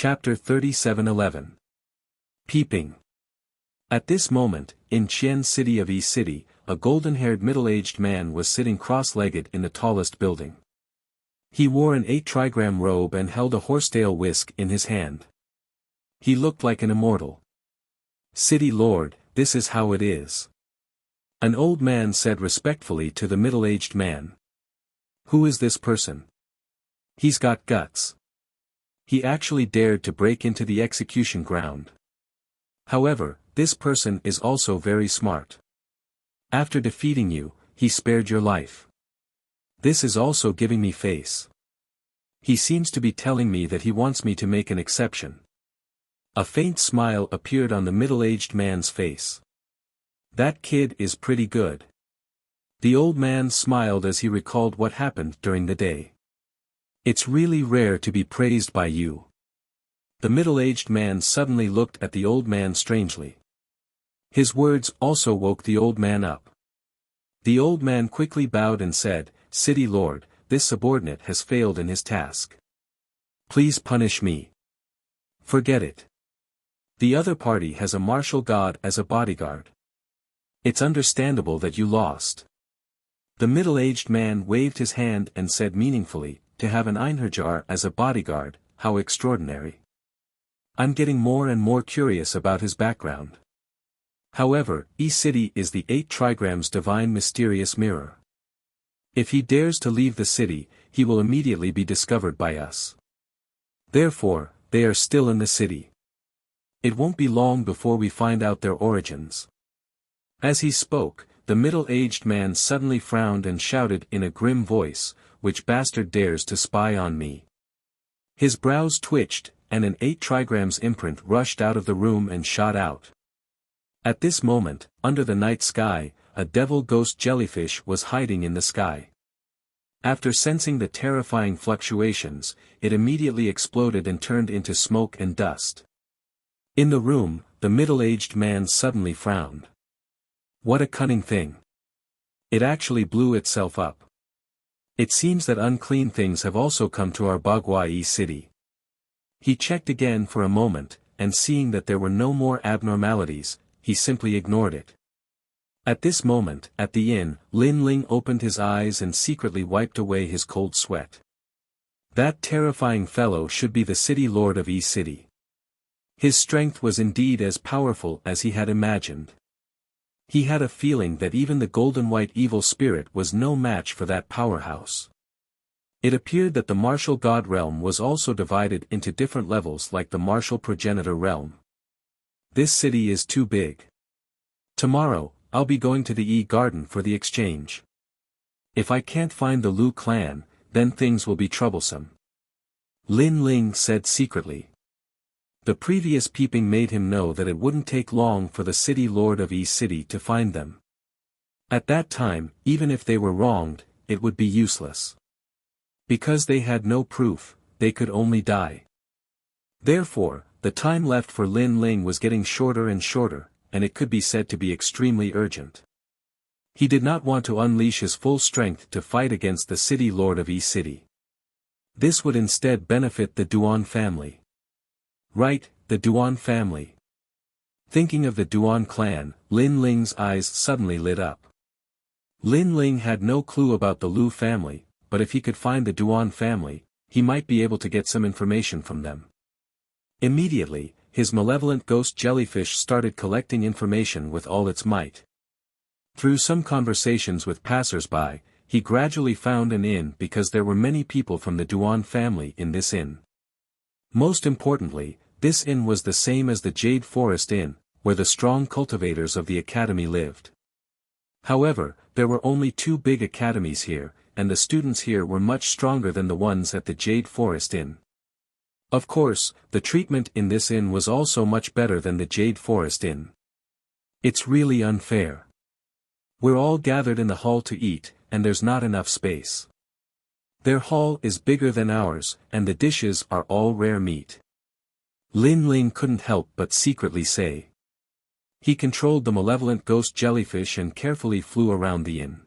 Chapter 37:11. Peeping. At this moment, in Qian City of Yi City, a golden-haired middle-aged man was sitting cross-legged in the tallest building. He wore an 8-trigram robe and held a horsetail whisk in his hand. He looked like an immortal. "City Lord, this is how it is," an old man said respectfully to the middle-aged man. "Who is this person? He's got guts. He actually dared to break into the execution ground. However, this person is also very smart. After defeating you, he spared your life. This is also giving me face. He seems to be telling me that he wants me to make an exception." A faint smile appeared on the middle-aged man's face. "That kid is pretty good." The old man smiled as he recalled what happened during the day. "It's really rare to be praised by you." The middle-aged man suddenly looked at the old man strangely. His words also woke the old man up. The old man quickly bowed and said, "City Lord, this subordinate has failed in his task. Please punish me." "Forget it. The other party has a martial god as a bodyguard. It's understandable that you lost." The middle-aged man waved his hand and said meaningfully, "To have an Einherjar as a bodyguard, how extraordinary. I'm getting more and more curious about his background. However, Yi City is the 8 trigrams divine mysterious mirror. If he dares to leave the city, he will immediately be discovered by us. Therefore, they are still in the city. It won't be long before we find out their origins." As he spoke, the middle-aged man suddenly frowned and shouted in a grim voice, "Which bastard dares to spy on me?" His brows twitched, and an 8 trigrams imprint rushed out of the room and shot out. At this moment, under the night sky, a devil ghost jellyfish was hiding in the sky. After sensing the terrifying fluctuations, it immediately exploded and turned into smoke and dust. In the room, the middle-aged man suddenly frowned. What a cunning thing. It actually blew itself up. It seems that unclean things have also come to our Bagua Yi City. He checked again for a moment, and seeing that there were no more abnormalities, he simply ignored it. At this moment, at the inn, Lin Ling opened his eyes and secretly wiped away his cold sweat. That terrifying fellow should be the city lord of Yi City. His strength was indeed as powerful as he had imagined. He had a feeling that even the golden-white evil spirit was no match for that powerhouse. It appeared that the martial god realm was also divided into different levels like the martial progenitor realm. This city is too big. Tomorrow, I'll be going to the Yi Garden for the exchange. If I can't find the Lu clan, then things will be troublesome," Lin Ling said secretly. The previous peeping made him know that it wouldn't take long for the city lord of Yi City to find them. At that time, even if they were wronged, it would be useless. Because they had no proof, they could only die. Therefore, the time left for Lin Ling was getting shorter and shorter, and it could be said to be extremely urgent. He did not want to unleash his full strength to fight against the city lord of Yi City. This would instead benefit the Duan family. Right, the Duan family. Thinking of the Duan clan, Lin Ling's eyes suddenly lit up. Lin Ling had no clue about the Lu family, but if he could find the Duan family, he might be able to get some information from them. Immediately, his malevolent ghost jellyfish started collecting information with all its might. Through some conversations with passers-by, he gradually found an inn because there were many people from the Duan family in this inn. Most importantly, this inn was the same as the Jade Forest Inn, where the strong cultivators of the academy lived. However, there were only 2 big academies here, and the students here were much stronger than the ones at the Jade Forest Inn. Of course, the treatment in this inn was also much better than the Jade Forest Inn. It's really unfair. We're all gathered in the hall to eat, and there's not enough space. Their hall is bigger than ours, and the dishes are all rare meat. Lin Ling couldn't help but secretly say. He controlled the malevolent ghost jellyfish and carefully flew around the inn.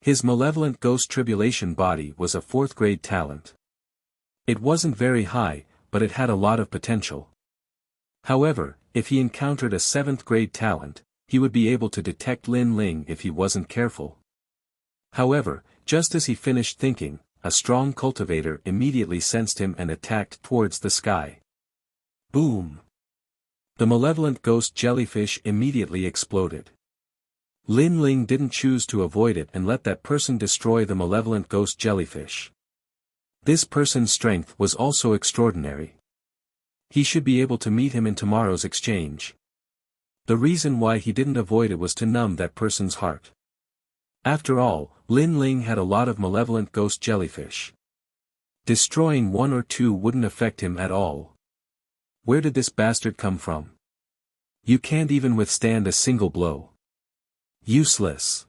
His malevolent ghost tribulation body was a 4th grade talent. It wasn't very high, but it had a lot of potential. However, if he encountered a 7th-grade talent, he would be able to detect Lin Ling if he wasn't careful. However, just as he finished thinking, a strong cultivator immediately sensed him and attacked towards the sky. Boom! The malevolent ghost jellyfish immediately exploded. Lin Ling didn't choose to avoid it and let that person destroy the malevolent ghost jellyfish. This person's strength was also extraordinary. He should be able to meet him in tomorrow's exchange. The reason why he didn't avoid it was to numb that person's heart. After all, Lin Ling had a lot of malevolent ghost jellyfish. Destroying 1 or 2 wouldn't affect him at all. Where did this bastard come from? You can't even withstand a single blow. Useless.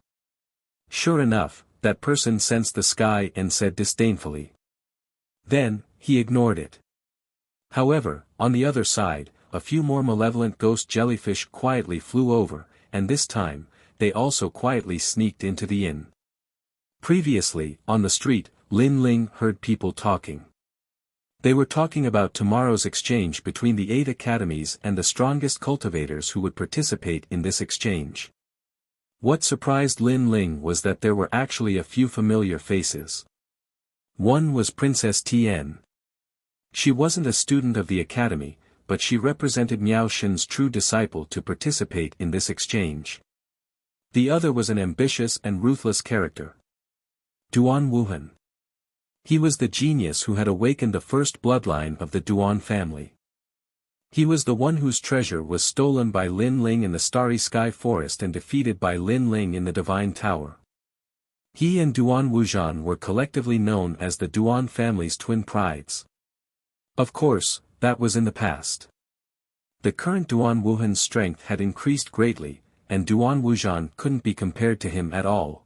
Sure enough, that person sensed the sky and said disdainfully. Then, he ignored it. However, on the other side, a few more malevolent ghost jellyfish quietly flew over, and this time, they also quietly sneaked into the inn. Previously, on the street, Lin Ling heard people talking. They were talking about tomorrow's exchange between the 8 academies and the strongest cultivators who would participate in this exchange. What surprised Lin Ling was that there were actually a few familiar faces. One was Princess Tian. She wasn't a student of the academy, but she represented Miao Shen's true disciple to participate in this exchange. The other was an ambitious and ruthless character. Duan Wuhan. He was the genius who had awakened the first bloodline of the Duan family. He was the one whose treasure was stolen by Lin Ling in the Starry Sky Forest and defeated by Lin Ling in the Divine Tower. He and Duan Wuzhan were collectively known as the Duan family's twin prides. Of course, that was in the past. The current Duan Wuhan's strength had increased greatly, and Duan Wuzhan couldn't be compared to him at all.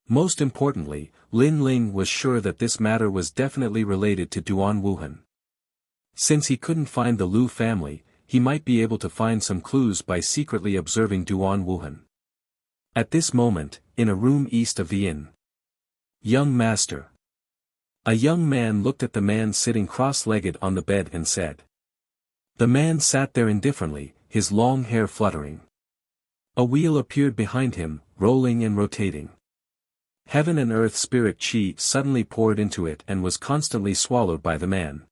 Most importantly, Lin Ling was sure that this matter was definitely related to Duan Wuhan. Since he couldn't find the Lu family, he might be able to find some clues by secretly observing Duan Wuhan. At this moment, in a room east of the inn. Young master. A young man looked at the man sitting cross-legged on the bed and said. The man sat there indifferently, his long hair fluttering. A wheel appeared behind him, rolling and rotating. Heaven and earth spirit chi suddenly poured into it and was constantly swallowed by the man.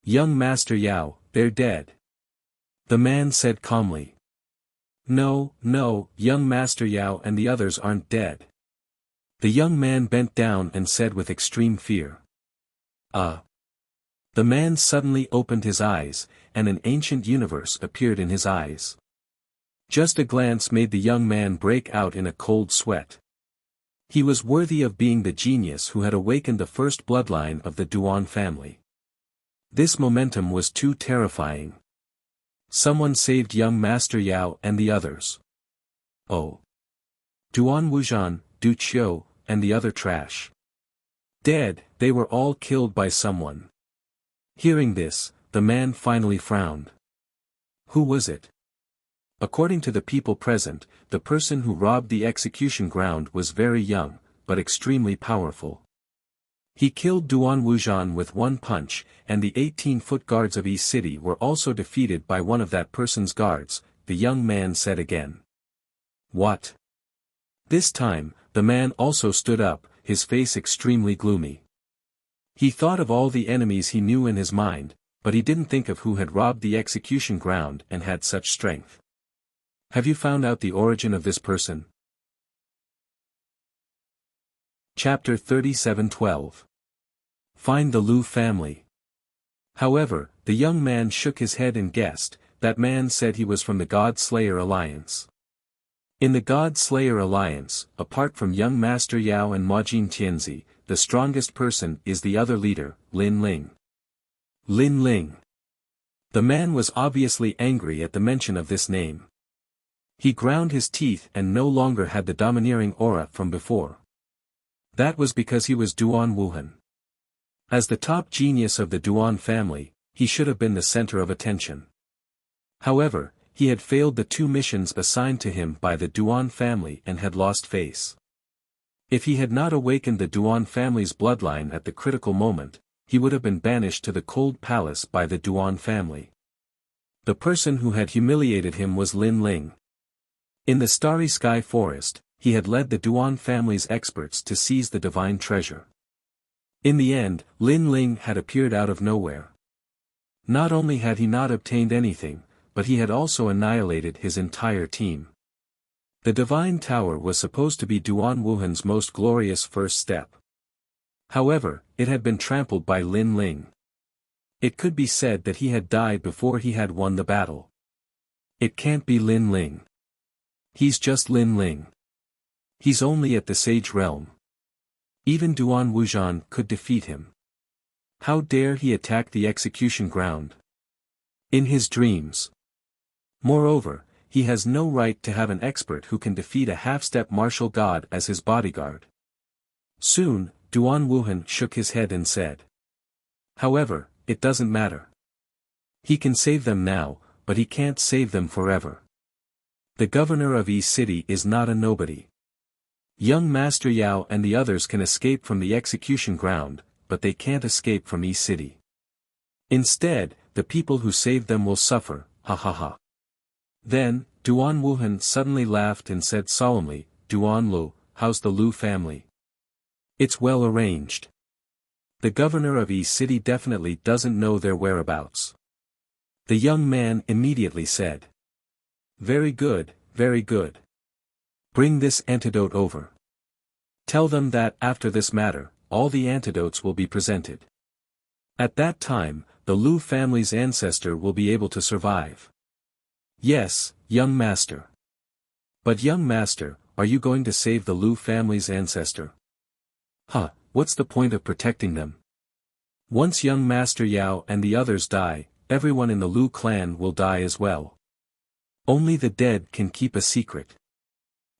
Young Master Yao, they're dead. The man said calmly. No, young Master Yao and the others aren't dead. The young man bent down and said with extreme fear. The man suddenly opened his eyes, and an ancient universe appeared in his eyes. Just a glance made the young man break out in a cold sweat. He was worthy of being the genius who had awakened the first bloodline of the Duan family. This momentum was too terrifying. Someone saved young Master Yao and the others. Oh. Duan Wuzhan, Du Qiu, and the other trash. Dead, they were all killed by someone. Hearing this, the man finally frowned. Who was it? According to the people present, the person who robbed the execution ground was very young, but extremely powerful. He killed Duan Wuzhan with one punch, and the 18-foot guards of East City were also defeated by one of that person's guards, the young man said again. What? This time, the man also stood up, his face extremely gloomy. He thought of all the enemies he knew in his mind, but he didn't think of who had robbed the execution ground and had such strength. Have you found out the origin of this person? Chapter 37:12. Find the Lu family. However, the young man shook his head and guessed. That man said he was from the God Slayer Alliance. In the God Slayer Alliance, apart from young Master Yao and Majin Tianzi, the strongest person is the other leader, Lin Ling. Lin Ling. The man was obviously angry at the mention of this name. He ground his teeth and no longer had the domineering aura from before. That was because he was Duan Wuhan. As the top genius of the Duan family, he should have been the center of attention. However, he had failed the 2 missions assigned to him by the Duan family and had lost face. If he had not awakened the Duan family's bloodline at the critical moment, he would have been banished to the cold palace by the Duan family. The person who had humiliated him was Lin Ling. In the Starry Sky Forest, he had led the Duan family's experts to seize the divine treasure. In the end, Lin Ling had appeared out of nowhere. Not only had he not obtained anything, but he had also annihilated his entire team. The Divine Tower was supposed to be Duan Wuhan's most glorious first step. However, it had been trampled by Lin Ling. It could be said that he had died before he had won the battle. It can't be Lin Ling. He's just Lin Ling. He's only at the Sage Realm. Even Duan Wuzhan could defeat him. How dare he attack the execution ground? In his dreams. Moreover, he has no right to have an expert who can defeat a half-step martial god as his bodyguard. Soon, Duan Wuhan shook his head and said. However, it doesn't matter. He can save them now, but he can't save them forever. The governor of Yi City is not a nobody. Young Master Yao and the others can escape from the execution ground, but they can't escape from Yi City. Instead, the people who saved them will suffer, ha ha ha. Then, Duan Wuhan suddenly laughed and said solemnly, Duan Lu, how's the Lu family? It's well arranged. The governor of Yi City definitely doesn't know their whereabouts. The young man immediately said. Very good, very good. Bring this antidote over. Tell them that after this matter, all the antidotes will be presented. At that time, the Lu family's ancestor will be able to survive. Yes, young master. But young master, are you going to save the Lu family's ancestor? Huh, what's the point of protecting them? Once young Master Yao and the others die, everyone in the Lu clan will die as well. Only the dead can keep a secret.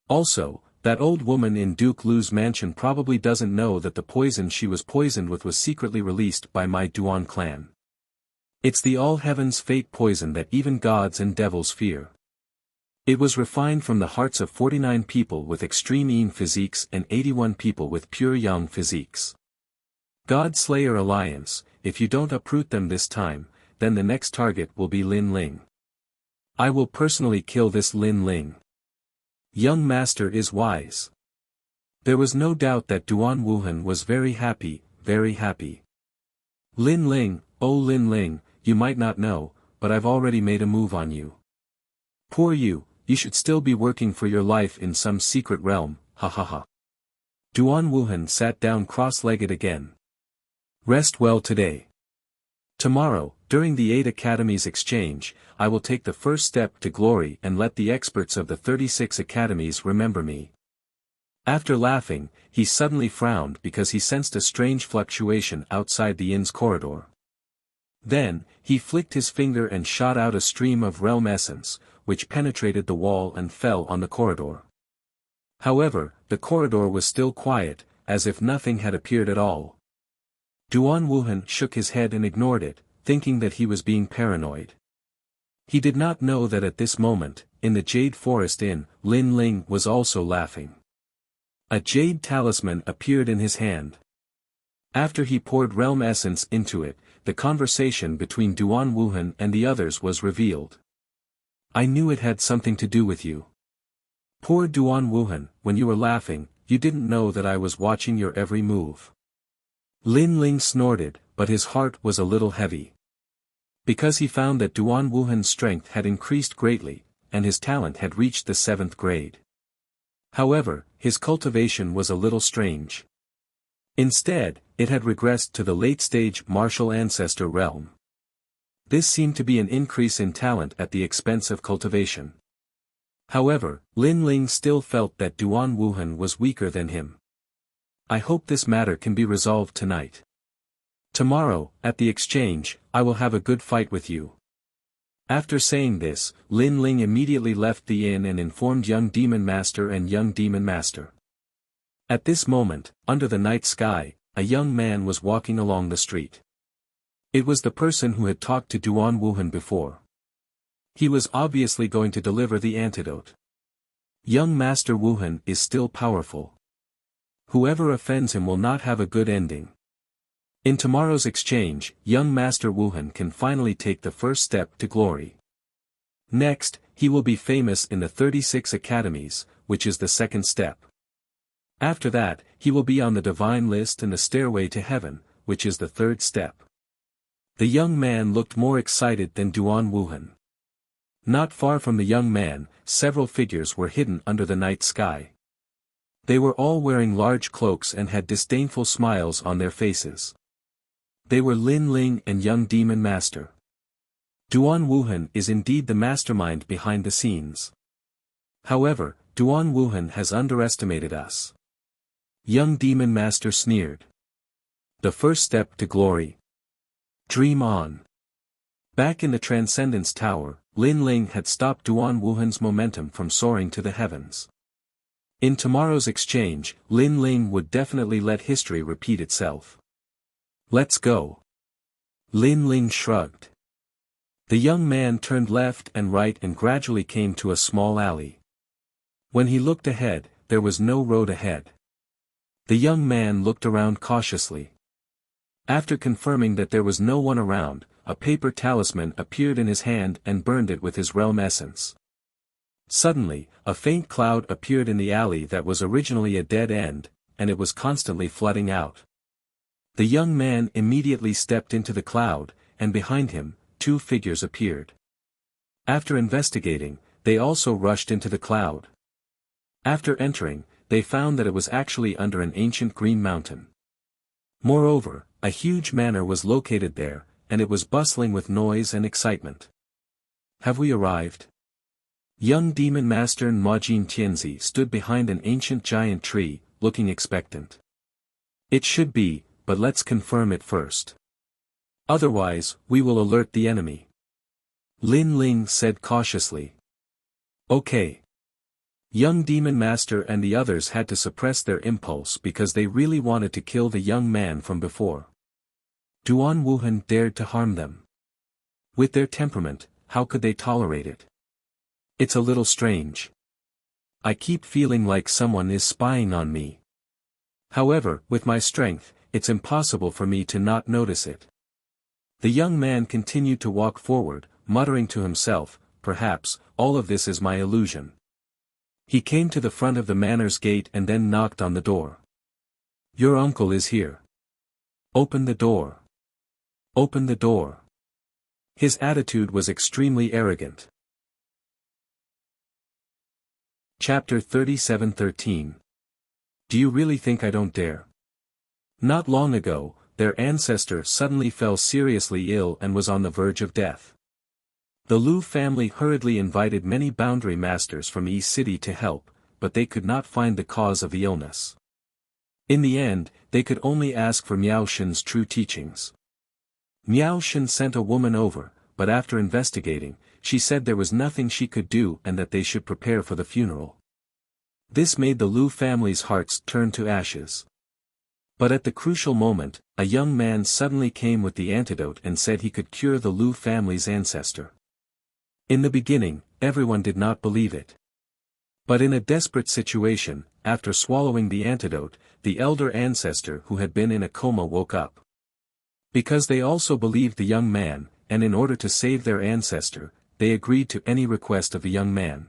Also, that old woman in Duke Lu's mansion probably doesn't know that the poison she was poisoned with was secretly released by my Duan clan. It's the all heavens fate poison that even gods and devils fear. It was refined from the hearts of 49 people with extreme yin physiques and 81 people with pure yang physiques. God Slayer Alliance, if you don't uproot them this time, then the next target will be Lin Ling. I will personally kill this Lin Ling. Young master is wise. There was no doubt that Duan Wuhan was very happy, very happy. Lin Ling, oh Lin Ling, you might not know, but I've already made a move on you. Poor you should still be working for your life in some secret realm, ha ha ha. Duan Wuhan sat down cross-legged again. Rest well today. Tomorrow, during the 8 Academies exchange, I will take the first step to glory and let the experts of the 36 academies remember me. After laughing, he suddenly frowned because he sensed a strange fluctuation outside the inn's corridor. Then, he flicked his finger and shot out a stream of realm essence, which penetrated the wall and fell on the corridor. However, the corridor was still quiet, as if nothing had appeared at all. Duan Wuhan shook his head and ignored it, thinking that he was being paranoid. He did not know that at this moment, in the Jade Forest Inn, Lin Ling was also laughing. A jade talisman appeared in his hand. After he poured realm essence into it, the conversation between Duan Wuhan and the others was revealed. I knew it had something to do with you. Poor Duan Wuhan, when you were laughing, you didn't know that I was watching your every move. Lin Ling snorted, but his heart was a little heavy. Because he found that Duan Wuhan's strength had increased greatly, and his talent had reached the 7th grade. However, his cultivation was a little strange. Instead, it had regressed to the late-stage martial ancestor realm. This seemed to be an increase in talent at the expense of cultivation. However, Lin Ling still felt that Duan Wuhan was weaker than him. I hope this matter can be resolved tonight. Tomorrow, at the exchange, I will have a good fight with you. After saying this, Lin Ling immediately left the inn and informed young Demon Master and young Demon Master. At this moment, under the night sky, a young man was walking along the street. It was the person who had talked to Duan Wuhan before. He was obviously going to deliver the antidote. Young Master Wuhan is still powerful. Whoever offends him will not have a good ending. In tomorrow's exchange, young Master Wuhan can finally take the first step to glory. Next, he will be famous in the 36 academies, which is the second step. After that, he will be on the divine list and the stairway to heaven, which is the third step. The young man looked more excited than Duan Wuhan. Not far from the young man, several figures were hidden under the night sky. They were all wearing large cloaks and had disdainful smiles on their faces. They were Lin Ling and young Demon Master. Duan Wuhan is indeed the mastermind behind the scenes. However, Duan Wuhan has underestimated us. Young Demon Master sneered. The first step to glory. Dream on. Back in the Transcendence Tower, Lin Ling had stopped Duan Wuhan's momentum from soaring to the heavens. In tomorrow's exchange, Lin Ling would definitely let history repeat itself. Let's go. Lin Ling shrugged. The young man turned left and right and gradually came to a small alley. When he looked ahead, there was no road ahead. The young man looked around cautiously. After confirming that there was no one around, a paper talisman appeared in his hand and burned it with his realm essence. Suddenly, a faint cloud appeared in the alley that was originally a dead end, and it was constantly flooding out. The young man immediately stepped into the cloud, and behind him, two figures appeared. After investigating, they also rushed into the cloud. After entering, they found that it was actually under an ancient green mountain. Moreover, a huge manor was located there, and it was bustling with noise and excitement. Have we arrived? Young Demon Master Majin Tianzi stood behind an ancient giant tree, looking expectant. It should be, but let's confirm it first. Otherwise, we will alert the enemy. Lin Ling said cautiously. Okay. Young Demon Master and the others had to suppress their impulse because they really wanted to kill the young man from before. Duan Wuhan dared to harm them. With their temperament, how could they tolerate it? It's a little strange. I keep feeling like someone is spying on me. However, with my strength, it's impossible for me to not notice it. The young man continued to walk forward, muttering to himself, perhaps, all of this is my illusion. He came to the front of the manor's gate and then knocked on the door. Your uncle is here. Open the door. Open the door. His attitude was extremely arrogant. Chapter 37:13. Do you really think I don't dare? Not long ago, their ancestor suddenly fell seriously ill and was on the verge of death. The Lu family hurriedly invited many boundary masters from Yi City to help, but they could not find the cause of the illness. In the end, they could only ask for Miao Shen's true teachings. Miao Shen sent a woman over, but after investigating, she said there was nothing she could do and that they should prepare for the funeral. This made the Lu family's hearts turn to ashes. But at the crucial moment, a young man suddenly came with the antidote and said he could cure the Lu family's ancestor. In the beginning, everyone did not believe it. But in a desperate situation, after swallowing the antidote, the elder ancestor who had been in a coma woke up. Because they also believed the young man, and in order to save their ancestor, they agreed to any request of the young man.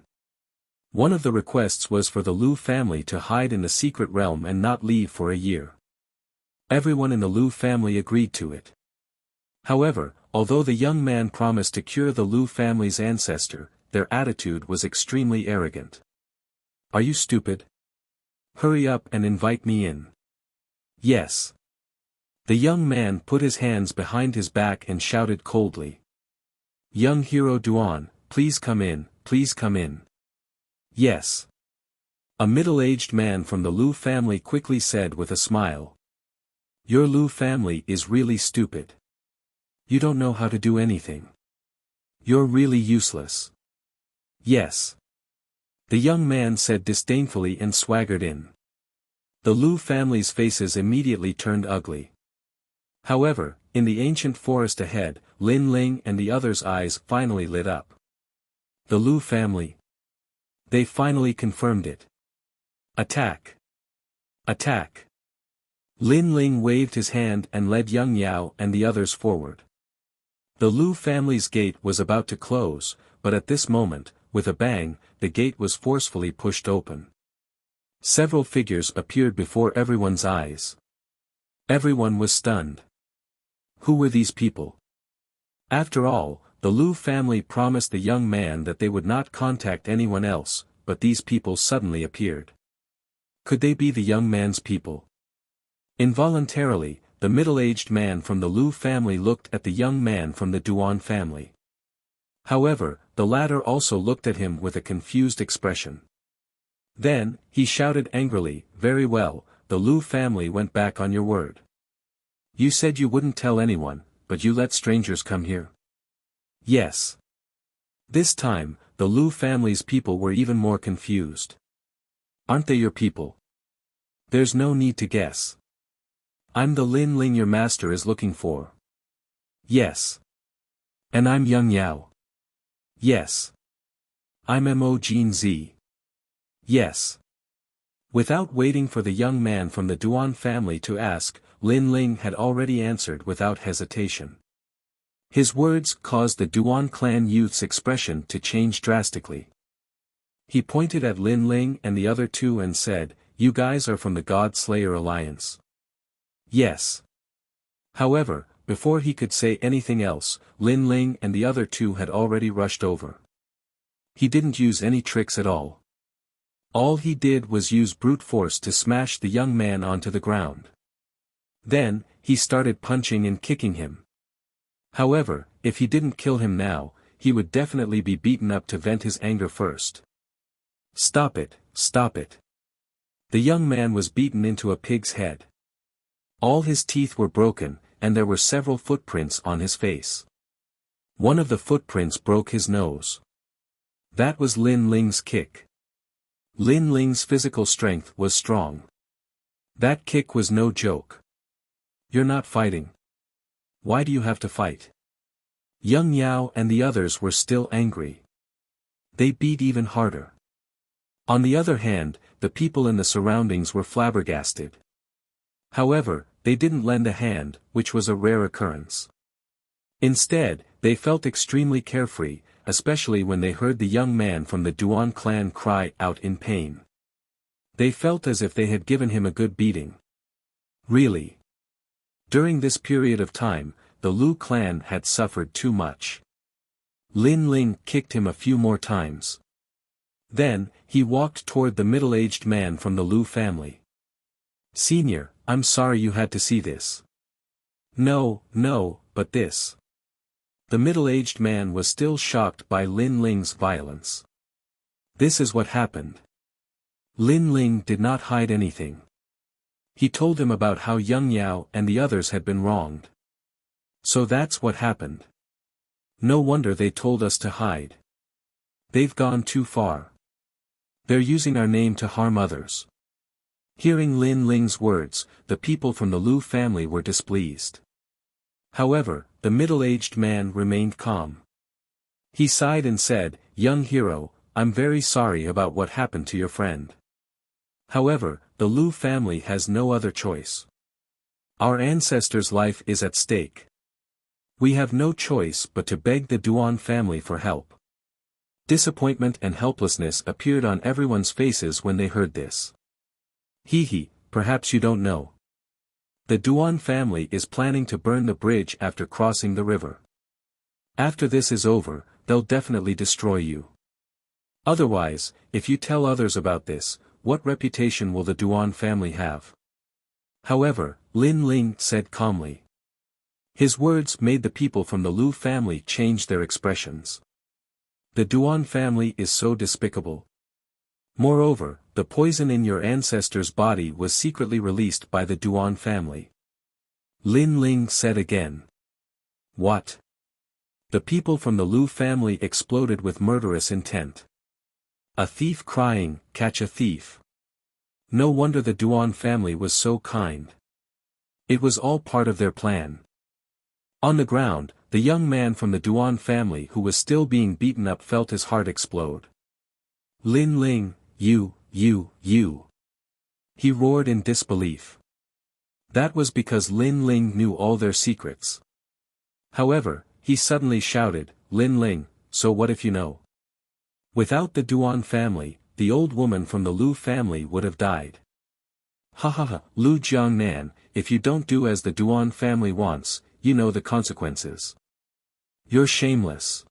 One of the requests was for the Lu family to hide in the secret realm and not leave for a year. Everyone in the Lu family agreed to it. However, although the young man promised to cure the Lu family's ancestor, their attitude was extremely arrogant. Are you stupid? Hurry up and invite me in. Yes. The young man put his hands behind his back and shouted coldly. Young hero Duan, please come in, please come in. Yes. A middle-aged man from the Lu family quickly said with a smile. Your Lu family is really stupid. You don't know how to do anything. You're really useless. Yes. The young man said disdainfully and swaggered in. The Lu family's faces immediately turned ugly. However, in the ancient forest ahead, Lin Ling and the others' eyes finally lit up. The Lu family. They finally confirmed it. Attack. Attack. Lin Ling waved his hand and led Young Yao and the others forward. The Lu family's gate was about to close, but at this moment, with a bang, the gate was forcefully pushed open. Several figures appeared before everyone's eyes. Everyone was stunned. Who were these people? After all, the Lu family promised the young man that they would not contact anyone else, but these people suddenly appeared. Could they be the young man's people? Involuntarily, the middle-aged man from the Lu family looked at the young man from the Duan family. However, the latter also looked at him with a confused expression. Then, he shouted angrily, "Very well, the Lu family went back on your word. You said you wouldn't tell anyone, but you let strangers come here." Yes. This time, the Lu family's people were even more confused. Aren't they your people? There's no need to guess. I'm the Lin Ling your master is looking for. Yes. And I'm Young Yao. Yes. I'm Mo Jin Z. Yes. Without waiting for the young man from the Duan family to ask, Lin Ling had already answered without hesitation. His words caused the Duan clan youth's expression to change drastically. He pointed at Lin Ling and the other two and said, "You guys are from the God Slayer Alliance." Yes. However, before he could say anything else, Lin Ling and the other two had already rushed over. He didn't use any tricks at all. All he did was use brute force to smash the young man onto the ground. Then, he started punching and kicking him. However, if he didn't kill him now, he would definitely be beaten up to vent his anger first. Stop it, stop it. The young man was beaten into a pig's head. All his teeth were broken, and there were several footprints on his face. One of the footprints broke his nose. That was Lin Ling's kick. Lin Ling's physical strength was strong. That kick was no joke. You're not fighting. Why do you have to fight? Young Yao and the others were still angry. They beat even harder. On the other hand, the people in the surroundings were flabbergasted. However, they didn't lend a hand, which was a rare occurrence. Instead, they felt extremely carefree, especially when they heard the young man from the Duan clan cry out in pain. They felt as if they had given him a good beating. Really. During this period of time, the Lu clan had suffered too much. Lin Ling kicked him a few more times. Then, he walked toward the middle-aged man from the Lu family. "Senior, I'm sorry you had to see this." "No, but this." The middle-aged man was still shocked by Lin Ling's violence. This is what happened. Lin Ling did not hide anything. He told him about how Young Yao and the others had been wronged. So that's what happened. No wonder they told us to hide. They've gone too far. They're using our name to harm others. Hearing Lin Ling's words, the people from the Lu family were displeased. However, the middle-aged man remained calm. He sighed and said, "Young hero, I'm very sorry about what happened to your friend. However, the Lu family has no other choice. Our ancestors' life is at stake. We have no choice but to beg the Duan family for help." Disappointment and helplessness appeared on everyone's faces when they heard this. He, perhaps you don't know. The Duan family is planning to burn the bridge after crossing the river. After this is over, they'll definitely destroy you. Otherwise, if you tell others about this, what reputation will the Duan family have? However, Lin Ling said calmly. His words made the people from the Lu family change their expressions. The Duan family is so despicable. Moreover, the poison in your ancestor's body was secretly released by the Duan family. Lin Ling said again. What? The people from the Lu family exploded with murderous intent. A thief crying, "Catch a thief." No wonder the Duan family was so kind. It was all part of their plan. On the ground, the young man from the Duan family who was still being beaten up felt his heart explode. Lin Ling, you. He roared in disbelief. That was because Lin Ling knew all their secrets. However, he suddenly shouted, "Lin Ling, so what if you know?" Without the Duan family, the old woman from the Lu family would have died. Ha ha ha, Lu Jiangnan, if you don't do as the Duan family wants, you know the consequences. You're shameless.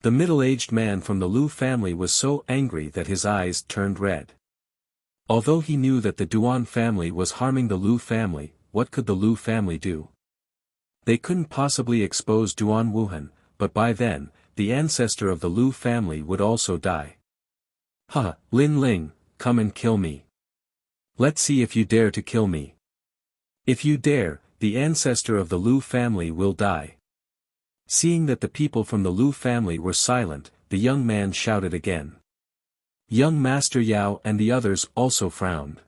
The middle-aged man from the Lu family was so angry that his eyes turned red. Although he knew that the Duan family was harming the Lu family, what could the Lu family do? They couldn't possibly expose Duan Wuhan, but by then, the ancestor of the Lu family would also die. Ha, Lin Ling, come and kill me. Let's see if you dare to kill me. If you dare, the ancestor of the Lu family will die. Seeing that the people from the Lu family were silent, the young man shouted again. Young Master Yao and the others also frowned.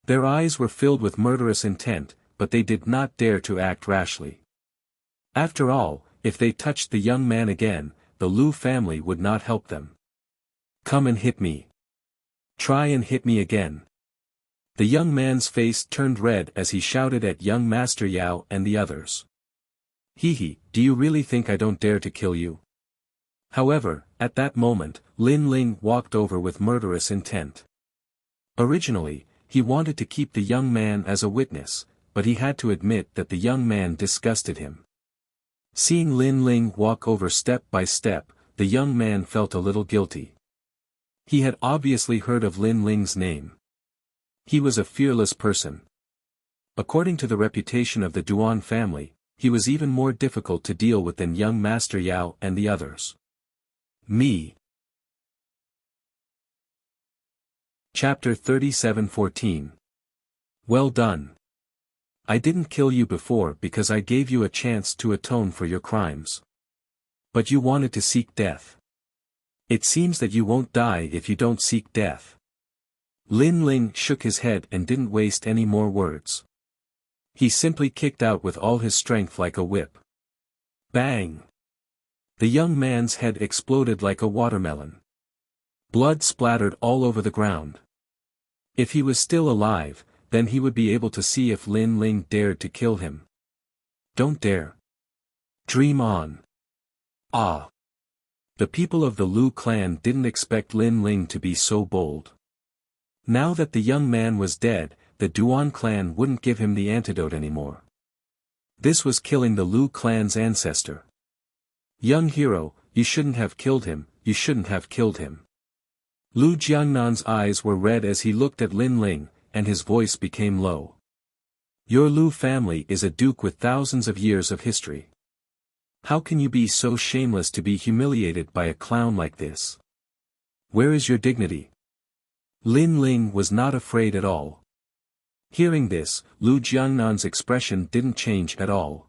Their eyes were filled with murderous intent, but they did not dare to act rashly. After all, if they touched the young man again, the Lu family would not help them. Come and hit me. Try and hit me again. The young man's face turned red as he shouted at young Master Yao and the others. Hee, do you really think I don't dare to kill you? However, at that moment, Lin Ling walked over with murderous intent. Originally, he wanted to keep the young man as a witness, but he had to admit that the young man disgusted him. Seeing Lin Ling walk over step by step, the young man felt a little guilty. He had obviously heard of Lin Ling's name. He was a fearless person. According to the reputation of the Duan family, he was even more difficult to deal with than young Master Yao and the others. Me. Chapter 37:14. Well done. I didn't kill you before because I gave you a chance to atone for your crimes. But you wanted to seek death. It seems that you won't die if you don't seek death. Lin Ling shook his head and didn't waste any more words. He simply kicked out with all his strength like a whip. Bang! The young man's head exploded like a watermelon. Blood splattered all over the ground. If he was still alive, then he would be able to see if Lin Ling dared to kill him. Don't dare. Dream on. Ah! The people of the Lu clan didn't expect Lin Ling to be so bold. Now that the young man was dead, the Duan clan wouldn't give him the antidote anymore. This was killing the Lu clan's ancestor. Young hero, you shouldn't have killed him, you shouldn't have killed him. Lu Jiangnan's eyes were red as he looked at Lin Ling, and his voice became low. Your Lu family is a duke with thousands of years of history. How can you be so shameless to be humiliated by a clown like this? Where is your dignity? Lin Ling was not afraid at all. Hearing this, Lu Jiangnan's expression didn't change at all.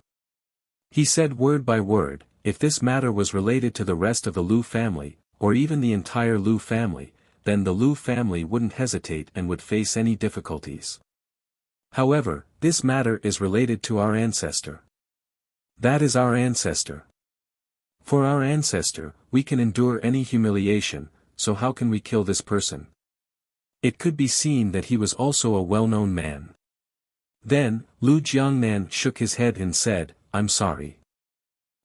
He said word by word, if this matter was related to the rest of the Lu family, or even the entire Lu family, then the Lu family wouldn't hesitate and would face any difficulties. However, this matter is related to our ancestor. That is our ancestor. For our ancestor, we can endure any humiliation, so how can we kill this person? It could be seen that he was also a well-known man. Then, Lu Jiangnan shook his head and said, I'm sorry.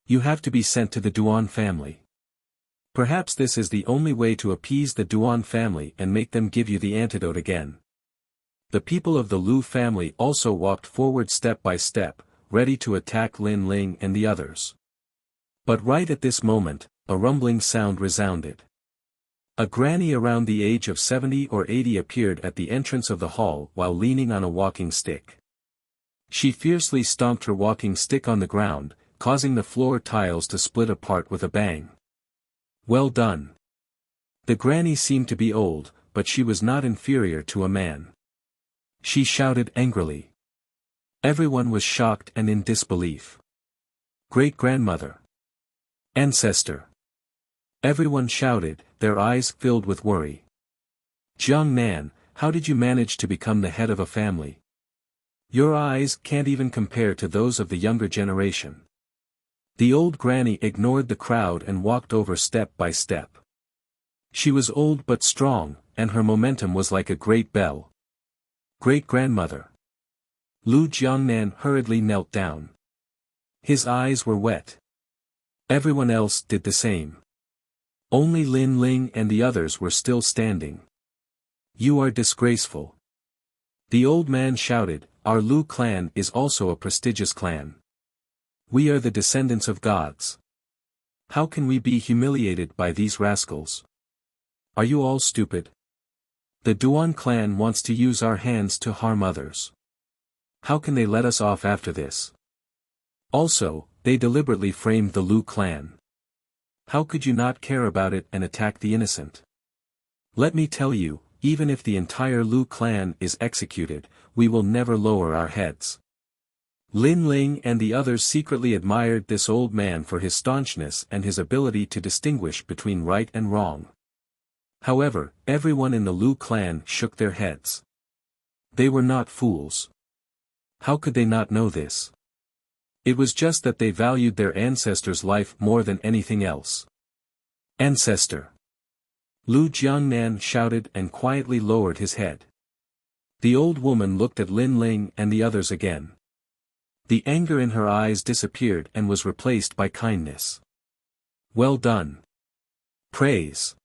You have to be sent to the Duan family. Perhaps this is the only way to appease the Duan family and make them give you the antidote again. The people of the Lu family also walked forward step by step, ready to attack Lin Ling and the others. But right at this moment, a rumbling sound resounded. A granny around the age of 70 or 80 appeared at the entrance of the hall while leaning on a walking stick. She fiercely stomped her walking stick on the ground, causing the floor tiles to split apart with a bang. Well done. The granny seemed to be old, but she was not inferior to a man. She shouted angrily. Everyone was shocked and in disbelief. Great-grandmother. Ancestor. Everyone shouted, their eyes filled with worry. Jiangnan, how did you manage to become the head of a family? Your eyes can't even compare to those of the younger generation. The old granny ignored the crowd and walked over step by step. She was old but strong, and her momentum was like a great bell. Great-grandmother. Lu Jiangnan hurriedly knelt down. His eyes were wet. Everyone else did the same. Only Lin Ling and the others were still standing. You are disgraceful. The old man shouted, our Lu clan is also a prestigious clan. We are the descendants of gods. How can we be humiliated by these rascals? Are you all stupid? The Duan clan wants to use our hands to harm others. How can they let us off after this? Also, they deliberately framed the Lu clan. How could you not care about it and attack the innocent? Let me tell you, even if the entire Lu clan is executed, we will never lower our heads. Lin Ling and the others secretly admired this old man for his staunchness and his ability to distinguish between right and wrong. However, everyone in the Lu clan shook their heads. They were not fools. How could they not know this? It was just that they valued their ancestor's life more than anything else. Ancestor! Lu Jiangnan shouted and quietly lowered his head. The old woman looked at Lin Ling and the others again. The anger in her eyes disappeared and was replaced by kindness. Well done. Praise.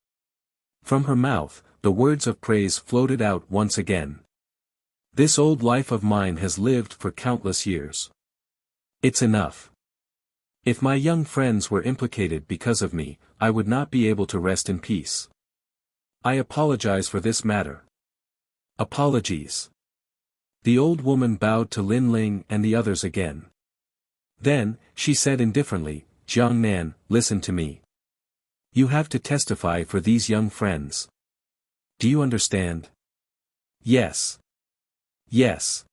From her mouth, the words of praise floated out once again. This old life of mine has lived for countless years. It's enough. If my young friends were implicated because of me, I would not be able to rest in peace. I apologize for this matter. Apologies. The old woman bowed to Lin Ling and the others again. Then, she said indifferently, Jiangnan, listen to me. You have to testify for these young friends. Do you understand? Yes. Yes.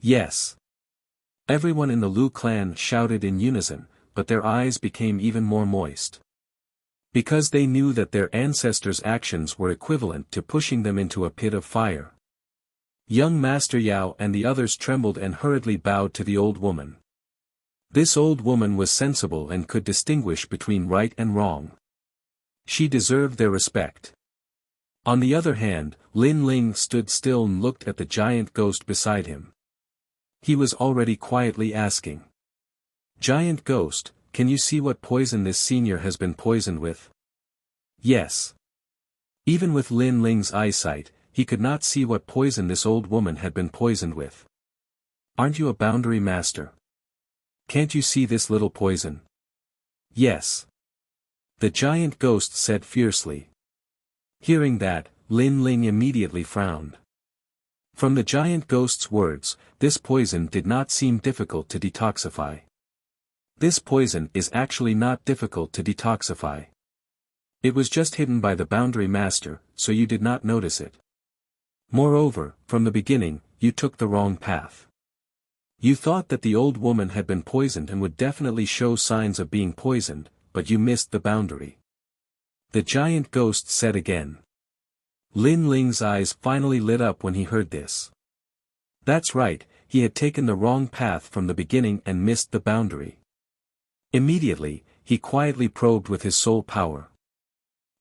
Yes. Everyone in the Lu clan shouted in unison, but their eyes became even more moist. Because they knew that their ancestors' actions were equivalent to pushing them into a pit of fire. Young Master Yao and the others trembled and hurriedly bowed to the old woman. This old woman was sensible and could distinguish between right and wrong. She deserved their respect. On the other hand, Lin Ling stood still and looked at the giant ghost beside him. He was already quietly asking. Giant ghost, can you see what poison this senior has been poisoned with? Yes. Even with Lin Ling's eyesight, he could not see what poison this old woman had been poisoned with. Aren't you a boundary master? Can't you see this little poison? Yes. The giant ghost said fiercely. Hearing that, Lin Ling immediately frowned. From the giant ghost's words, this poison did not seem difficult to detoxify. This poison is actually not difficult to detoxify. It was just hidden by the boundary master, so you did not notice it. Moreover, from the beginning, you took the wrong path. You thought that the old woman had been poisoned and would definitely show signs of being poisoned, but you missed the boundary. The giant ghost said again. Lin Ling's eyes finally lit up when he heard this. That's right, he had taken the wrong path from the beginning and missed the boundary. Immediately, he quietly probed with his soul power.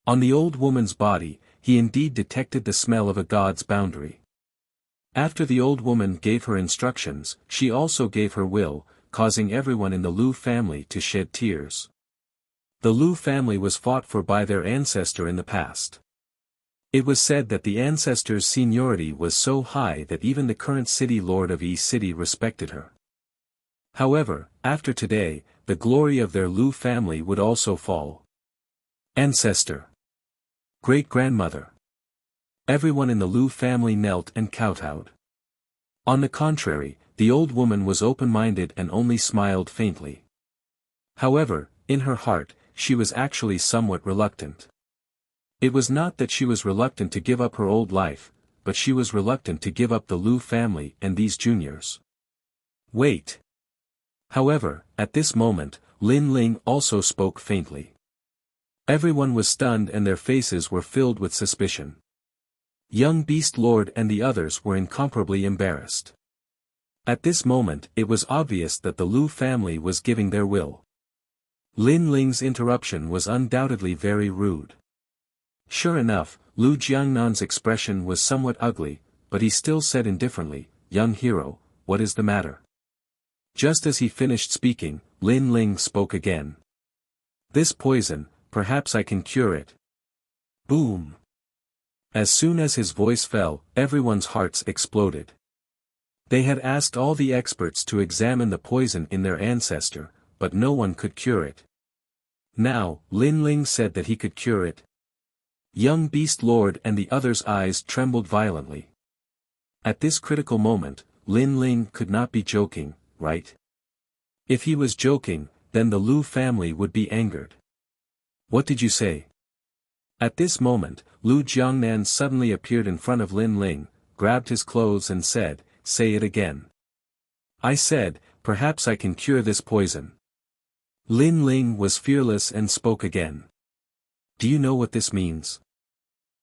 On the old woman's body, he indeed detected the smell of a god's boundary. After the old woman gave her instructions, she also gave her will, causing everyone in the Lu family to shed tears. The Lu family was fought for by their ancestor in the past. It was said that the ancestor's seniority was so high that even the current city lord of Yi City respected her. However, after today, the glory of their Lu family would also fall. Ancestor. Great-grandmother. Everyone in the Lu family knelt and kowtowed. On the contrary, the old woman was open-minded and only smiled faintly. However, in her heart, she was actually somewhat reluctant. It was not that she was reluctant to give up her old life, but she was reluctant to give up the Lu family and these juniors. Wait. However, at this moment, Lin Ling also spoke faintly. Everyone was stunned and their faces were filled with suspicion. Young Beast Lord and the others were incomparably embarrassed. At this moment it was obvious that the Lu family was giving their will. Lin Ling's interruption was undoubtedly very rude. Sure enough, Lu Jiangnan's expression was somewhat ugly, but he still said indifferently, "Young hero, what is the matter? Just as he finished speaking, Lin Ling spoke again. This poison, perhaps I can cure it. Boom! As soon as his voice fell, everyone's hearts exploded. They had asked all the experts to examine the poison in their ancestor, but no one could cure it. Now, Lin Ling said that he could cure it. Young Beast Lord and the others' eyes trembled violently. At this critical moment, Lin Ling could not be joking, right? If he was joking, then the Lu family would be angered. What did you say? At this moment, Lu Jiangnan suddenly appeared in front of Lin Ling, grabbed his clothes and said, "Say it again." I said, "Perhaps I can cure this poison." Lin Ling was fearless and spoke again. Do you know what this means?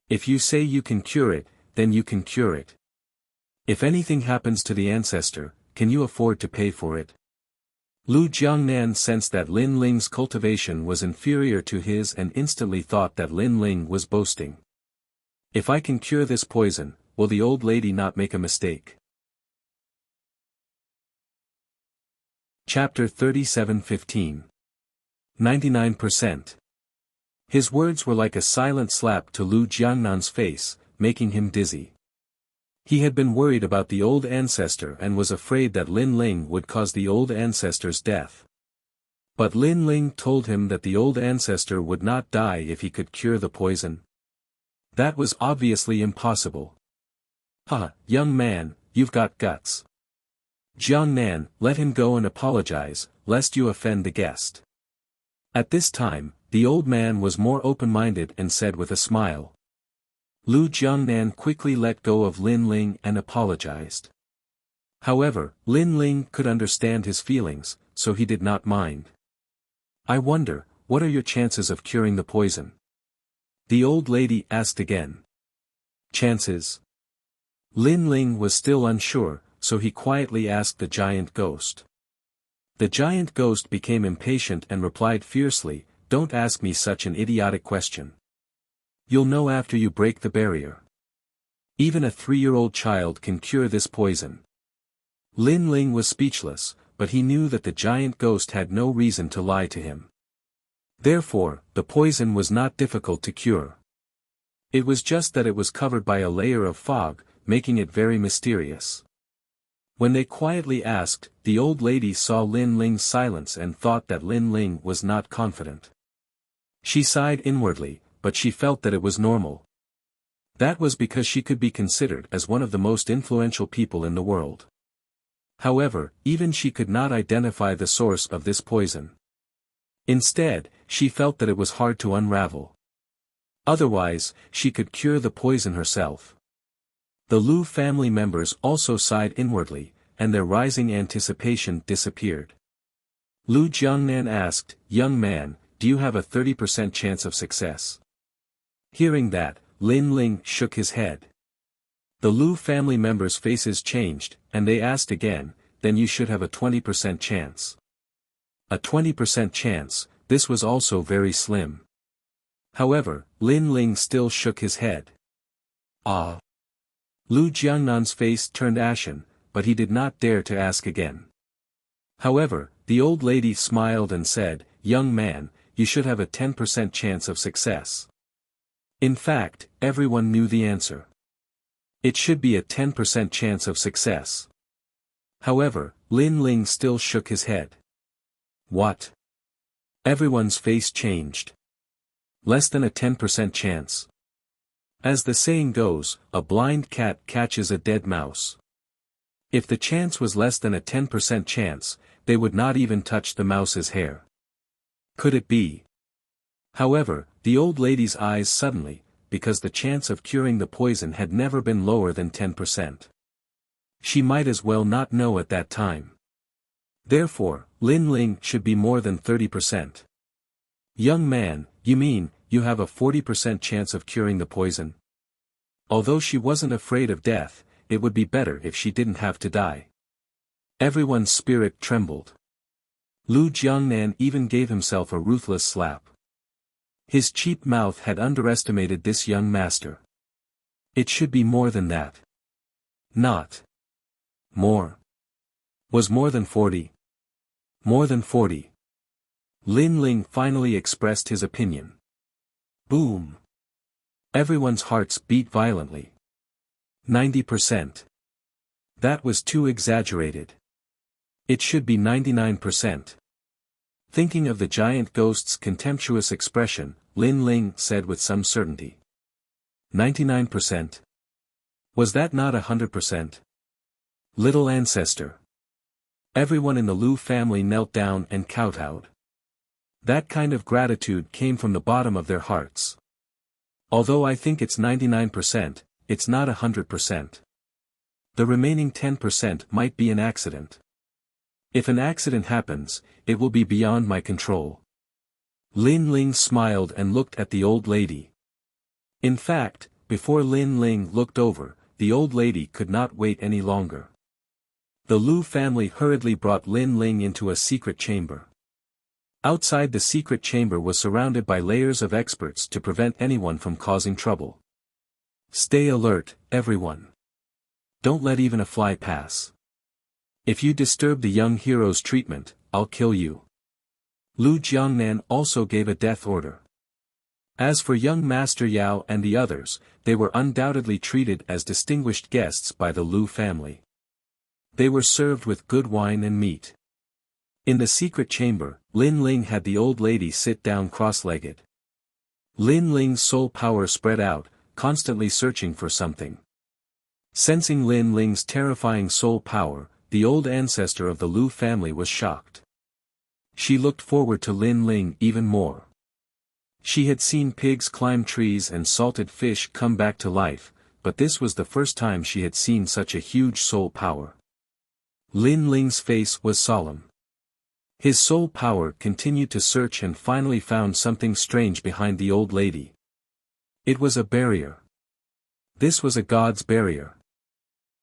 If you say you can cure it, then you can cure it. If anything happens to the ancestor, can you afford to pay for it? Lu Jiangnan sensed that Lin Ling's cultivation was inferior to his and instantly thought that Lin Ling was boasting. If I can cure this poison, will the old lady not make a mistake? Chapter 37:15. 99%. His words were like a silent slap to Lu Jiangnan's face, making him dizzy. He had been worried about the old ancestor and was afraid that Lin Ling would cause the old ancestor's death. But Lin Ling told him that the old ancestor would not die if he could cure the poison. That was obviously impossible. Ha, young man, you've got guts. Jiangnan, let him go and apologize, lest you offend the guest. At this time, the old man was more open-minded and said with a smile. Lu Jiangnan quickly let go of Lin Ling and apologized. However, Lin Ling could understand his feelings, so he did not mind. I wonder, what are your chances of curing the poison? The old lady asked again. Chances? Lin Ling was still unsure, so he quietly asked the giant ghost. The giant ghost became impatient and replied fiercely, "Don't ask me such an idiotic question. You'll know after you break the barrier. Even a 3-year-old child can cure this poison." Lin Ling was speechless, but he knew that the giant ghost had no reason to lie to him. Therefore, the poison was not difficult to cure. It was just that it was covered by a layer of fog, making it very mysterious. When they quietly asked, the old lady saw Lin Ling's silence and thought that Lin Ling was not confident. She sighed inwardly, but she felt that it was normal. That was because she could be considered as one of the most influential people in the world. However, even she could not identify the source of this poison. Instead, she felt that it was hard to unravel. Otherwise, she could cure the poison herself. The Lu family members also sighed inwardly, and their rising anticipation disappeared. Lu Jiangnan asked, "Young man, do you have a 30% chance of success?" Hearing that, Lin Ling shook his head. The Lu family members' faces changed, and they asked again, "Then you should have a 20% chance." A 20% chance, this was also very slim. However, Lin Ling still shook his head. Ah! Lu Jiangnan's face turned ashen, but he did not dare to ask again. However, the old lady smiled and said, "Young man, you should have a 10% chance of success." In fact, everyone knew the answer. It should be a 10% chance of success. However, Lin Ling still shook his head. What? Everyone's face changed. Less than a 10% chance. As the saying goes, a blind cat catches a dead mouse. If the chance was less than a 10% chance, they would not even touch the mouse's hair. Could it be? However, the old lady's eyes suddenly, because the chance of curing the poison had never been lower than 10%. She might as well not know at that time. Therefore, Lin Ling should be more than 30%. Young man, you mean, you have a 40% chance of curing the poison? Although she wasn't afraid of death, it would be better if she didn't have to die. Everyone's spirit trembled. Lu Jiangnan even gave himself a ruthless slap. His cheap mouth had underestimated this young master. It should be more than that. Not more. Was more than 40. More than 40. Lin Ling finally expressed his opinion. Boom. Everyone's hearts beat violently. 90%. That was too exaggerated. It should be 99%. Thinking of the giant ghost's contemptuous expression, Lin Ling said with some certainty. 99%? Was that not 100%? Little ancestor. Everyone in the Lu family knelt down and kowtowed. That kind of gratitude came from the bottom of their hearts. Although I think it's 99%, it's not 100%. The remaining 10% might be an accident. If an accident happens, it will be beyond my control. Lin Ling smiled and looked at the old lady. In fact, before Lin Ling looked over, the old lady could not wait any longer. The Lu family hurriedly brought Lin Ling into a secret chamber. Outside the secret chamber was surrounded by layers of experts to prevent anyone from causing trouble. Stay alert, everyone. Don't let even a fly pass. If you disturb the young hero's treatment, I'll kill you. Lu Jiangnan also gave a death order. As for young Master Yao and the others, they were undoubtedly treated as distinguished guests by the Lu family. They were served with good wine and meat. In the secret chamber, Lin Ling had the old lady sit down cross-legged. Lin Ling's soul power spread out, constantly searching for something. Sensing Lin Ling's terrifying soul power, the old ancestor of the Lu family was shocked. She looked forward to Lin Ling even more. She had seen pigs climb trees and salted fish come back to life, but this was the first time she had seen such a huge soul power. Lin Ling's face was solemn. His soul power continued to search and finally found something strange behind the old lady. It was a barrier. This was a god's barrier.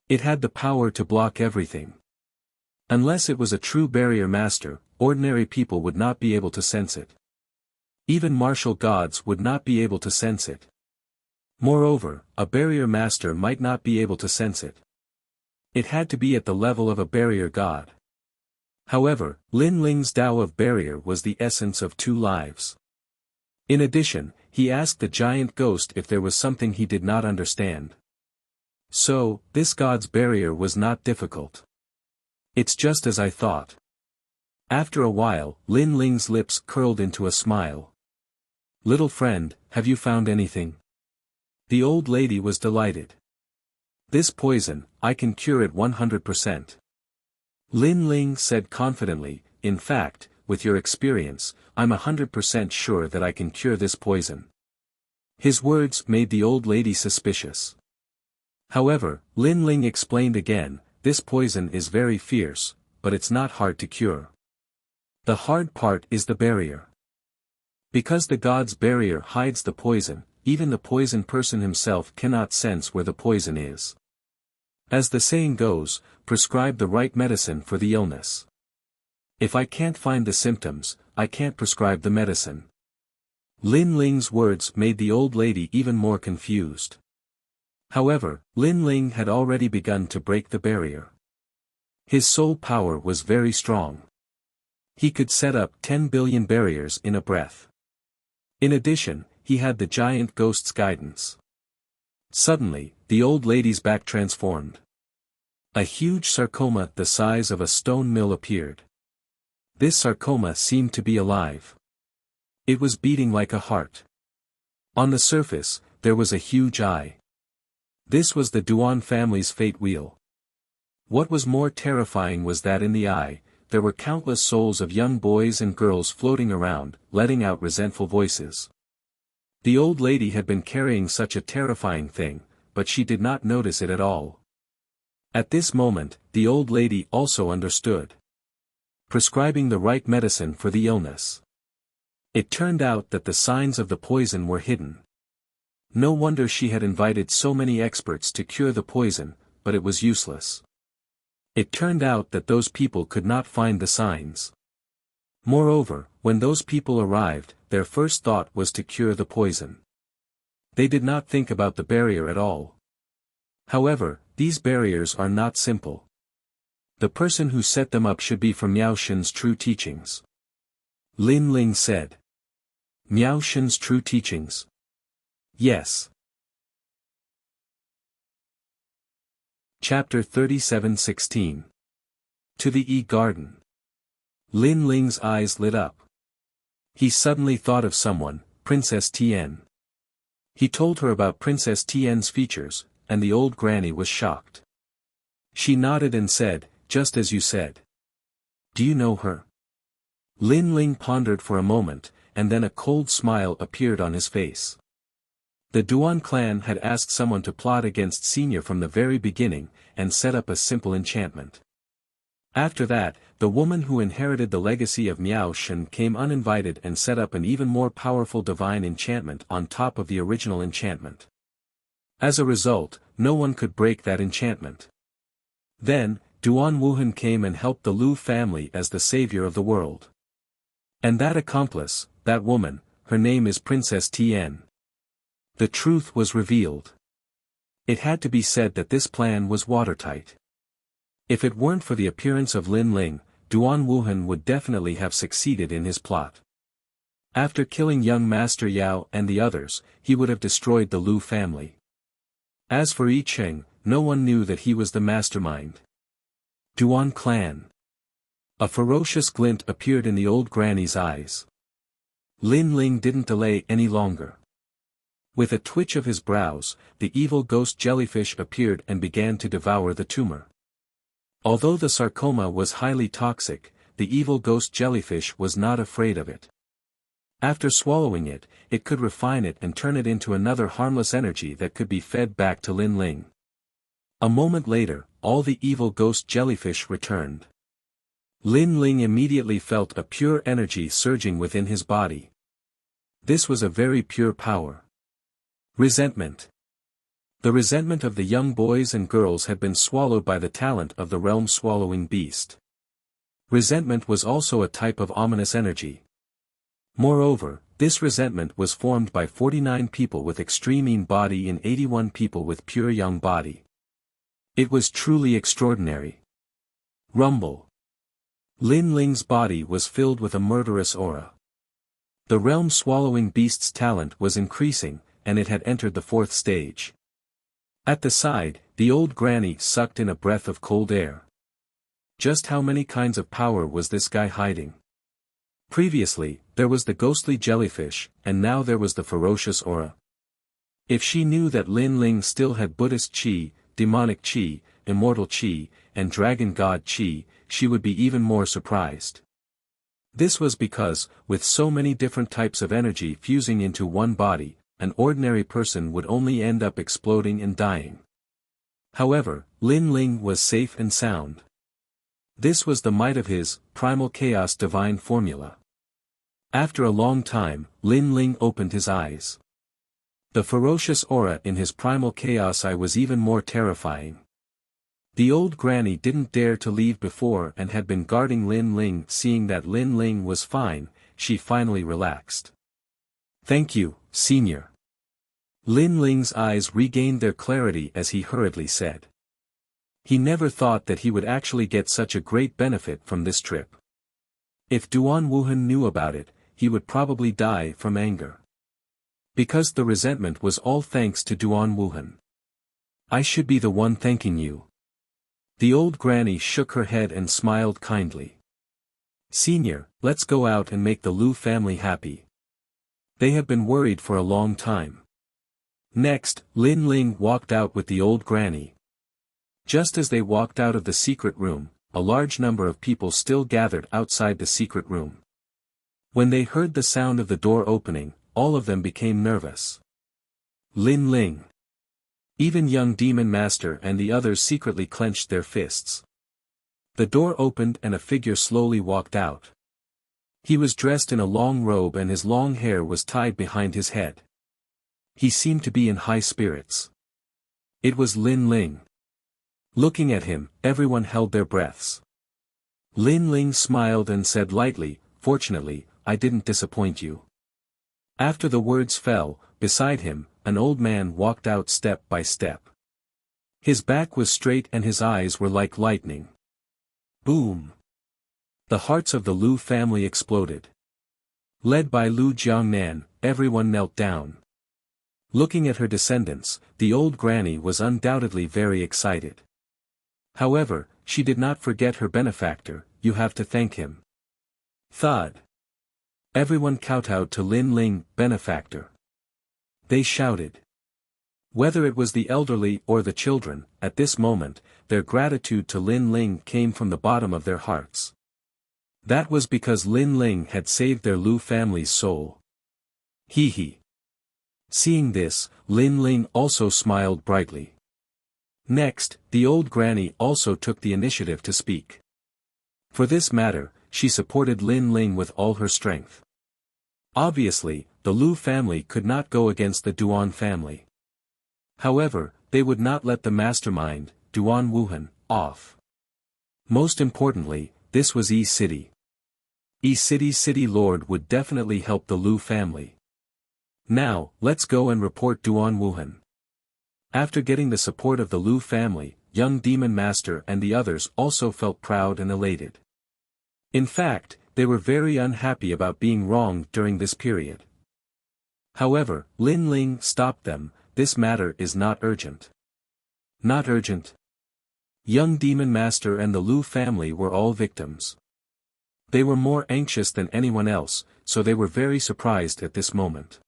It had the power to block everything. Unless it was a true barrier master, ordinary people would not be able to sense it. Even martial gods would not be able to sense it. Moreover, a barrier master might not be able to sense it. It had to be at the level of a barrier god. However, Lin Ling's Tao of barrier was the essence of two lives. In addition, he asked the giant ghost if there was something he did not understand. So, this god's barrier was not difficult. It's just as I thought. After a while, Lin Ling's lips curled into a smile. Little friend, have you found anything? The old lady was delighted. This poison, I can cure it 100%. Lin Ling said confidently, in fact, with your experience, I'm 100% sure that I can cure this poison. His words made the old lady suspicious. However, Lin Ling explained again, this poison is very fierce, but it's not hard to cure. The hard part is the barrier. Because the god's barrier hides the poison, even the poison person himself cannot sense where the poison is. As the saying goes, prescribe the right medicine for the illness. If I can't find the symptoms, I can't prescribe the medicine. Lin Ling's words made the old lady even more confused. However, Lin Ling had already begun to break the barrier. His soul power was very strong. He could set up 10 billion barriers in a breath. In addition, he had the giant ghost's guidance. Suddenly, the old lady's back transformed. A huge sarcoma the size of a stone mill appeared. This sarcoma seemed to be alive. It was beating like a heart. On the surface, there was a huge eye. This was the Duan family's fate wheel. What was more terrifying was that in the eye, there were countless souls of young boys and girls floating around, letting out resentful voices. The old lady had been carrying such a terrifying thing, but she did not notice it at all. At this moment, the old lady also understood. Prescribing the right medicine for the illness. It turned out that the signs of the poison were hidden. No wonder she had invited so many experts to cure the poison, but it was useless. It turned out that those people could not find the signs. Moreover, when those people arrived, their first thought was to cure the poison. They did not think about the barrier at all. However, these barriers are not simple. The person who set them up should be from Miao Shen's true teachings. Lin Ling said. Miao Shen's true teachings? Yes. Chapter 37:16. To the Garden. Lin Ling's eyes lit up. He suddenly thought of someone, Princess Tian. He told her about Princess Tian's features, and the old granny was shocked. She nodded and said, just as you said. Do you know her? Lin Ling pondered for a moment, and then a cold smile appeared on his face. The Duan clan had asked someone to plot against Senior from the very beginning, and set up a simple enchantment. After that, the woman who inherited the legacy of Miao Shen came uninvited and set up an even more powerful divine enchantment on top of the original enchantment. As a result, no one could break that enchantment. Then, Duan Wuhan came and helped the Lu family as the savior of the world. And that accomplice, that woman, her name is Princess Tian. The truth was revealed. It had to be said that this plan was watertight. If it weren't for the appearance of Lin Ling, Duan Wuhan would definitely have succeeded in his plot. After killing young Master Yao and the others, he would have destroyed the Lu family. As for Yi Cheng, no one knew that he was the mastermind. Duan clan. A ferocious glint appeared in the old granny's eyes. Lin Ling didn't delay any longer. With a twitch of his brows, the evil ghost jellyfish appeared and began to devour the tumor. Although the sarcoma was highly toxic, the evil ghost jellyfish was not afraid of it. After swallowing it, it could refine it and turn it into another harmless energy that could be fed back to Lin Ling. A moment later, all the evil ghost jellyfish returned. Lin Ling immediately felt a pure energy surging within his body. This was a very pure power. Resentment. The resentment of the young boys and girls had been swallowed by the talent of the realm-swallowing beast. Resentment was also a type of ominous energy. Moreover, this resentment was formed by 49 people with extreme yin body and 81 people with pure yang body. It was truly extraordinary. Rumble. Lin Ling's body was filled with a murderous aura. The realm-swallowing beast's talent was increasing, and it had entered the 4th stage. At the side, the old granny sucked in a breath of cold air. Just how many kinds of power was this guy hiding? Previously, there was the ghostly jellyfish, and now there was the ferocious aura. If she knew that Lin Ling still had Buddhist chi, demonic chi, immortal chi, and dragon god chi, she would be even more surprised. This was because, with so many different types of energy fusing into one body, an ordinary person would only end up exploding and dying. However, Lin Ling was safe and sound. This was the might of his primal chaos divine formula. After a long time, Lin Ling opened his eyes. The ferocious aura in his primal chaos eye was even more terrifying. The old granny didn't dare to leave before and had been guarding Lin Ling. Seeing that Lin Ling was fine, she finally relaxed. Thank you, Senior. Lin Ling's eyes regained their clarity as he hurriedly said. He never thought that he would actually get such a great benefit from this trip. If Duan Wuhan knew about it, he would probably die from anger. Because the resentment was all thanks to Duan Wuhan. I should be the one thanking you. The old granny shook her head and smiled kindly. Senior, let's go out and make the Lu family happy. They have been worried for a long time. Next, Lin Ling walked out with the old granny. Just as they walked out of the secret room, a large number of people still gathered outside the secret room. When they heard the sound of the door opening, all of them became nervous. Lin Ling. Even young Demon Master and the others secretly clenched their fists. The door opened and a figure slowly walked out. He was dressed in a long robe and his long hair was tied behind his head. He seemed to be in high spirits. It was Lin Ling. Looking at him, everyone held their breaths. Lin Ling smiled and said lightly, "Fortunately, I didn't disappoint you." After the words fell, beside him, an old man walked out step by step. His back was straight and his eyes were like lightning. Boom! The hearts of the Lu family exploded. Led by Lu Jiangnan, everyone knelt down. Looking at her descendants, the old granny was undoubtedly very excited. However, she did not forget her benefactor. You have to thank him. Thud. Everyone kowtowed to Lin Ling, benefactor. They shouted. Whether it was the elderly or the children, at this moment, their gratitude to Lin Ling came from the bottom of their hearts. That was because Lin Ling had saved their Lu family's soul. Hee hee. Seeing this, Lin Ling also smiled brightly. Next, the old granny also took the initiative to speak. For this matter, she supported Lin Ling with all her strength. Obviously, the Lu family could not go against the Duan family. However, they would not let the mastermind, Duan Wuhan, off. Most importantly, this was Yi-City. Yi-City's city lord would definitely help the Lu family. Now, let's go and report Duan Wuhan. After getting the support of the Lu family, young Demon Master and the others also felt proud and elated. In fact, they were very unhappy about being wrong during this period. However, Lin Ling stopped them. This matter is not urgent. Not urgent? Young Demon Master and the Lu family were all victims. They were more anxious than anyone else, so they were very surprised at this moment.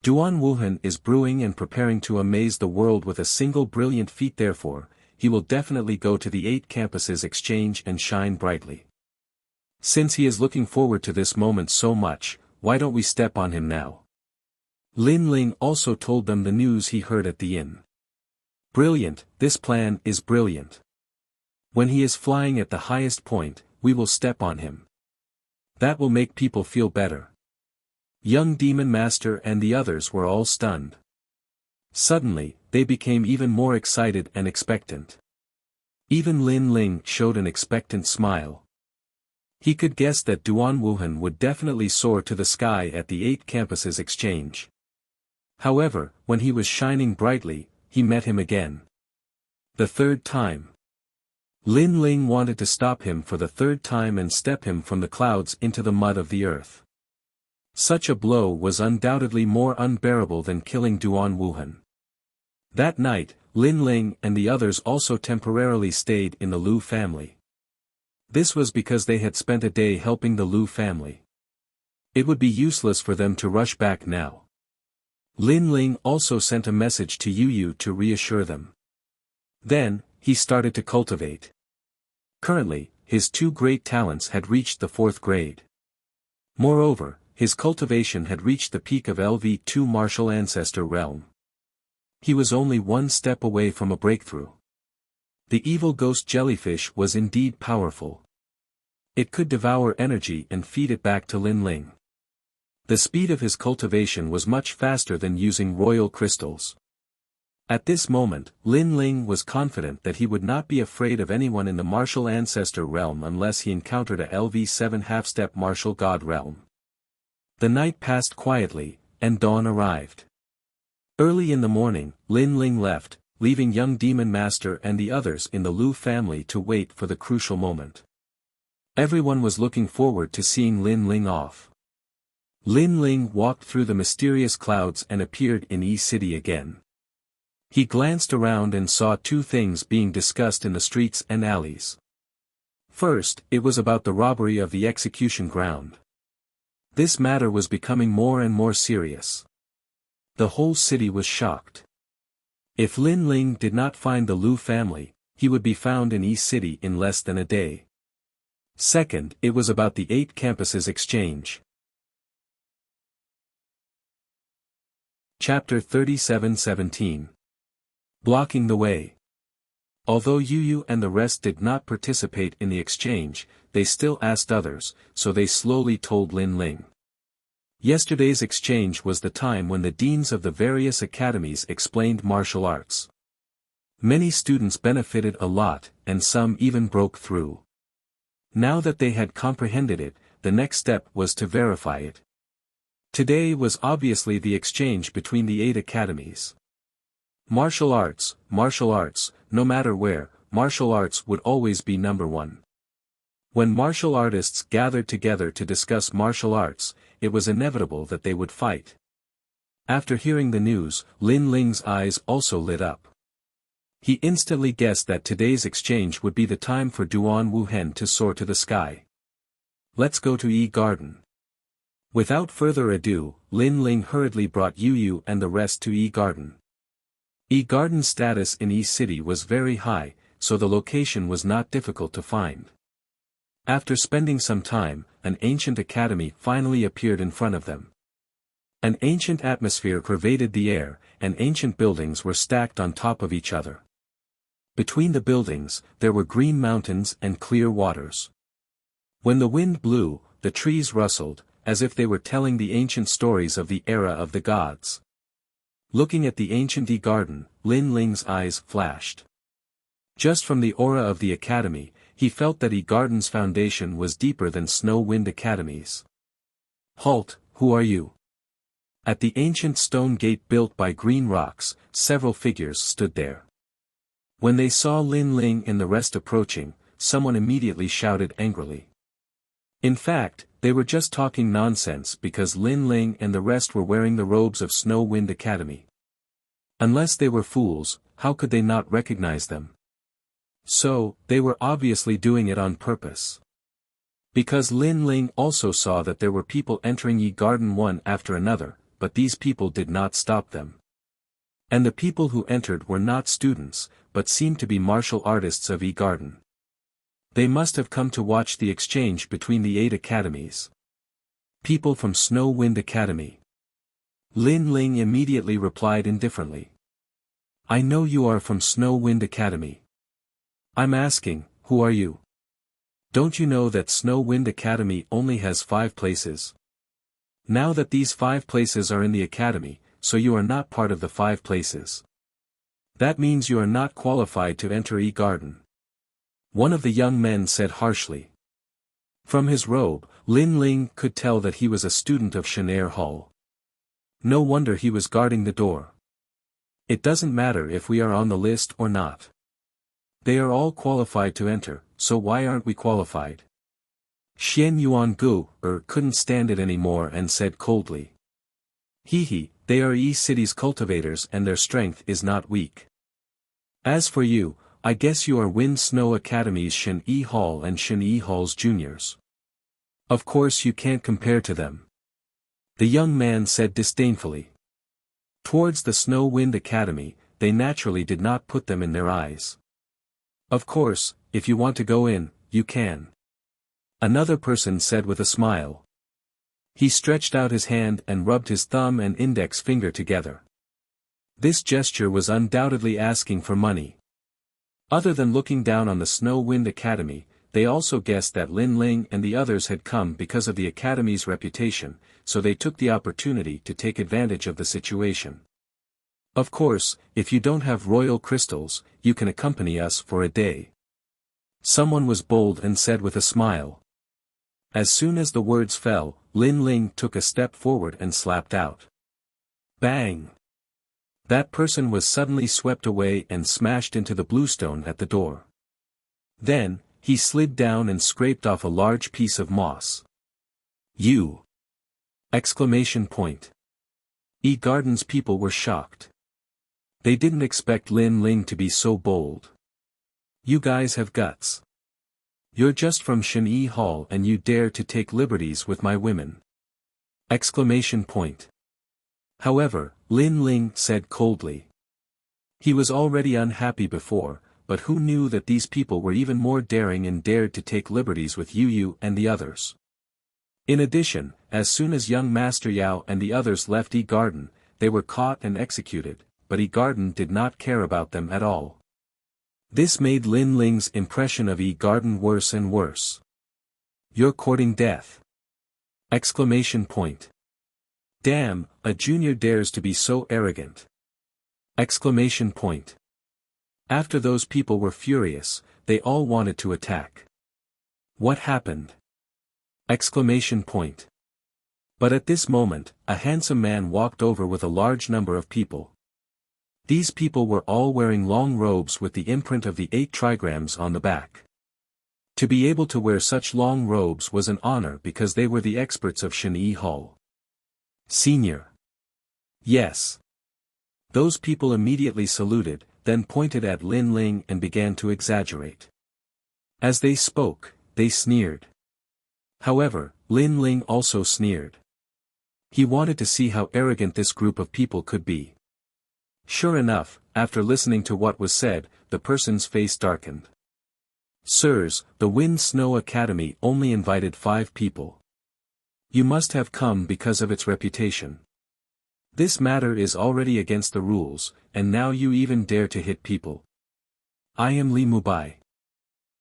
Duan Wuhan is brewing and preparing to amaze the world with a single brilliant feat, therefore, he will definitely go to the 8 campuses exchange and shine brightly. Since he is looking forward to this moment so much, why don't we step on him now? Lin Ling also told them the news he heard at the inn. Brilliant, this plan is brilliant. When he is flying at the highest point, we will step on him. That will make people feel better. Young Demon Master and the others were all stunned. Suddenly, they became even more excited and expectant. Even Lin Ling showed an expectant smile. He could guess that Duan Wuhan would definitely soar to the sky at the 8 campuses exchange. However, when he was shining brightly, he met him again. The third time. Lin Ling wanted to stop him for the third time and step him from the clouds into the mud of the earth. Such a blow was undoubtedly more unbearable than killing Duan Wuhan. That night, Lin Ling and the others also temporarily stayed in the Lu family. This was because they had spent a day helping the Lu family. It would be useless for them to rush back now. Lin Ling also sent a message to Yu Yu to reassure them. Then, he started to cultivate. Currently, his 2 great talents had reached the 4th grade. Moreover, his cultivation had reached the peak of LV2 Martial Ancestor Realm. He was only 1 step away from a breakthrough. The evil ghost jellyfish was indeed powerful. It could devour energy and feed it back to Lin Ling. The speed of his cultivation was much faster than using royal crystals. At this moment, Lin Ling was confident that he would not be afraid of anyone in the Martial Ancestor Realm unless he encountered a LV7 half-step Martial God Realm. The night passed quietly, and dawn arrived. Early in the morning, Lin Ling left, leaving young Demon Master and the others in the Lu family to wait for the crucial moment. Everyone was looking forward to seeing Lin Ling off. Lin Ling walked through the mysterious clouds and appeared in Yi-City again. He glanced around and saw 2 things being discussed in the streets and alleys. First, it was about the robbery of the execution ground. This matter was becoming more and more serious. The whole city was shocked. If Lin Ling did not find the Lu family, he would be found in Yi-City in less than a day. Second, it was about the 8 campuses exchange. Chapter 37:17. Blocking the Way. Although Yu Yu and the rest did not participate in the exchange, they still asked others, so they slowly told Lin Ling. Yesterday's exchange was the time when the deans of the various academies explained martial arts. Many students benefited a lot, and some even broke through. Now that they had comprehended it, the next step was to verify it. Today was obviously the exchange between the 8 academies. Martial arts, no matter where, martial arts would always be number 1. When martial artists gathered together to discuss martial arts, it was inevitable that they would fight. After hearing the news, Lin Ling's eyes also lit up. He instantly guessed that today's exchange would be the time for Duan Wuhen to soar to the sky. Let's go to Yi Garden. Without further ado, Lin Ling hurriedly brought Yu Yu and the rest to Yi Garden. Yi Garden's status in Yi City was very high, so the location was not difficult to find. After spending some time, an ancient academy finally appeared in front of them. An ancient atmosphere pervaded the air, and ancient buildings were stacked on top of each other. Between the buildings, there were green mountains and clear waters. When the wind blew, the trees rustled, as if they were telling the ancient stories of the era of the gods. Looking at the ancient Yi Garden, Lin Ling's eyes flashed. Just from the aura of the academy, he felt that Yi Garden's foundation was deeper than Snow Wind Academy's. Halt, who are you? At the ancient stone gate built by green rocks, several figures stood there. When they saw Lin Ling and the rest approaching, someone immediately shouted angrily. In fact, they were just talking nonsense because Lin Ling and the rest were wearing the robes of Snow Wind Academy. Unless they were fools, how could they not recognize them? So, they were obviously doing it on purpose. Because Lin Ling also saw that there were people entering Yi Garden one after another, but these people did not stop them. And the people who entered were not students, but seemed to be martial artists of Yi Garden. They must have come to watch the exchange between the 8 academies. People from Snow Wind Academy. Lin Ling immediately replied indifferently. I know you are from Snow Wind Academy. I'm asking, who are you? Don't you know that Snow Wind Academy only has 5 places? Now that these 5 places are in the academy, so you are not part of the 5 places. That means you are not qualified to enter Yi Garden. One of the young men said harshly. From his robe, Lin Ling could tell that he was a student of Chenair Hall. No wonder he was guarding the door. It doesn't matter if we are on the list or not. They are all qualified to enter, so why aren't we qualified? Xian Yuangu couldn't stand it anymore and said coldly. He, they are Yi City's cultivators and their strength is not weak. As for you, I guess you are Wind Snow Academy's Shen Yi Hall and Shen Yi Hall's juniors. Of course you can't compare to them. The young man said disdainfully. Towards the Snow Wind Academy, they naturally did not put them in their eyes. Of course, if you want to go in, you can. Another person said with a smile. He stretched out his hand and rubbed his thumb and index finger together. This gesture was undoubtedly asking for money. Other than looking down on the Snow Wind Academy, they also guessed that Lin Ling and the others had come because of the Academy's reputation, so they took the opportunity to take advantage of the situation. Of course, if you don't have royal crystals, you can accompany us for a day. Someone was bold and said with a smile. As soon as the words fell, Lin Ling took a step forward and slapped out. Bang! That person was suddenly swept away and smashed into the bluestone at the door. Then, he slid down and scraped off a large piece of moss. You! Exclamation point. Yi Garden's people were shocked. They didn't expect Lin Ling to be so bold. You guys have guts. You're just from Shen Yi Hall and you dare to take liberties with my women. Exclamation point. However, Lin Ling said coldly. He was already unhappy before, but who knew that these people were even more daring and dared to take liberties with Yu Yu and the others. In addition, as soon as young Master Yao and the others left Yi Garden, they were caught and executed, but Yi Garden did not care about them at all. This made Lin Ling's impression of Yi Garden worse and worse. You're courting death! Exclamation point. Damn, a junior dares to be so arrogant! Exclamation point. After those people were furious, they all wanted to attack. What happened? Exclamation point. But at this moment, a handsome man walked over with a large number of people. These people were all wearing long robes with the imprint of the 8 trigrams on the back. To be able to wear such long robes was an honor because they were the experts of Shen-Yi Hall. Senior. Yes. Those people immediately saluted, then pointed at Lin Ling and began to exaggerate. As they spoke, they sneered. However, Lin Ling also sneered. He wanted to see how arrogant this group of people could be. Sure enough, after listening to what was said, the person's face darkened. Sirs, the Wind Snow Academy only invited 5 people. You must have come because of its reputation. This matter is already against the rules, and now you even dare to hit people. I am Li Mubai.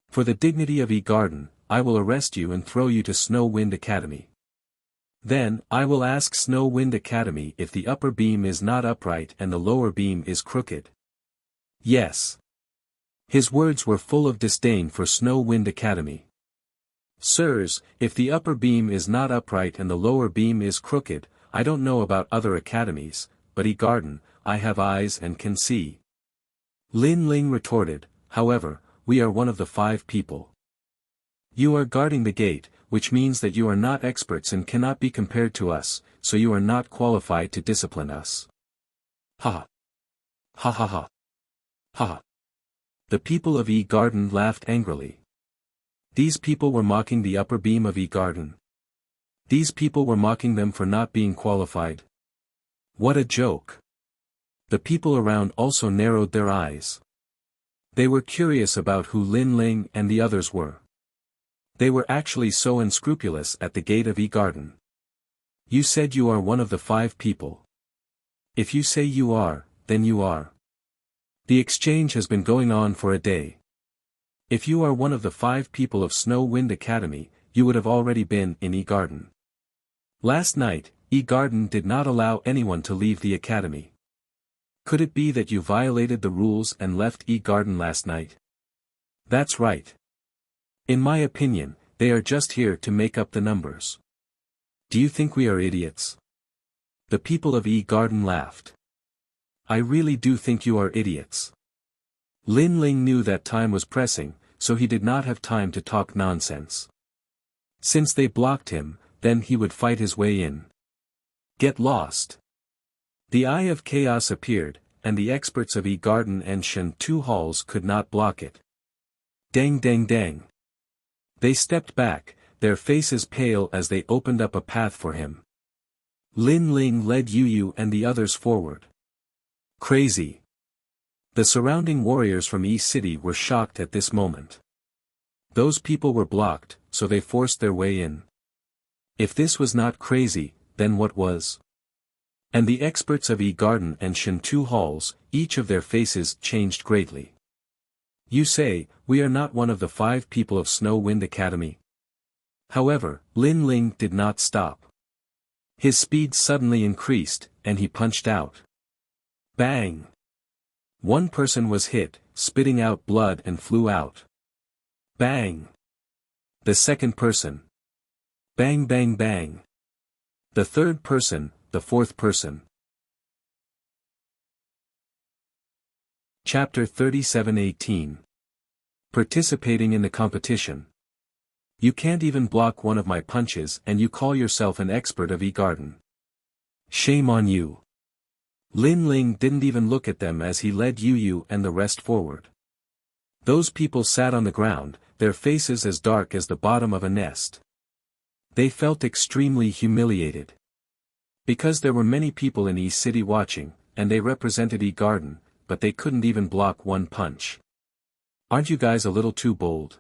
For the dignity of Yi Garden, I will arrest you and throw you to Snow Wind Academy. Then, I will ask Snow Wind Academy if the upper beam is not upright and the lower beam is crooked. Yes. His words were full of disdain for Snow Wind Academy. Sirs, if the upper beam is not upright and the lower beam is crooked, I don't know about other academies, but Yi Garden, I have eyes and can see. Lin Ling retorted, however, we are one of the 5 people. You are guarding the gate, which means that you are not experts and cannot be compared to us, so you are not qualified to discipline us. Ha! Ha ha ha! Ha! The people of Yi Garden laughed angrily. These people were mocking the upper beam of Yi Garden. These people were mocking them for not being qualified. What a joke! The people around also narrowed their eyes. They were curious about who Lin Ling and the others were. They were actually so unscrupulous at the gate of Yi Garden. You said you are one of the 5 people. If you say you are, then you are. The exchange has been going on for a day. If you are one of the 5 people of Snow Wind Academy, you would have already been in Yi Garden. Last night, Yi Garden did not allow anyone to leave the academy. Could it be that you violated the rules and left Yi Garden last night? That's right. In my opinion, they are just here to make up the numbers. Do you think we are idiots? The people of Yi Garden laughed. I really do think you are idiots. Lin Ling knew that time was pressing, so he did not have time to talk nonsense. Since they blocked him, then he would fight his way in. Get lost. The Eye of Chaos appeared, and the experts of Yi Garden and Shen Tu halls could not block it. Dang dang dang. They stepped back, their faces pale as they opened up a path for him. Lin Ling led Yu Yu and the others forward. Crazy. The surrounding warriors from Yi City were shocked at this moment. Those people were blocked, so they forced their way in. If this was not crazy, then what was? And the experts of Yi Garden and Shen Tu halls, each of their faces changed greatly. You say, we are not one of the 5 people of Snow Wind Academy. However, Lin Ling did not stop. His speed suddenly increased, and he punched out. Bang! One person was hit, spitting out blood and flew out. Bang! The second person. Bang bang bang. The third person, the fourth person. Chapter 37:18. Participating in the competition. You can't even block one of my punches and you call yourself an expert of Yi Garden. Shame on you. Lin Ling didn't even look at them as he led Yu Yu and the rest forward. Those people sat on the ground, their faces as dark as the bottom of a nest. They felt extremely humiliated. Because there were many people in Yi City watching, and they represented Yi Garden, but they couldn't even block one punch. Aren't you guys a little too bold?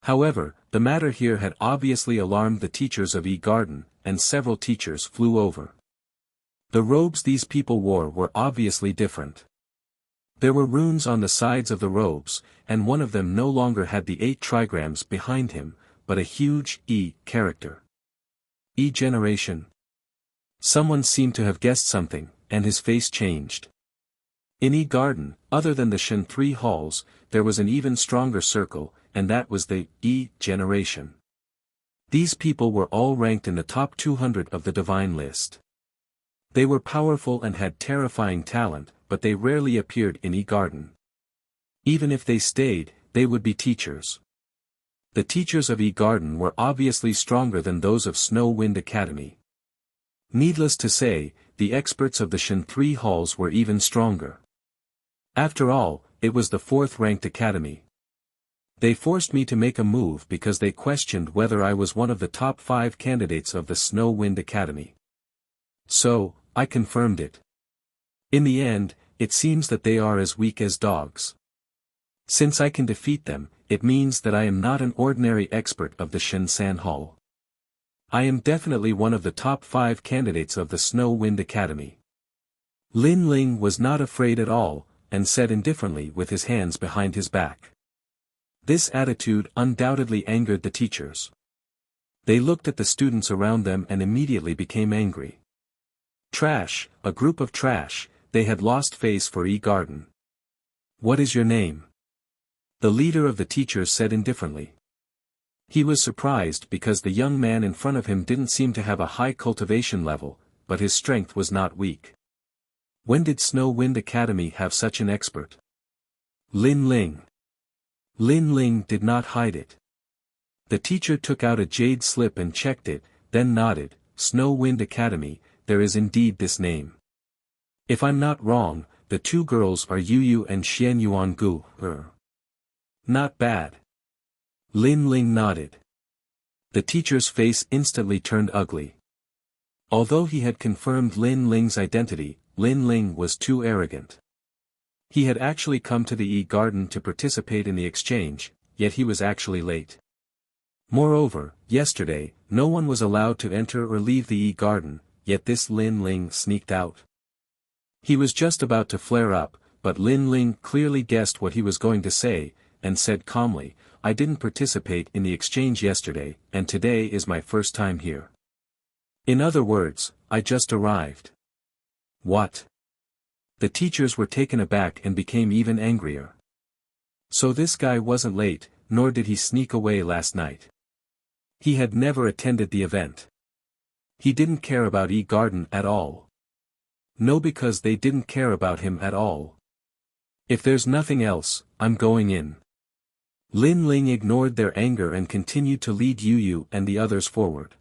However, the matter here had obviously alarmed the teachers of Yi Garden, and several teachers flew over. The robes these people wore were obviously different. There were runes on the sides of the robes, and one of them no longer had the 8 trigrams behind him, but a huge E character. E generation. Someone seemed to have guessed something, and his face changed. In Yi Garden, other than the Shen 3 halls, there was an even stronger circle, and that was the E generation. These people were all ranked in the top 200 of the divine list. They were powerful and had terrifying talent, but they rarely appeared in Yi Garden. Even if they stayed, they would be teachers. The teachers of E-Garden were obviously stronger than those of Snow Wind Academy. Needless to say, the experts of the Shan 3 halls were even stronger. After all, it was the 4th-ranked academy. They forced me to make a move because they questioned whether I was one of the top 5 candidates of the Snow Wind Academy. So, I confirmed it. In the end, it seems that they are as weak as dogs. Since I can defeat them, it means that I am not an ordinary expert of the Shan Hall. I am definitely one of the top 5 candidates of the Snow Wind Academy. Lin Ling was not afraid at all, and said indifferently with his hands behind his back. This attitude undoubtedly angered the teachers. They looked at the students around them and immediately became angry. Trash, a group of trash, they had lost face for E-Garden. What is your name? The leader of the teachers said indifferently. He was surprised because the young man in front of him didn't seem to have a high cultivation level, but his strength was not weak. When did Snow Wind Academy have such an expert? Lin Ling. Lin Ling did not hide it. The teacher took out a jade slip and checked it, then nodded. Snow Wind Academy, there is indeed this name. If I'm not wrong, the 2 girls are Yu Yu and Xian Yuan Gu. Not bad. Lin Ling nodded. The teacher's face instantly turned ugly. Although he had confirmed Lin Ling's identity, Lin Ling was too arrogant. He had actually come to the E-Garden to participate in the exchange, yet he was actually late. Moreover, yesterday, no one was allowed to enter or leave the E-Garden, yet this Lin Ling sneaked out. He was just about to flare up, but Lin Ling clearly guessed what he was going to say, and said calmly, I didn't participate in the exchange yesterday, and today is my first time here. In other words, I just arrived. What? The teachers were taken aback and became even angrier. So this guy wasn't late, nor did he sneak away last night. He had never attended the event. He didn't care about E-Garden at all. No, because they didn't care about him at all. If there's nothing else, I'm going in. Lin Ling ignored their anger and continued to lead Yu Yu and the others forward.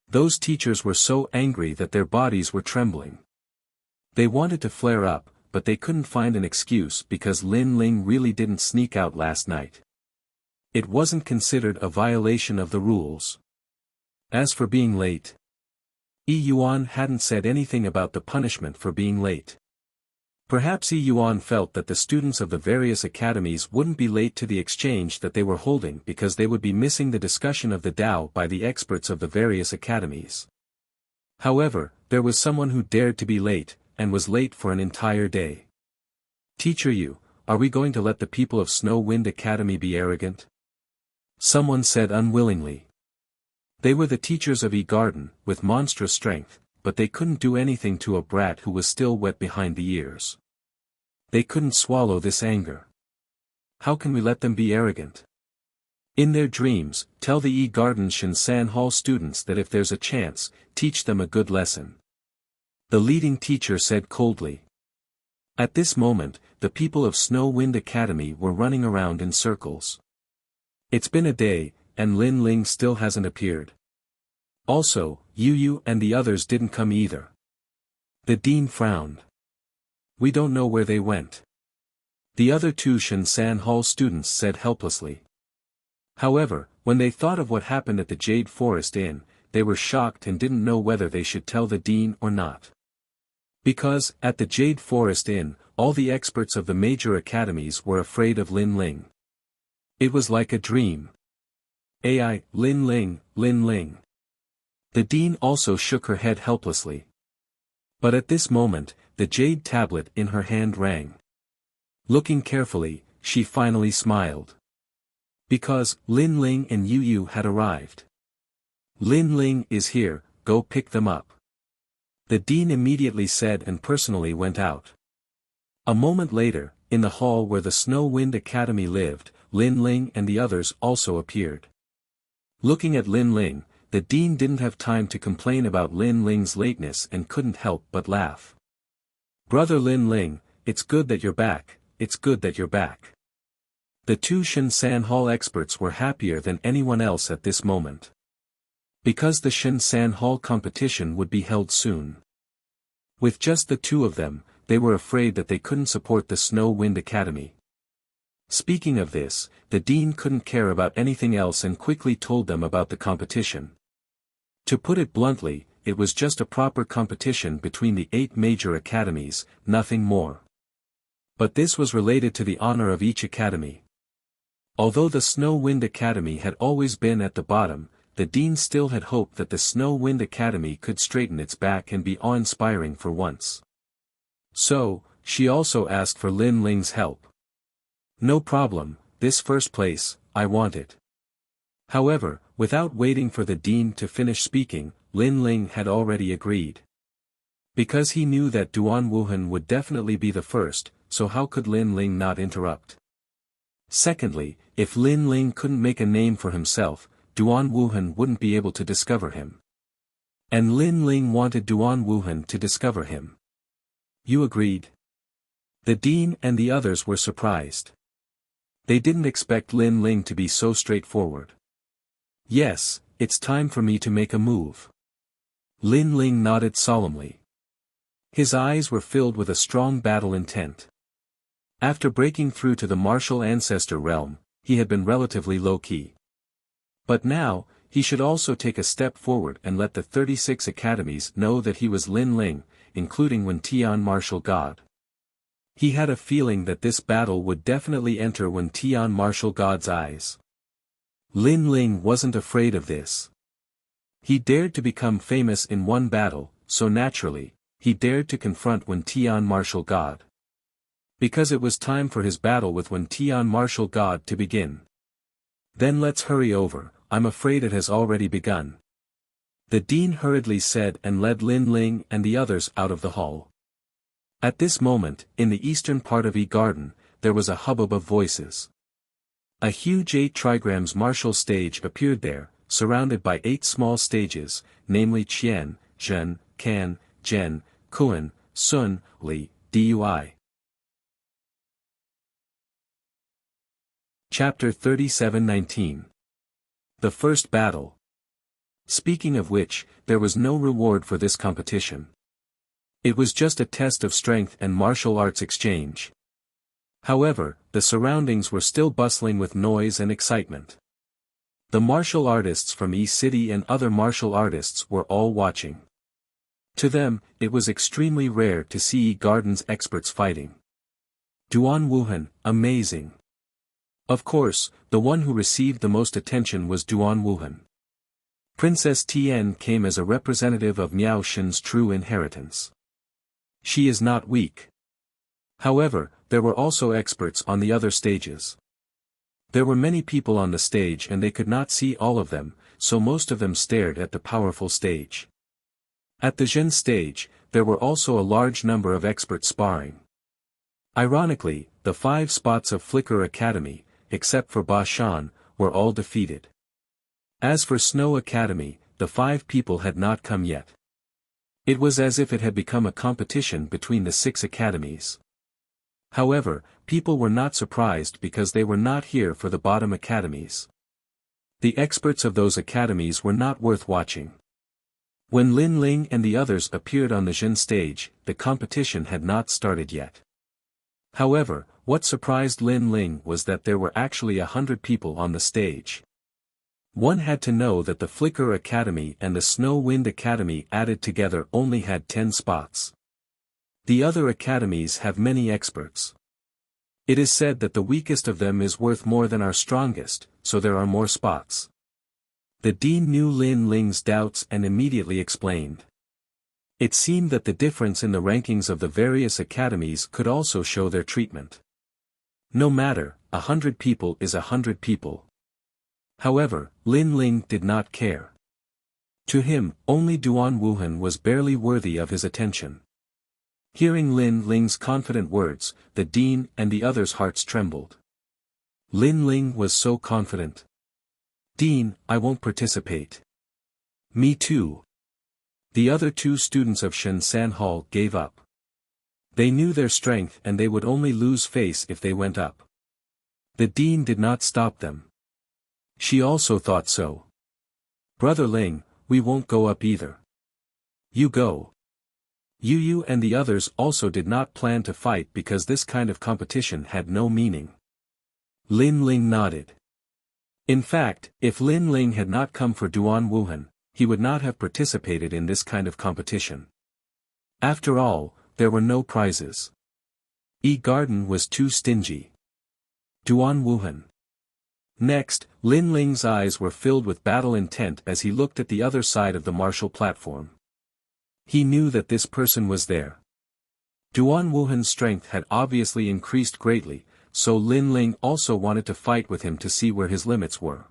Those teachers were so angry that their bodies were trembling. They wanted to flare up, but they couldn't find an excuse because Lin Ling really didn't sneak out last night. It wasn't considered a violation of the rules. As for being late, Yi Yuan hadn't said anything about the punishment for being late. Perhaps Yi Yuan felt that the students of the various academies wouldn't be late to the exchange that they were holding because they would be missing the discussion of the Tao by the experts of the various academies. However, there was someone who dared to be late, and was late for an entire day. Teacher Yu, are we going to let the people of Snow Wind Academy be arrogant? Someone said unwillingly. They were the teachers of E-Garden, with monstrous strength, but they couldn't do anything to a brat who was still wet behind the ears. They couldn't swallow this anger. How can we let them be arrogant? In their dreams, tell the E-Garden Shan Hall students that if there's a chance, teach them a good lesson. The leading teacher said coldly. At this moment, the people of Snow Wind Academy were running around in circles. It's been a day, and Lin Ling still hasn't appeared. Also, Yu Yu and the others didn't come either. The dean frowned. We don't know where they went. The other 2 Shan Hall students said helplessly. However, when they thought of what happened at the Jade Forest Inn, they were shocked and didn't know whether they should tell the dean or not. Because, at the Jade Forest Inn, all the experts of the major academies were afraid of Lin Ling. It was like a dream. Ai, Lin Ling, Lin Ling. The dean also shook her head helplessly. But at this moment, the jade tablet in her hand rang. Looking carefully, she finally smiled. Because, Lin Ling and Yu Yu had arrived. Lin Ling is here, go pick them up. The dean immediately said and personally went out. A moment later, in the hall where the Snow Wind Academy lived, Lin Ling and the others also appeared. Looking at Lin Ling, the dean didn't have time to complain about Lin Ling's lateness and couldn't help but laugh. Brother Lin Ling, it's good that you're back, it's good that you're back. The two Shinsan Hall experts were happier than anyone else at this moment. Because the Shinsan Hall competition would be held soon. With just the two of them, they were afraid that they couldn't support the Snow Wind Academy. Speaking of this, the dean couldn't care about anything else and quickly told them about the competition. To put it bluntly, it was just a proper competition between the 8 major academies, nothing more. But this was related to the honor of each academy. Although the Snow Wind Academy had always been at the bottom, the dean still had hoped that the Snow Wind Academy could straighten its back and be awe-inspiring for once. So, she also asked for Lin Ling's help. No problem, this first place, I want it. However, without waiting for the dean to finish speaking, Lin Ling had already agreed. Because he knew that Duan Wuhan would definitely be the first, so how could Lin Ling not interrupt? Secondly, if Lin Ling couldn't make a name for himself, Duan Wuhan wouldn't be able to discover him. And Lin Ling wanted Duan Wuhan to discover him. You agreed? The dean and the others were surprised. They didn't expect Lin Ling to be so straightforward. Yes, it's time for me to make a move. Lin Ling nodded solemnly. His eyes were filled with a strong battle intent. After breaking through to the martial ancestor realm, he had been relatively low-key. But now, he should also take a step forward and let the 36 academies know that he was Lin Ling, including Wen Tian martial god. He had a feeling that this battle would definitely enter Wen Tian martial god's eyes. Lin Ling wasn't afraid of this. He dared to become famous in one battle, so naturally, he dared to confront Wen Tian martial god. Because it was time for his battle with Wen Tian martial god to begin. Then let's hurry over, I'm afraid it has already begun. The dean hurriedly said and led Lin Ling and the others out of the hall. At this moment, in the eastern part of E Garden, there was a hubbub of voices. A huge 8 trigrams martial stage appeared there, surrounded by 8 small stages, namely Qian, Zhen, Can, Zhen, Kuan, Sun, Li, Dui. Chapter 37:19. The First Battle. Speaking of which, there was no reward for this competition. It was just a test of strength and martial arts exchange. However, the surroundings were still bustling with noise and excitement. The martial artists from East City and other martial artists were all watching. To them, it was extremely rare to see Garden's experts fighting. Duan Wuhan, amazing. Of course, the one who received the most attention was Duan Wuhan. Princess Tian came as a representative of Miao Shen's true inheritance. She is not weak. However, there were also experts on the other stages. There were many people on the stage and they could not see all of them, so most of them stared at the powerful stage. At the Zhen stage, there were also a large number of experts sparring. Ironically, the 5 spots of Flicker Academy, except for Ba Shan, were all defeated. As for Snow Academy, the 5 people had not come yet. It was as if it had become a competition between the 6 academies. However, people were not surprised because they were not here for the bottom academies. The experts of those academies were not worth watching. When Lin Ling and the others appeared on the Zhen stage, the competition had not started yet. However, what surprised Lin Ling was that there were actually 100 people on the stage. One had to know that the Flicker Academy and the Snow Wind Academy added together only had 10 spots. The other academies have many experts. It is said that the weakest of them is worth more than our strongest, so there are more spots. The dean knew Lin Ling's doubts and immediately explained. It seemed that the difference in the rankings of the various academies could also show their treatment. No matter, 100 people is 100 people. However, Lin Ling did not care. To him, only Duan Wuhan was barely worthy of his attention. Hearing Lin Ling's confident words, the dean and the others' hearts trembled. Lin Ling was so confident. Dean, I won't participate. Me too. The other 2 students of Shinsan Hall gave up. They knew their strength and they would only lose face if they went up. The dean did not stop them. She also thought so. Brother Ling, we won't go up either. You go. Yu and the others also did not plan to fight because this kind of competition had no meaning. Lin Ling nodded. In fact, if Lin Ling had not come for Duan Wuhan, he would not have participated in this kind of competition. After all, there were no prizes. Garden was too stingy. Duan Wuhan. Next, Lin Ling's eyes were filled with battle intent as he looked at the other side of the martial platform. He knew that this person was there. Duan Wuhan's strength had obviously increased greatly, so Lin Ling also wanted to fight with him to see where his limits were.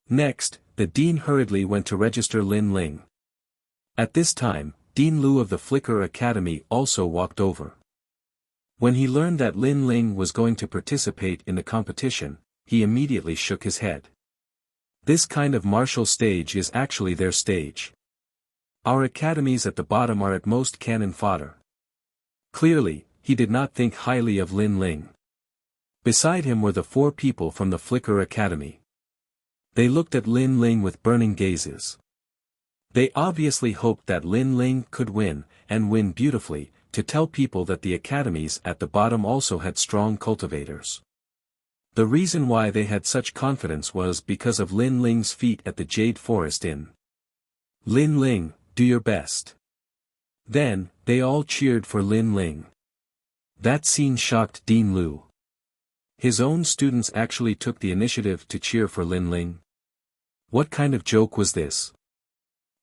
Next, the dean hurriedly went to register Lin Ling. At this time, Dean Liu of the Flicker Academy also walked over. When he learned that Lin Ling was going to participate in the competition, he immediately shook his head. This kind of martial stage is actually their stage. Our academies at the bottom are at most cannon fodder. Clearly, he did not think highly of Lin Ling. Beside him were the 4 people from the Flicker Academy. They looked at Lin Ling with burning gazes. They obviously hoped that Lin Ling could win, and win beautifully, to tell people that the academies at the bottom also had strong cultivators. The reason why they had such confidence was because of Lin Ling's feat at the Jade Forest Inn. Lin Ling, do your best. Then, they all cheered for Lin Ling. That scene shocked Dean Liu. His own students actually took the initiative to cheer for Lin Ling. What kind of joke was this?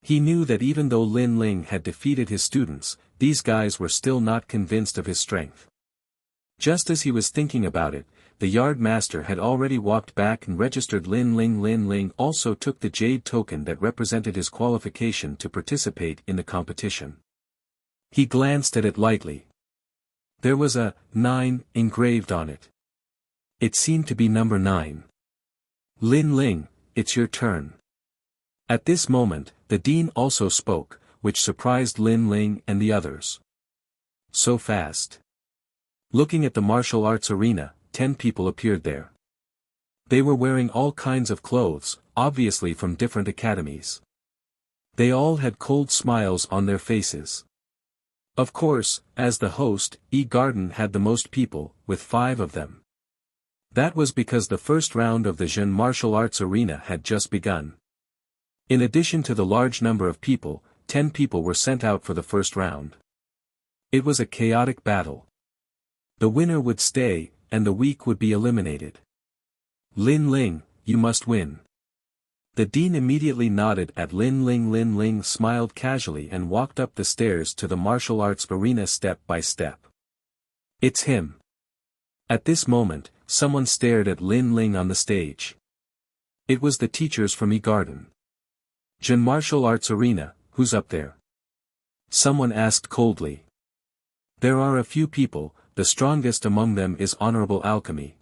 He knew that even though Lin Ling had defeated his students, these guys were still not convinced of his strength. Just as he was thinking about it, the yard master had already walked back and registered Lin Ling. Lin Ling also took the jade token that represented his qualification to participate in the competition. He glanced at it lightly. There was a 9 engraved on it. It seemed to be number 9. Lin Ling, it's your turn. At this moment, the dean also spoke, which surprised Lin Ling and the others. So fast. Looking at the martial arts arena, 10 people appeared there. They were wearing all kinds of clothes, obviously from different academies. They all had cold smiles on their faces. Of course, as the host, Garden had the most people, with 5 of them. That was because the first round of the Zhen martial arts arena had just begun. In addition to the large number of people, 10 people were sent out for the first round. It was a chaotic battle. The winner would stay, and the weak would be eliminated. Lin Ling, you must win. The dean immediately nodded at Lin Ling. Lin Ling smiled casually and walked up the stairs to the martial arts arena step by step. It's him. At this moment, someone stared at Lin Ling on the stage. It was the teachers from Garden. Zhen martial arts arena, who's up there? Someone asked coldly. There are a few people, the strongest among them is Honorable Alchemy.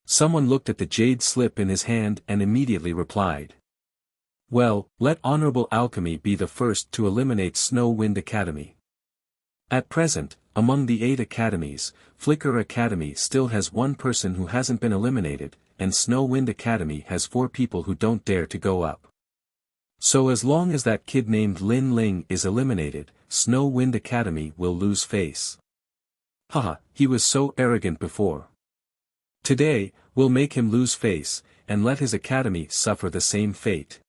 Someone looked at the jade slip in his hand and immediately replied. Well, let Honorable Alchemy be the first to eliminate Snow Wind Academy. At present, among the 8 academies, Flicker Academy still has 1 person who hasn't been eliminated, and Snow Wind Academy has 4 people who don't dare to go up. So as long as that kid named Lin Ling is eliminated, Snow Wind Academy will lose face. Haha, he was so arrogant before. Today, we'll make him lose face, and let his academy suffer the same fate.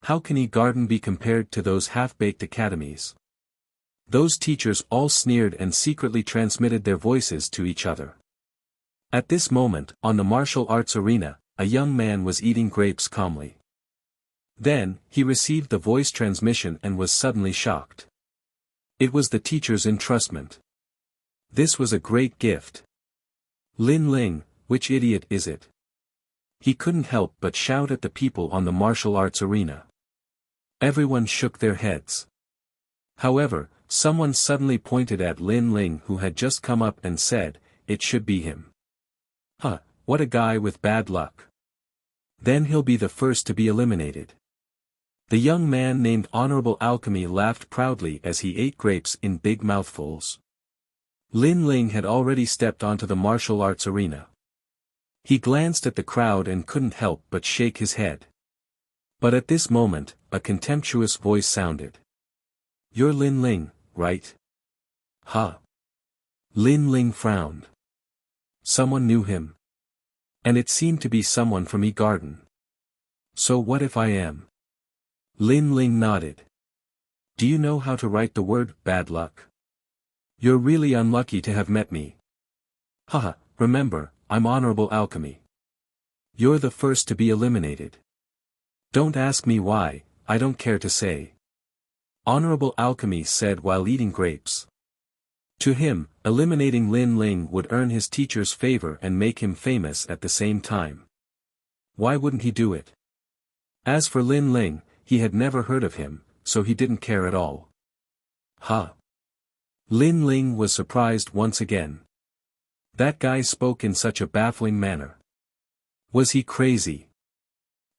How can Garden be compared to those half-baked academies? Those teachers all sneered and secretly transmitted their voices to each other. At this moment, on the martial arts arena, a young man was eating grapes calmly. Then, he received the voice transmission and was suddenly shocked. It was the teacher's entrustment. This was a great gift. Lin Ling, which idiot is it? He couldn't help but shout at the people on the martial arts arena. Everyone shook their heads. However, someone suddenly pointed at Lin Ling who had just come up and said, it should be him. Huh, what a guy with bad luck. Then he'll be the first to be eliminated. The young man named Honorable Alchemy laughed proudly as he ate grapes in big mouthfuls. Lin Ling had already stepped onto the martial arts arena. He glanced at the crowd and couldn't help but shake his head. But at this moment, a contemptuous voice sounded. "You're Lin Ling, right?" "Huh?" Lin Ling frowned. Someone knew him. And it seemed to be someone from Garden. "So what if I am?" Lin Ling nodded. "Do you know how to write the word bad luck? You're really unlucky to have met me." "Haha, remember, I'm Honorable Alchemy. You're the first to be eliminated." "Don't ask me why, I don't care to say." Honorable Alchemy said while eating grapes. To him, eliminating Lin Ling would earn his teacher's favor and make him famous at the same time. Why wouldn't he do it? As for Lin Ling, he had never heard of him, so he didn't care at all. "Huh?" Lin Ling was surprised once again. That guy spoke in such a baffling manner. Was he crazy?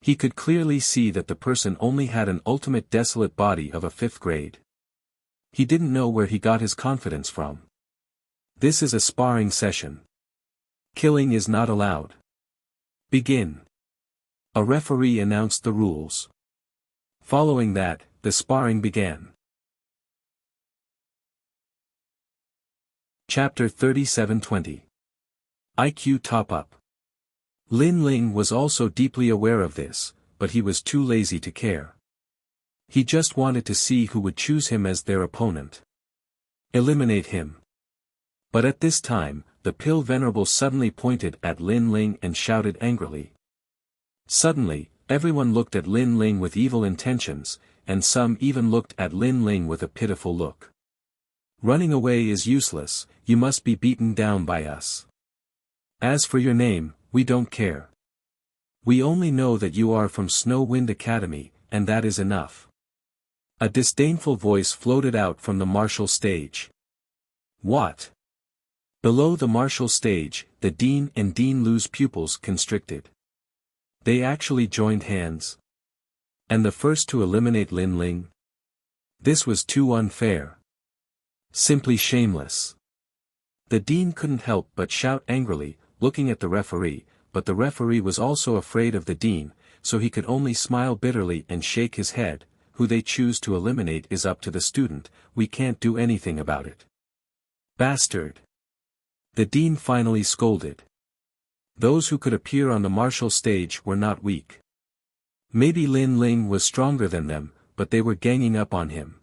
He could clearly see that the person only had an ultimate desolate body of a 5th grade. He didn't know where he got his confidence from. This is a sparring session. Killing is not allowed. Begin. A referee announced the rules. Following that, the sparring began. Chapter 3720. IQ Top-Up. Lin Ling was also deeply aware of this, but he was too lazy to care. He just wanted to see who would choose him as their opponent. Eliminate him. But at this time, the Pill Venerable suddenly pointed at Lin Ling and shouted angrily. Suddenly, everyone looked at Lin Ling with evil intentions, and some even looked at Lin Ling with a pitiful look. "Running away is useless, you must be beaten down by us. As for your name, we don't care. We only know that you are from Snow Wind Academy, and that is enough." A disdainful voice floated out from the martial stage. "What?" Below the martial stage, the Dean and Dean Lu's pupils constricted. They actually joined hands. And the first to eliminate Lin Ling? This was too unfair. Simply shameless. The Dean couldn't help but shout angrily, looking at the referee, but the referee was also afraid of the Dean, so he could only smile bitterly and shake his head. "Who they choose to eliminate is up to the student, we can't do anything about it." "Bastard!" The Dean finally scolded. Those who could appear on the martial stage were not weak. Maybe Lin Ling was stronger than them, but they were ganging up on him.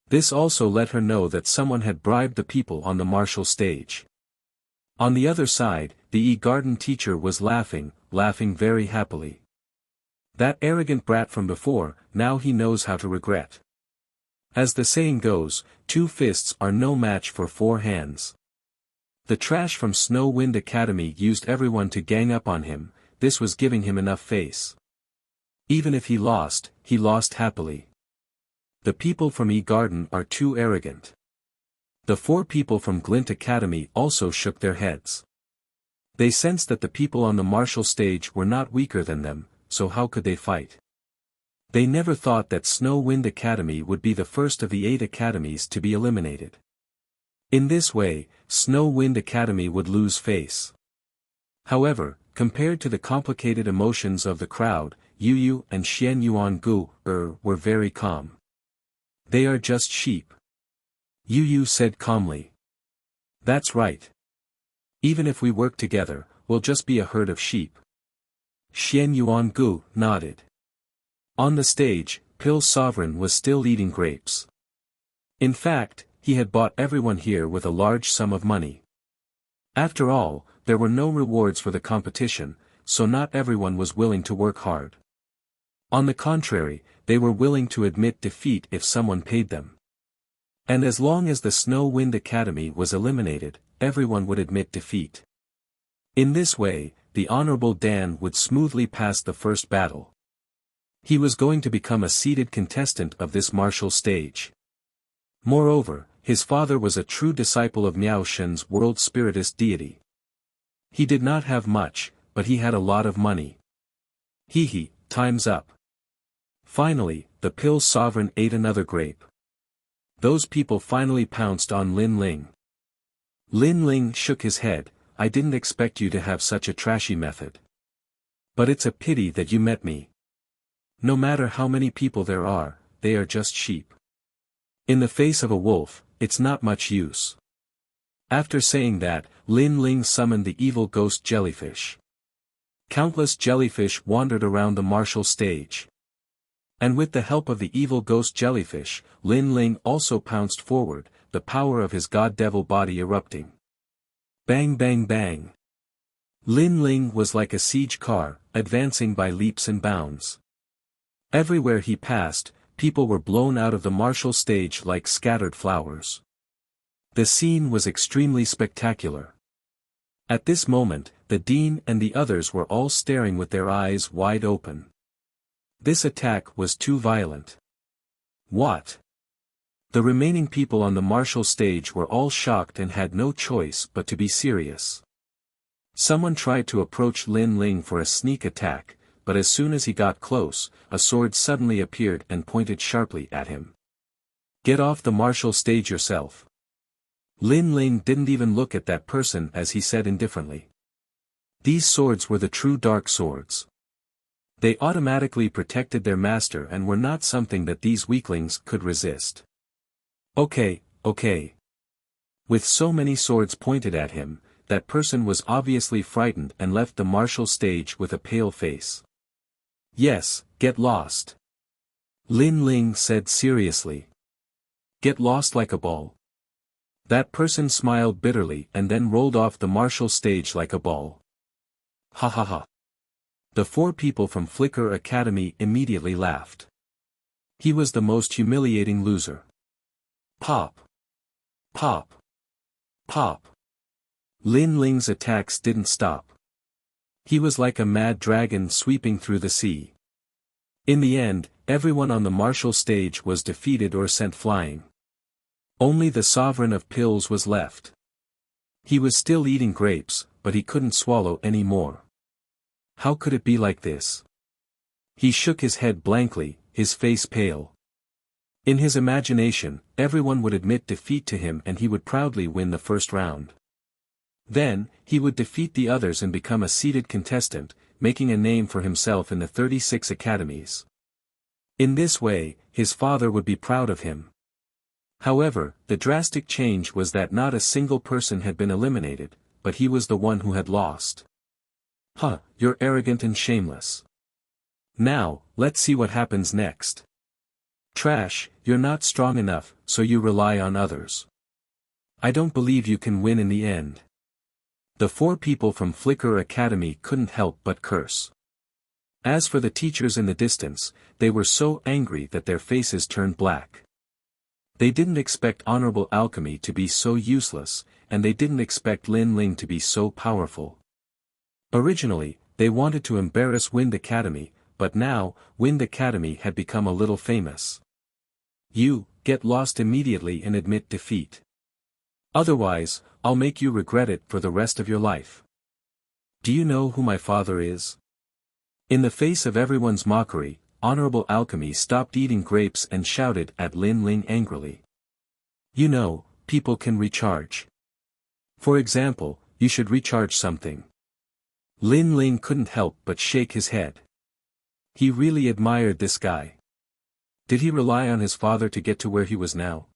This also let her know that someone had bribed the people on the martial stage. On the other side, the Garden teacher was laughing very happily. That arrogant brat from before, now he knows how to regret. As the saying goes, 2 fists are no match for 4 hands. The trash from Snow Wind Academy used everyone to gang up on him, this was giving him enough face. Even if he lost happily. The people from Garden are too arrogant. The 4 people from Glint Academy also shook their heads. They sensed that the people on the martial stage were not weaker than them, so how could they fight? They never thought that Snow Wind Academy would be the first of the 8 academies to be eliminated. In this way, Snow Wind Academy would lose face. However, compared to the complicated emotions of the crowd, Yu Yu and Xian Yuan Gu were very calm. "They are just sheep." Yu Yu said calmly. "That's right. Even if we work together, we'll just be a herd of sheep." Xian Yuan Gu nodded. On the stage, Pill Sovereign was still eating grapes. In fact, he had bought everyone here with a large sum of money. After all, there were no rewards for the competition, so not everyone was willing to work hard. On the contrary, they were willing to admit defeat if someone paid them. And as long as the Snow Wind Academy was eliminated, everyone would admit defeat. In this way, the Honorable Dan would smoothly pass the first battle. He was going to become a seated contestant of this martial stage. Moreover, his father was a true disciple of Miao Shen's world spiritist deity. He did not have much, but he had a lot of money. Hee, time's up. Finally, the Pill Sovereign ate another grape. Those people finally pounced on Lin Ling. Lin Ling shook his head, I didn't expect you to have such a trashy method. But it's a pity that you met me. No matter how many people there are, they are just sheep. In the face of a wolf, it's not much use. After saying that, Lin Ling summoned the evil ghost jellyfish. Countless jellyfish wandered around the martial stage. And with the help of the evil ghost jellyfish, Lin Ling also pounced forward, the power of his god-devil body erupting. Bang bang bang. Lin Ling was like a siege car, advancing by leaps and bounds. Everywhere he passed, people were blown out of the martial stage like scattered flowers. The scene was extremely spectacular. At this moment, the dean and the others were all staring with their eyes wide open. This attack was too violent. What? The remaining people on the martial stage were all shocked and had no choice but to be serious. Someone tried to approach Lin Ling for a sneak attack, but as soon as he got close, a sword suddenly appeared and pointed sharply at him. Get off the martial stage yourself. Lin Ling didn't even look at that person as he said indifferently. These swords were the true dark swords. They automatically protected their master and were not something that these weaklings could resist. Okay. With so many swords pointed at him, that person was obviously frightened and left the martial stage with a pale face. Yes, get lost. Lin Ling said seriously. Get lost like a ball. That person smiled bitterly and then rolled off the martial stage like a ball. Ha ha ha. The 4 people from Flicker Academy immediately laughed. He was the most humiliating loser. Pop. Pop. Pop. Lin Ling's attacks didn't stop. He was like a mad dragon sweeping through the sea. In the end, everyone on the martial stage was defeated or sent flying. Only the Sovereign of Pills was left. He was still eating grapes, but he couldn't swallow any more. How could it be like this? He shook his head blankly, his face pale. In his imagination, everyone would admit defeat to him and he would proudly win the first round. Then, he would defeat the others and become a seated contestant, making a name for himself in the 36 academies. In this way, his father would be proud of him. However, the drastic change was that not a single person had been eliminated, but he was the one who had lost. Huh, you're arrogant and shameless. Now, let's see what happens next. Trash, you're not strong enough, so you rely on others. I don't believe you can win in the end. The 4 people from Flicker Academy couldn't help but curse. As for the teachers in the distance, they were so angry that their faces turned black. They didn't expect Honorable Alchemy to be so useless, and they didn't expect Lin Ling to be so powerful. Originally, they wanted to embarrass Wind Academy, but now, Wind Academy had become a little famous. You, get lost immediately and admit defeat. Otherwise, I'll make you regret it for the rest of your life. Do you know who my father is? In the face of everyone's mockery, Honorable Alchemy stopped eating grapes and shouted at Lin Ling angrily. You know, people can recharge. For example, you should recharge something. Lin Ling couldn't help but shake his head. He really admired this guy. Did he rely on his father to get to where he was now?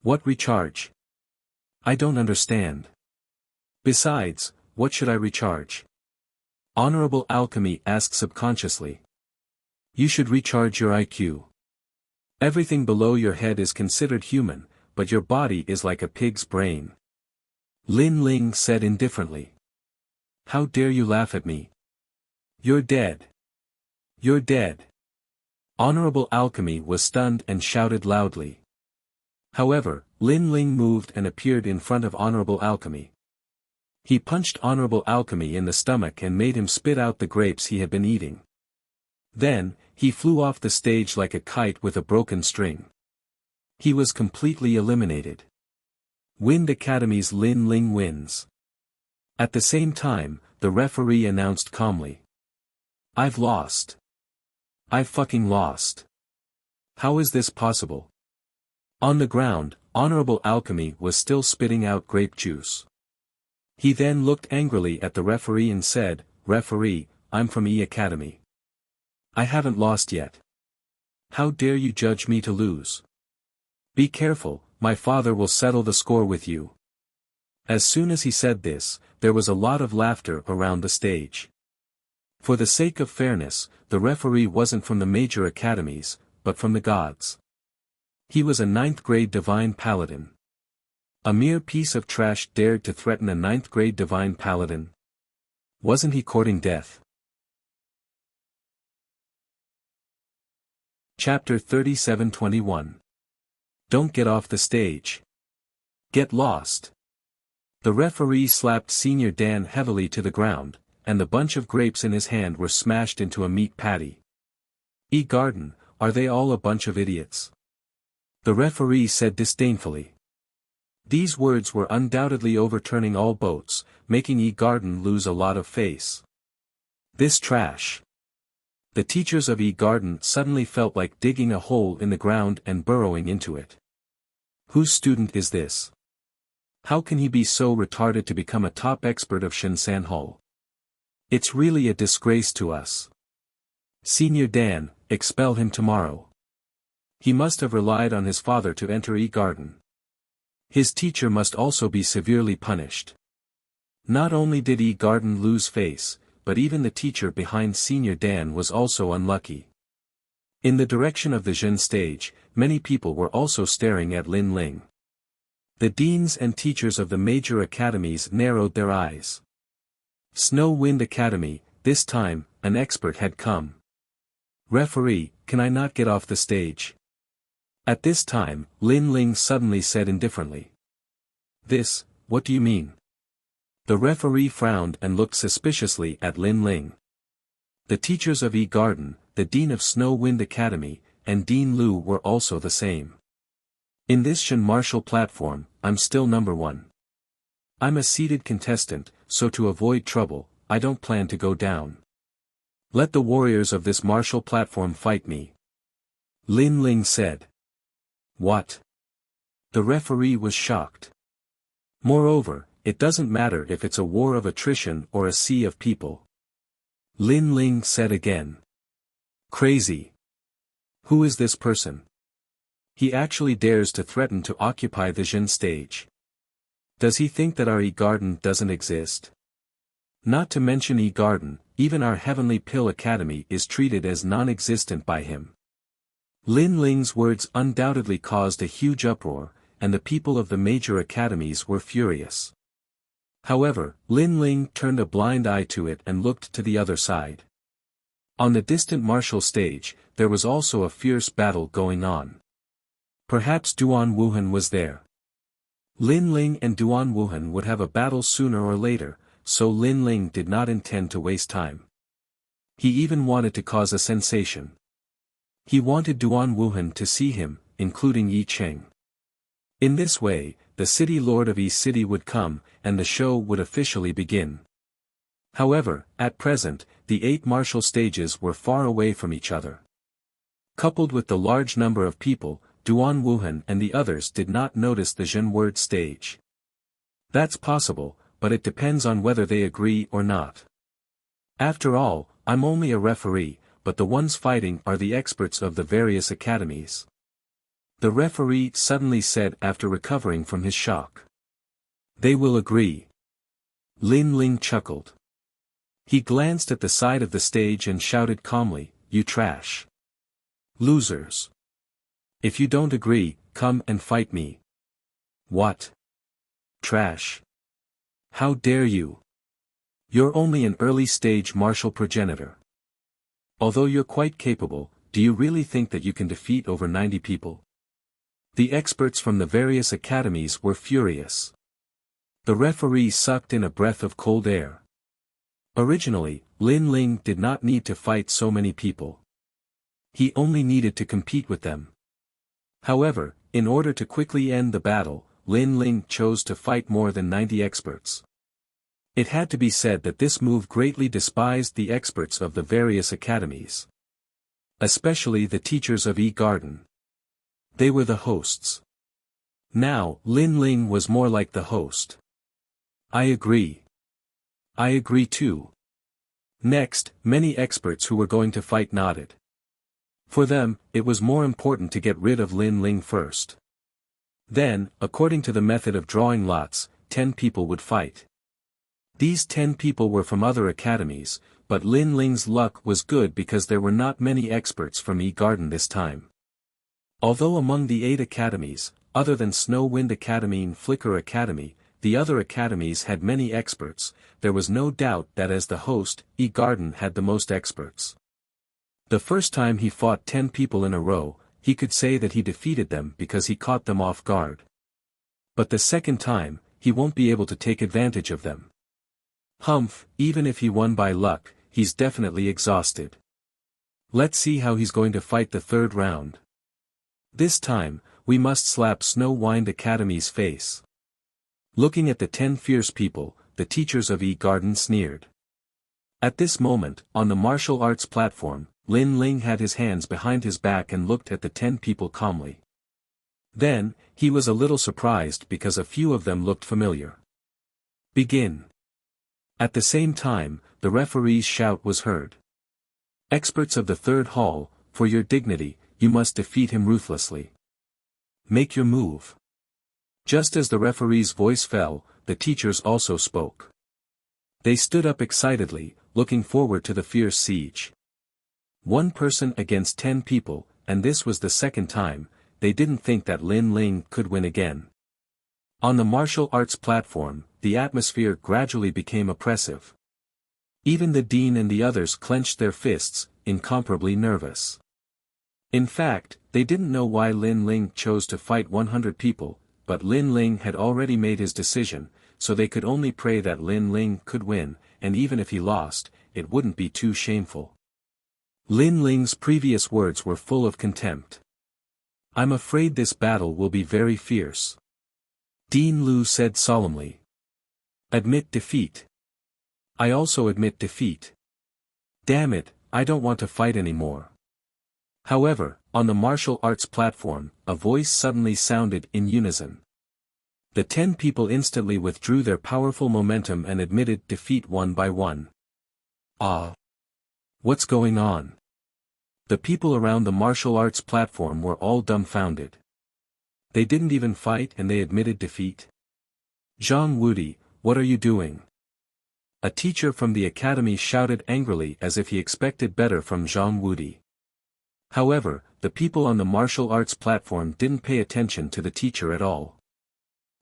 What recharge? I don't understand. Besides, what should I recharge? Honorable Alchemy asked subconsciously. You should recharge your IQ. Everything below your head is considered human, but your body is like a pig's brain. Lin Ling said indifferently. How dare you laugh at me? You're dead. You're dead. Honorable Alchemy was stunned and shouted loudly. However, Lin Ling moved and appeared in front of Honorable Alchemy. He punched Honorable Alchemy in the stomach and made him spit out the grapes he had been eating. Then, he flew off the stage like a kite with a broken string. He was completely eliminated. Wind Academy's Lin Ling wins. At the same time, the referee announced calmly. I've lost. I've fucking lost. How is this possible? On the ground, Honorable Alchemy was still spitting out grape juice. He then looked angrily at the referee and said, "Referee, I'm from E Academy. I haven't lost yet. How dare you judge me to lose? Be careful, my father will settle the score with you." As soon as he said this, there was a lot of laughter around the stage. For the sake of fairness, the referee wasn't from the major academies, but from the gods. He was a 9th grade divine paladin. A mere piece of trash dared to threaten a 9th grade divine paladin. Wasn't he courting death? Chapter 37:21. Don't get off the stage. Get lost. The referee slapped Senior Dan heavily to the ground, and the bunch of grapes in his hand were smashed into a meat patty. "E Garden, are they all a bunch of idiots?" the referee said disdainfully. These words were undoubtedly overturning all boats, making E Garden lose a lot of face. This trash. The teachers of E Garden suddenly felt like digging a hole in the ground and burrowing into it. Whose student is this? How can he be so retarded to become a top expert of Shinsan Hall? It's really a disgrace to us. Senior Dan, expel him tomorrow. He must have relied on his father to enter E Garden. His teacher must also be severely punished. Not only did E Garden lose face, but even the teacher behind Senior Dan was also unlucky. In the direction of the Jin stage, many people were also staring at Lin Ling. The deans and teachers of the major academies narrowed their eyes. Snow Wind Academy, this time, an expert had come. "Referee, can I not get off the stage?" At this time, Lin Ling suddenly said indifferently. "This, what do you mean?" The referee frowned and looked suspiciously at Lin Ling. The teachers of E Garden, the dean of Snow Wind Academy, and Dean Lu were also the same. "In this Shin martial platform, I'm still number 1. I'm a seated contestant, so to avoid trouble, I don't plan to go down. Let the warriors of this martial platform fight me," Lin Ling said. "What?" The referee was shocked. "Moreover, it doesn't matter if it's a war of attrition or a sea of people," Lin Ling said again. "Crazy. Who is this person? He actually dares to threaten to occupy the Jin stage. Does he think that our E Garden doesn't exist? Not to mention E Garden, even our Heavenly Pill Academy is treated as non-existent by him." Lin Ling's words undoubtedly caused a huge uproar, and the people of the major academies were furious. However, Lin Ling turned a blind eye to it and looked to the other side. On the distant martial stage, there was also a fierce battle going on. Perhaps Duan Wuhan was there. Lin Ling and Duan Wuhan would have a battle sooner or later, so Lin Ling did not intend to waste time. He even wanted to cause a sensation. He wanted Duan Wuhan to see him, including Yi Cheng. In this way, the city lord of East City would come, and the show would officially begin. However, at present, the 8 martial stages were far away from each other. Coupled with the large number of people, Duan Wuhan and the others did not notice the Jin word stage. That's possible, but it depends on whether they agree or not. After all, I'm only a referee, but the ones fighting are the experts of the various academies. The referee suddenly said after recovering from his shock. They will agree. Lin Ling chuckled. He glanced at the side of the stage and shouted calmly, "You trash. Losers. If you don't agree, come and fight me." What? Trash? How dare you? You're only an early-stage martial progenitor. Although you're quite capable, do you really think that you can defeat over 90 people? The experts from the various academies were furious. The referee sucked in a breath of cold air. Originally, Lin Ling did not need to fight so many people. He only needed to compete with them. However, in order to quickly end the battle, Lin Ling chose to fight more than 90 experts. It had to be said that this move greatly despised the experts of the various academies. Especially the teachers of E Garden. They were the hosts. Now, Lin Ling was more like the host. I agree. I agree too. Next, many experts who were going to fight nodded. For them, it was more important to get rid of Lin Ling first. Then, according to the method of drawing lots, 10 people would fight. These 10 people were from other academies, but Lin Ling's luck was good because there were not many experts from E-Garden this time. Although among the 8 academies, other than Snow Wind Academy and Flicker Academy, the other academies had many experts, there was no doubt that as the host, E-Garden had the most experts. The first time he fought 10 people in a row, he could say that he defeated them because he caught them off guard. But the second time, he won't be able to take advantage of them. Humph, even if he won by luck, he's definitely exhausted. Let's see how he's going to fight the third round. This time, we must slap Snow Wind Academy's face. Looking at the 10 fierce people, the teachers of E-Garden sneered. At this moment, on the martial arts platform, Lin Ling had his hands behind his back and looked at the 10 people calmly. Then, he was a little surprised because a few of them looked familiar. Begin. At the same time, the referee's shout was heard. Experts of the third hall, for your dignity, you must defeat him ruthlessly. Make your move. Just as the referee's voice fell, the teachers also spoke. They stood up excitedly, looking forward to the fierce siege. 1 person against 10 people, and this was the second time, they didn't think that Lin Ling could win again. On the martial arts platform, the atmosphere gradually became oppressive. Even the dean and the others clenched their fists, incomparably nervous. In fact, they didn't know why Lin Ling chose to fight 100 people, but Lin Ling had already made his decision, so they could only pray that Lin Ling could win, and even if he lost, it wouldn't be too shameful. Lin Ling's previous words were full of contempt. I'm afraid this battle will be very fierce. Dean Lu said solemnly. Admit defeat. I also admit defeat. Damn it, I don't want to fight anymore. However, on the martial arts platform, a voice suddenly sounded in unison. The 10 people instantly withdrew their powerful momentum and admitted defeat one by one. Ah! What's going on? The people around the martial arts platform were all dumbfounded. They didn't even fight and they admitted defeat? Zhang Wudi, what are you doing? A teacher from the academy shouted angrily as if he expected better from Zhang Wudi. However, the people on the martial arts platform didn't pay attention to the teacher at all.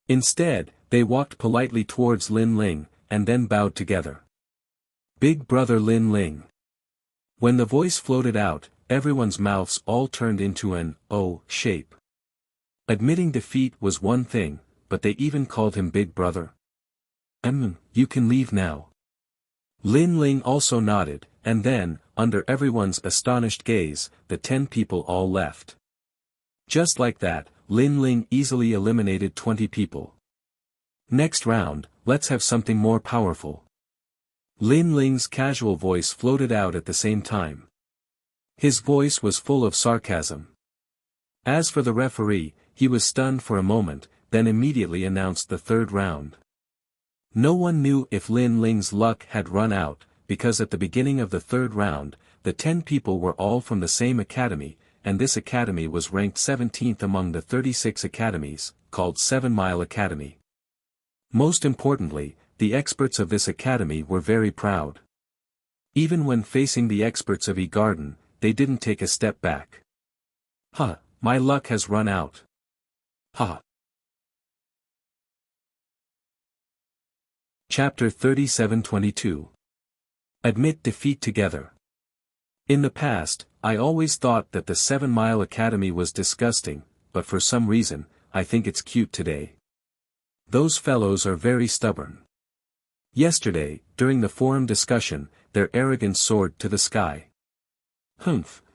Instead, they walked politely towards Lin Ling, and then bowed together. Big brother Lin Ling. When the voice floated out, everyone's mouths all turned into an O shape. Admitting defeat was one thing, but they even called him Big Brother. You can leave now. Lin Ling also nodded, and then, under everyone's astonished gaze, the 10 people all left. Just like that, Lin Ling easily eliminated 20 people. Next round, let's have something more powerful. Lin Ling's casual voice floated out at the same time. His voice was full of sarcasm. As for the referee, he was stunned for a moment, then immediately announced the third round. No one knew if Lin Ling's luck had run out, because at the beginning of the third round, the 10 people were all from the same academy, and this academy was ranked 17th among the 36 academies, called 7 Mile Academy. Most importantly, the experts of this academy were very proud. Even when facing the experts of E-Garden, they didn't take a step back. My luck has run out. Chapter 37-22. Admit defeat together. In the past, I always thought that the 7 Mile Academy was disgusting, but for some reason, I think it's cute today. Those fellows are very stubborn. Yesterday, during the forum discussion, their arrogance soared to the sky.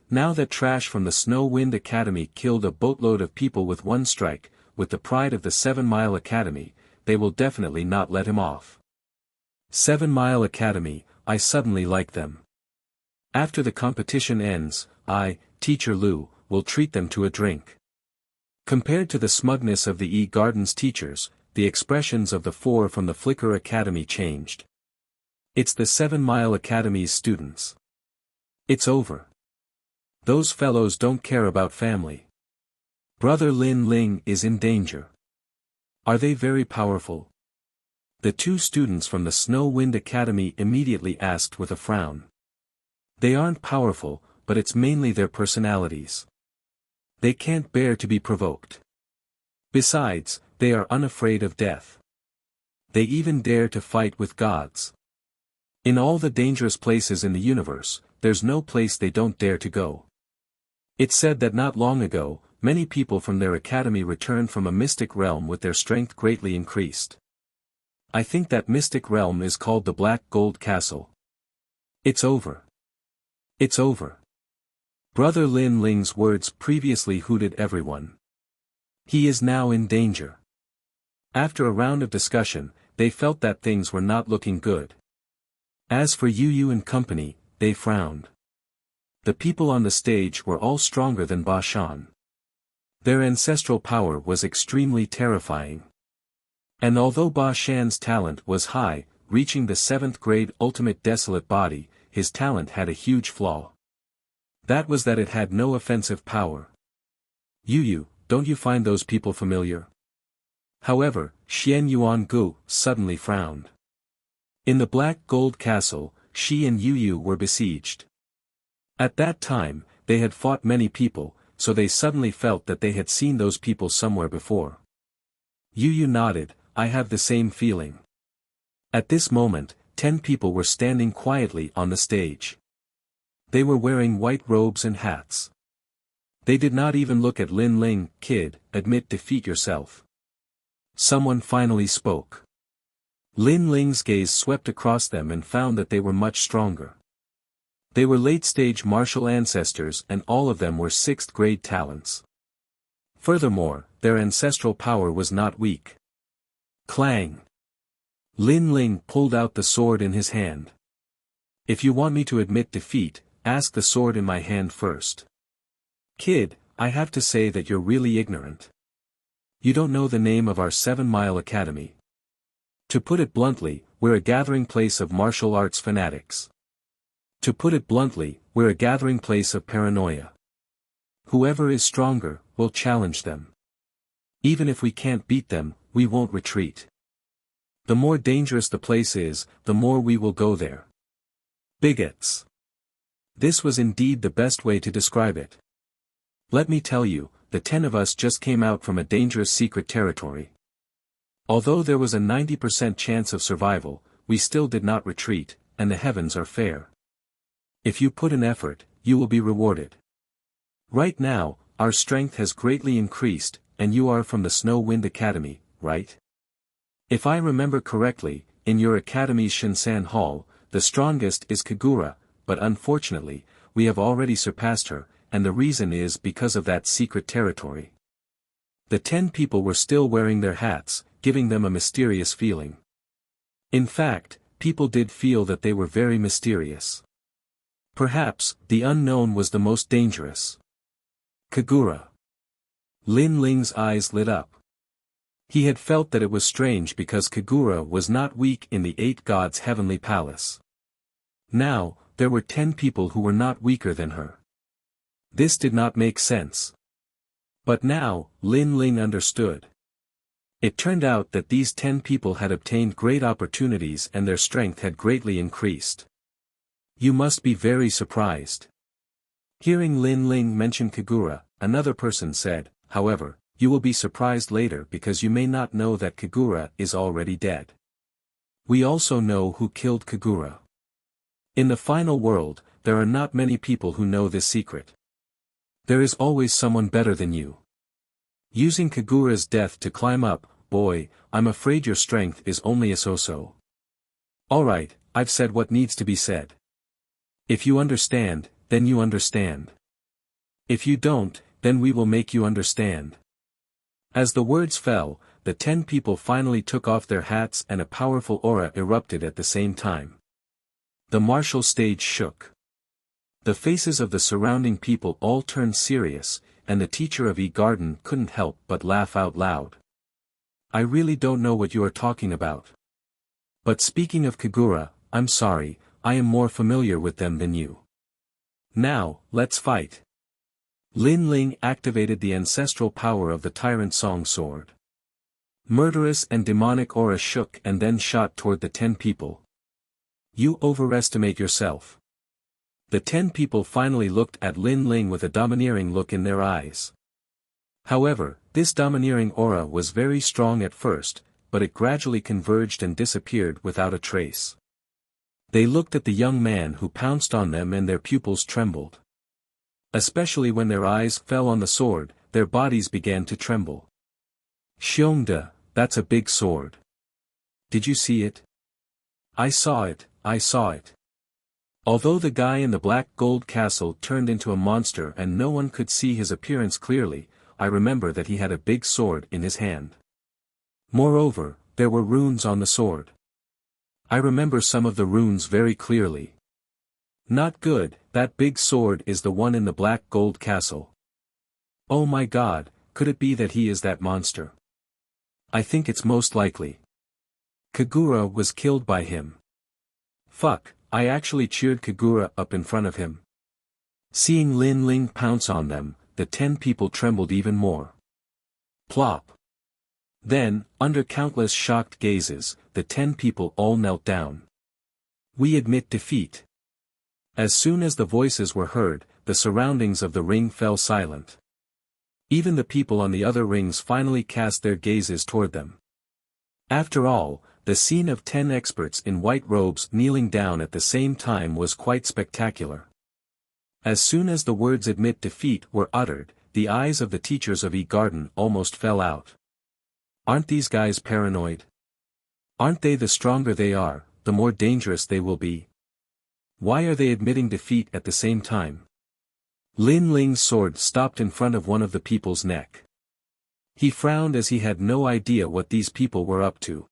Now that Trash from the Snow Wind Academy killed a boatload of people with one strike, with the pride of the 7 Mile Academy, they will definitely not let him off. 7 Mile Academy, I suddenly like them. After the competition ends, I, Teacher Lu, will treat them to a drink. Compared to the smugness of the E-Garden's teachers, the expressions of the four from the Flicker Academy changed. It's the 7 Mile Academy's students. It's over. Those fellows don't care about family. Brother Lin Ling is in danger. Are they very powerful? The two students from the Snow Wind Academy immediately asked with a frown. They aren't powerful, but it's mainly their personalities. They can't bear to be provoked. Besides, they are unafraid of death. They even dare to fight with gods. In all the dangerous places in the universe, there's no place they don't dare to go. It's said that not long ago, many people from their academy returned from a mystic realm with their strength greatly increased. I think that mystic realm is called the Black Gold Castle. It's over. It's over. Brother Lin Ling's words previously hooted everyone. He is now in danger. After a round of discussion, they felt that things were not looking good. As for Yu and company, they frowned. The people on the stage were all stronger than Ba Shan. Their ancestral power was extremely terrifying. And although Ba Shan's talent was high, reaching the 7th grade ultimate desolate body, his talent had a huge flaw. That was that it had no offensive power. Yu, don't you find those people familiar? However, Xian Yuan Gu suddenly frowned. In the Black Gold Castle, she and Yu were besieged. At that time, they had fought many people, so they suddenly felt that they had seen those people somewhere before. Yu nodded, I have the same feeling. At this moment, 10 people were standing quietly on the stage. They were wearing white robes and hats. They did not even look at Lin Ling. Kid, admit defeat yourself. Someone finally spoke. Lin Ling's gaze swept across them and found that they were much stronger. They were late-stage martial ancestors and all of them were 6th grade talents. Furthermore, their ancestral power was not weak. Clang! Lin Ling pulled out the sword in his hand. If you want me to admit defeat, ask the sword in my hand first. Kid, I have to say that you're really ignorant. You don't know the name of our 7 Mile Academy. To put it bluntly, we're a gathering place of martial arts fanatics. To put it bluntly, we're a gathering place of paranoia. Whoever is stronger, will challenge them. Even if we can't beat them, we won't retreat. The more dangerous the place is, the more we will go there. Bigots. This was indeed the best way to describe it. Let me tell you, the 10 of us just came out from a dangerous secret territory. Although there was a 90% chance of survival, we still did not retreat, and the heavens are fair. If you put in effort, you will be rewarded. Right now, our strength has greatly increased, and you are from the Snow Wind Academy, right? If I remember correctly, in your academy's Shinsan Hall, the strongest is Kagura, but unfortunately, we have already surpassed her, and the reason is because of that secret territory. The 10 people were still wearing their hats, giving them a mysterious feeling. In fact, people did feel that they were very mysterious. Perhaps, the unknown was the most dangerous. Kagura. Lin Ling's eyes lit up. He had felt that it was strange because Kagura was not weak in the 8 gods' heavenly palace. Now, there were 10 people who were not weaker than her. This did not make sense. But now, Lin Ling understood. It turned out that these 10 people had obtained great opportunities and their strength had greatly increased. You must be very surprised. Hearing Lin Ling mention Kagura, another person said, however, you will be surprised later because you may not know that Kagura is already dead. We also know who killed Kagura. In the final world, there are not many people who know this secret. There is always someone better than you. Using Kagura's death to climb up, boy, I'm afraid your strength is only a so-so. Alright, I've said what needs to be said. If you understand, then you understand. If you don't, then we will make you understand. As the words fell, the 10 people finally took off their hats and a powerful aura erupted at the same time. The martial stage shook. The faces of the surrounding people all turned serious, and the teacher of E Garden couldn't help but laugh out loud. I really don't know what you are talking about. But speaking of Kagura, I'm sorry, I am more familiar with them than you. Now, let's fight. Lin Ling activated the ancestral power of the Tyrant Song Sword. Murderous and demonic aura shook and then shot toward the 10 people. You overestimate yourself. The 10 people finally looked at Lin Ling with a domineering look in their eyes. However, this domineering aura was very strong at first, but it gradually converged and disappeared without a trace. They looked at the young man who pounced on them and their pupils trembled. Especially when their eyes fell on the sword, their bodies began to tremble. Xiongde, that's a big sword. Did you see it? I saw it, I saw it. Although the guy in the black gold castle turned into a monster and no one could see his appearance clearly, I remember that he had a big sword in his hand. Moreover, there were runes on the sword. I remember some of the runes very clearly. Not good, that big sword is the one in the black gold castle. Oh my god, could it be that he is that monster? I think it's most likely. Kagura was killed by him. Fuck, I actually cheered Kagura up in front of him. Seeing Lin Ling pounce on them, the 10 people trembled even more. Plop. Then, under countless shocked gazes, the 10 people all knelt down. We admit defeat. As soon as the voices were heard, the surroundings of the ring fell silent. Even the people on the other rings finally cast their gazes toward them. After all, the scene of 10 experts in white robes kneeling down at the same time was quite spectacular. As soon as the words admit defeat were uttered, the eyes of the teachers of E-Garden almost fell out. Aren't these guys paranoid? Aren't they the stronger they are, the more dangerous they will be? Why are they admitting defeat at the same time? Lin Ling's sword stopped in front of one of the people's neck. He frowned as he had no idea what these people were up to.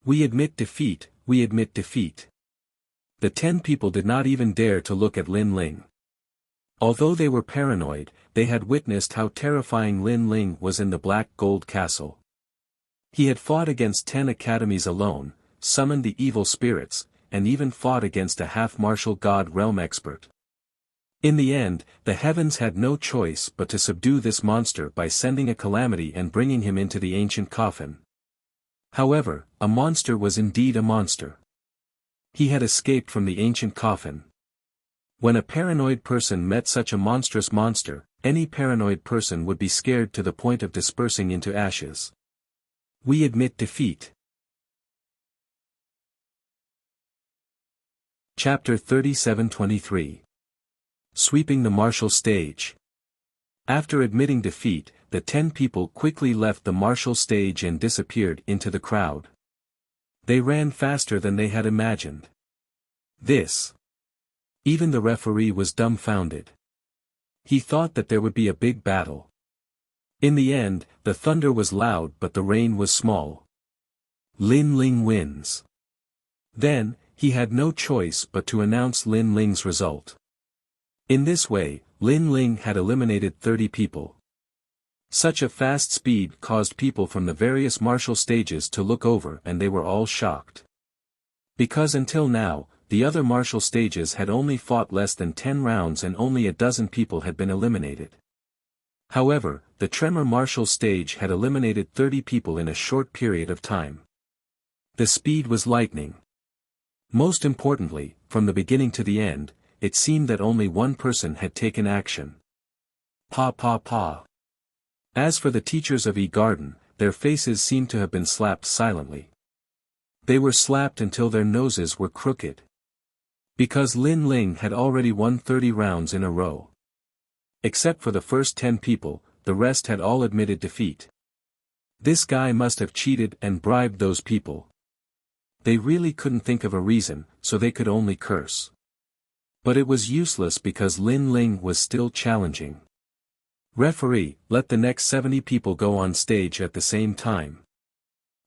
We admit defeat, we admit defeat. The 10 people did not even dare to look at Lin Ling. Although they were paranoid, they had witnessed how terrifying Lin Ling was in the Black Gold Castle. He had fought against 10 academies alone, summoned the evil spirits, and even fought against a half-martial god realm expert. In the end, the heavens had no choice but to subdue this monster by sending a calamity and bringing him into the ancient coffin. However, a monster was indeed a monster. He had escaped from the ancient coffin. When a paranoid person met such a monstrous monster, any paranoid person would be scared to the point of dispersing into ashes. We admit defeat. Chapter 37-23. Sweeping the martial stage. After admitting defeat, the 10 people quickly left the martial stage and disappeared into the crowd. They ran faster than they had imagined. Even the referee was dumbfounded. He thought that there would be a big battle. In the end, the thunder was loud but the rain was small. Lin Ling wins. Then, he had no choice but to announce Lin Ling's result. In this way, Lin Ling had eliminated 30 people. Such a fast speed caused people from the various martial stages to look over and they were all shocked. Because until now, the other martial stages had only fought less than 10 rounds and only a dozen people had been eliminated. However, the Tremor martial stage had eliminated 30 people in a short period of time. The speed was lightning. Most importantly, from the beginning to the end, it seemed that only one person had taken action. Pa pa pa. As for the teachers of E-Garden, their faces seemed to have been slapped silently. They were slapped until their noses were crooked. Because Lin Ling had already won 30 rounds in a row. Except for the first 10 people, the rest had all admitted defeat. This guy must have cheated and bribed those people. They really couldn't think of a reason, so they could only curse. But it was useless because Lin Ling was still challenging. Referee, let the next 70 people go on stage at the same time.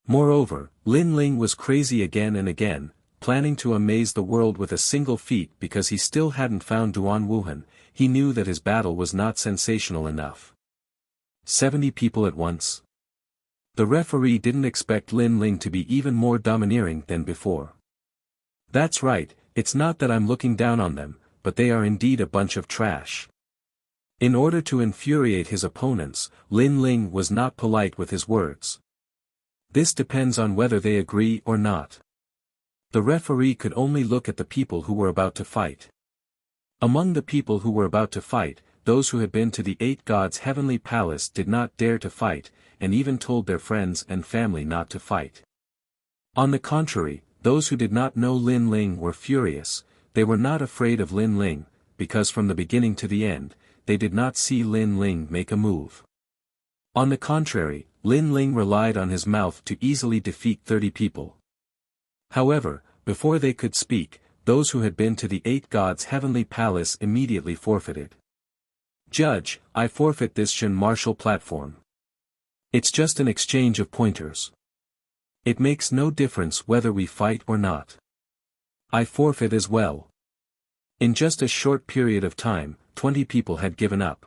Moreover, Lin Ling was crazy again and again, planning to amaze the world with a single feat because he still hadn't found Duan Wuhan. He knew that his battle was not sensational enough. 70 people at once. The referee didn't expect Lin Ling to be even more domineering than before. That's right, it's not that I'm looking down on them, but they are indeed a bunch of trash. In order to infuriate his opponents, Lin Ling was not polite with his words. This depends on whether they agree or not. The referee could only look at the people who were about to fight. Among the people who were about to fight, those who had been to the 8 gods' heavenly palace did not dare to fight, and even told their friends and family not to fight. On the contrary, those who did not know Lin Ling were furious. They were not afraid of Lin Ling, because from the beginning to the end, they did not see Lin Ling make a move. On the contrary, Lin Ling relied on his mouth to easily defeat 30 people. However, before they could speak, those who had been to the 8 gods' heavenly palace immediately forfeited. Judge, I forfeit this Shen martial platform. It's just an exchange of pointers. It makes no difference whether we fight or not. I forfeit as well. In just a short period of time, 20 people had given up.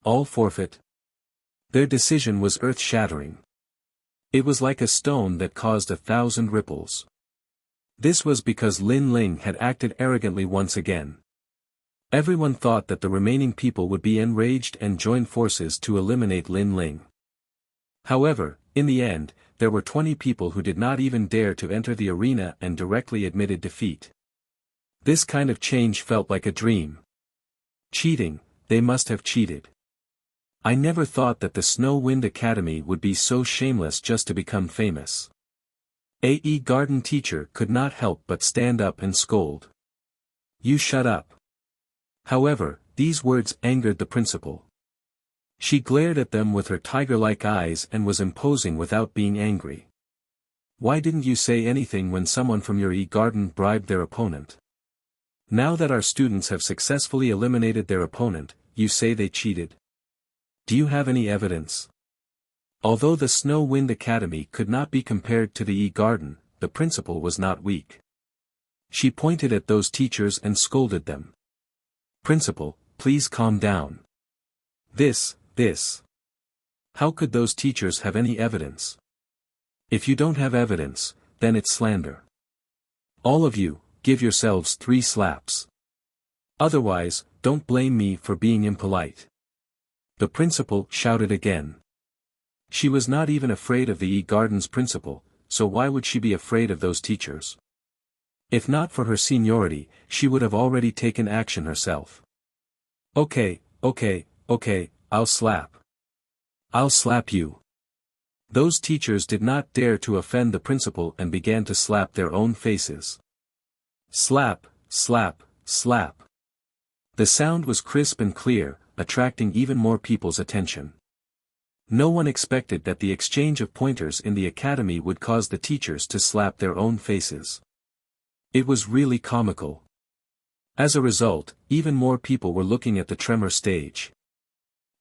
All forfeit. Their decision was earth-shattering. It was like a stone that caused 1,000 ripples. This was because Lin Ling had acted arrogantly once again. Everyone thought that the remaining people would be enraged and join forces to eliminate Lin Ling. However, in the end, there were 20 people who did not even dare to enter the arena and directly admitted defeat. This kind of change felt like a dream. Cheating, they must have cheated. I never thought that the Snow Wind Academy would be so shameless just to become famous. A.E. Garden teacher could not help but stand up and scold. You shut up. However, these words angered the principal. She glared at them with her tiger-like eyes and was imposing without being angry. Why didn't you say anything when someone from your garden bribed their opponent? Now that our students have successfully eliminated their opponent, you say they cheated. Do you have any evidence? Although the Snow Wind Academy could not be compared to the garden, the principal was not weak. She pointed at those teachers and scolded them. Principal, please calm down. This. How could those teachers have any evidence? If you don't have evidence, then it's slander. All of you, give yourselves 3 slaps. Otherwise, don't blame me for being impolite. The principal shouted again. She was not even afraid of the garden's principal, so why would she be afraid of those teachers? If not for her seniority, she would have already taken action herself. Okay, I'll slap. I'll slap you. Those teachers did not dare to offend the principal and began to slap their own faces. Slap, slap, slap. The sound was crisp and clear, attracting even more people's attention. No one expected that the exchange of pointers in the academy would cause the teachers to slap their own faces. It was really comical. As a result, even more people were looking at the tremor stage.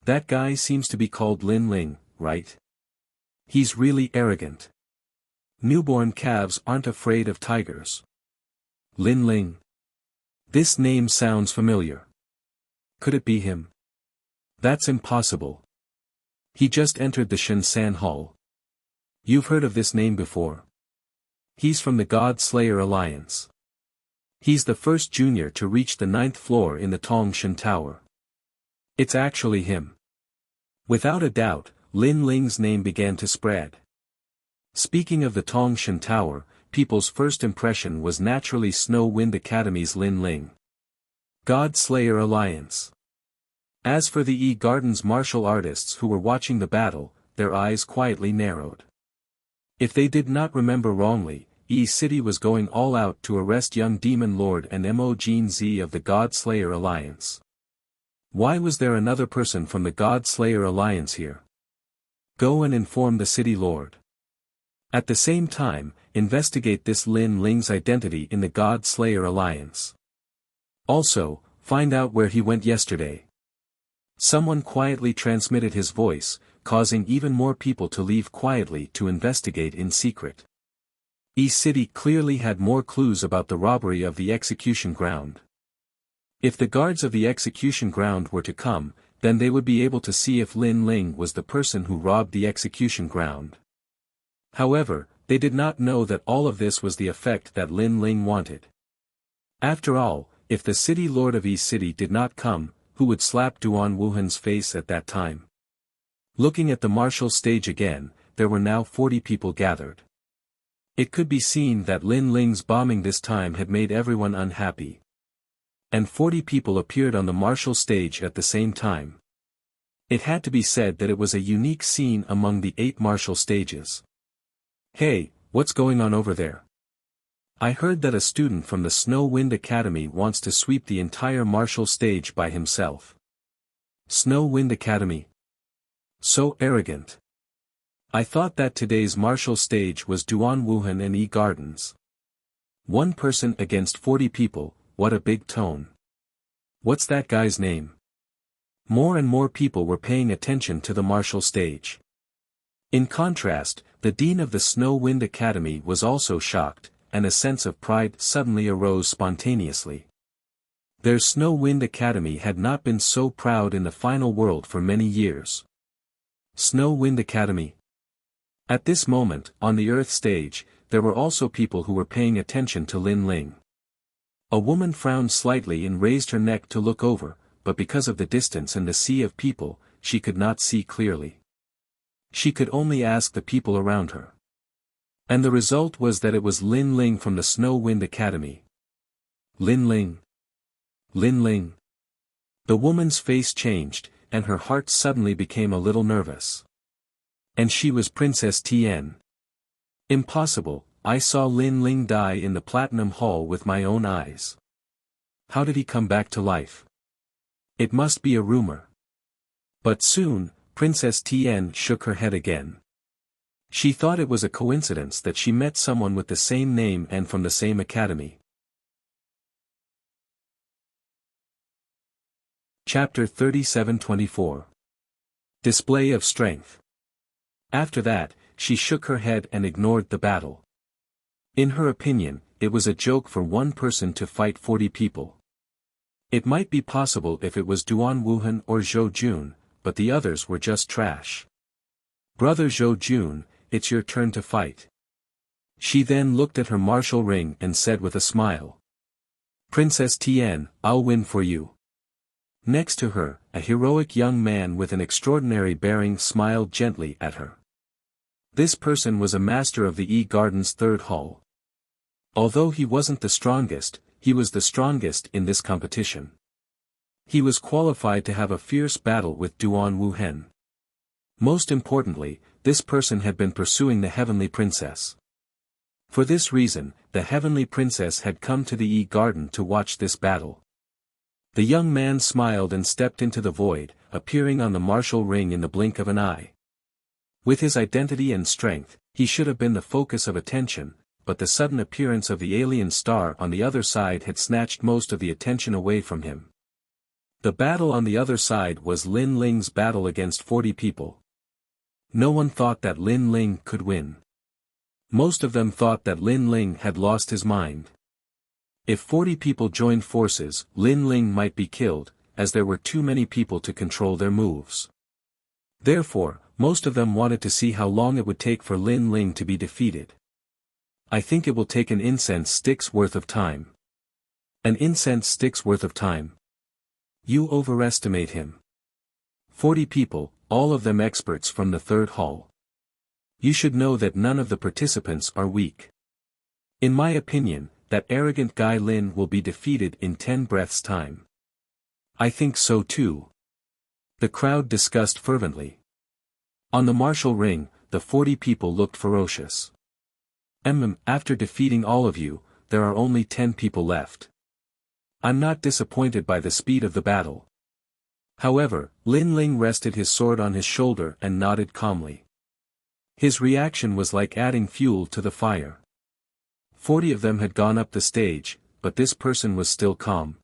That guy seems to be called Lin Ling, right? He's really arrogant. Newborn calves aren't afraid of tigers. Lin Ling. This name sounds familiar. Could it be him? That's impossible. He just entered the Shensan Hall. You've heard of this name before. He's from the God Slayer Alliance. He's the first junior to reach the 9th floor in the Tongshan Tower. It's actually him. Without a doubt, Lin Ling's name began to spread. Speaking of the Tongshan Tower, people's first impression was naturally Snow Wind Academy's Lin Ling. God Slayer Alliance. As for the Garden's martial artists who were watching the battle, their eyes quietly narrowed. If they did not remember wrongly, City was going all out to arrest young Demon Lord and Mo Jin Z of the God Slayer Alliance. Why was there another person from the God Slayer Alliance here? Go and inform the City Lord. At the same time, investigate this Lin Ling's identity in the God Slayer Alliance. Also, find out where he went yesterday. Someone quietly transmitted his voice, causing even more people to leave quietly to investigate in secret. City clearly had more clues about the robbery of the execution ground. If the guards of the execution ground were to come, Then they would be able to see if Lin Ling was the person who robbed the execution ground. However, they did not know that all of this was the effect that Lin Ling wanted. After all, if the city lord of East City did not come, who would slap Duan Wuhan's face at that time? Looking at the martial stage again, there were now 40 people gathered. It could be seen that Lin Ling's bombing this time had made everyone unhappy. And 40 people appeared on the martial stage at the same time. It had to be said that it was a unique scene among the 8 martial stages. Hey, what's going on over there? I heard that a student from the Snow Wind Academy wants to sweep the entire martial stage by himself. Snow Wind Academy? So arrogant. I thought that today's martial stage was Duan Wuhan and E Gardens. One person against 40 people, what a big tone. What's that guy's name? More and more people were paying attention to the martial stage. In contrast, the dean of the Snow Wind Academy was also shocked, and a sense of pride suddenly arose spontaneously. Their Snow Wind Academy had not been so proud in the final world for many years. Snow Wind Academy. At this moment, on the Earth stage, there were also people who were paying attention to Lin Ling. A woman frowned slightly and raised her neck to look over, but because of the distance and the sea of people, she could not see clearly. She could only ask the people around her. And the result was that it was Lin Ling from the Snow Wind Academy. Lin Ling. Lin Ling. The woman's face changed, and her heart suddenly became a little nervous. And she was Princess Tian. Impossible, I saw Lin Ling die in the Platinum Hall with my own eyes. How did he come back to life? It must be a rumor. But soon, Princess Tian shook her head again. She thought it was a coincidence that she met someone with the same name and from the same academy. Chapter 37-24. Display of Strength. After that, she shook her head and ignored the battle. In her opinion, it was a joke for one person to fight 40 people. It might be possible if it was Duan Wuhan or Zhou Jun, but the others were just trash. Brother Zhou Jun, it's your turn to fight. She then looked at her martial ring and said with a smile. Princess Tian, I'll win for you. Next to her, a heroic young man with an extraordinary bearing smiled gently at her. This person was a master of the E Garden's 3rd hall. Although he wasn't the strongest, he was the strongest in this competition. He was qualified to have a fierce battle with Duan Wuhan. Most importantly, this person had been pursuing the Heavenly Princess. For this reason, the Heavenly Princess had come to the E Garden to watch this battle. The young man smiled and stepped into the void, appearing on the martial ring in the blink of an eye. With his identity and strength, he should have been the focus of attention, but the sudden appearance of the alien star on the other side had snatched most of the attention away from him. The battle on the other side was Lin Ling's battle against 40 people. No one thought that Lin Ling could win. Most of them thought that Lin Ling had lost his mind. If 40 people joined forces, Lin Ling might be killed, as there were too many people to control their moves. Therefore, most of them wanted to see how long it would take for Lin Ling to be defeated. I think it will take an incense stick's worth of time. An incense stick's worth of time? You overestimate him. 40 people, all of them experts from the 3rd hall. You should know that none of the participants are weak. In my opinion, that arrogant guy Lin will be defeated in 10 breaths' time. I think so too. The crowd discussed fervently. On the martial ring, the 40 people looked ferocious. After defeating all of you, there are only 10 people left. I'm not disappointed by the speed of the battle. However, Lin Ling rested his sword on his shoulder and nodded calmly. His reaction was like adding fuel to the fire. 40 of them had gone up the stage, but this person was still calm.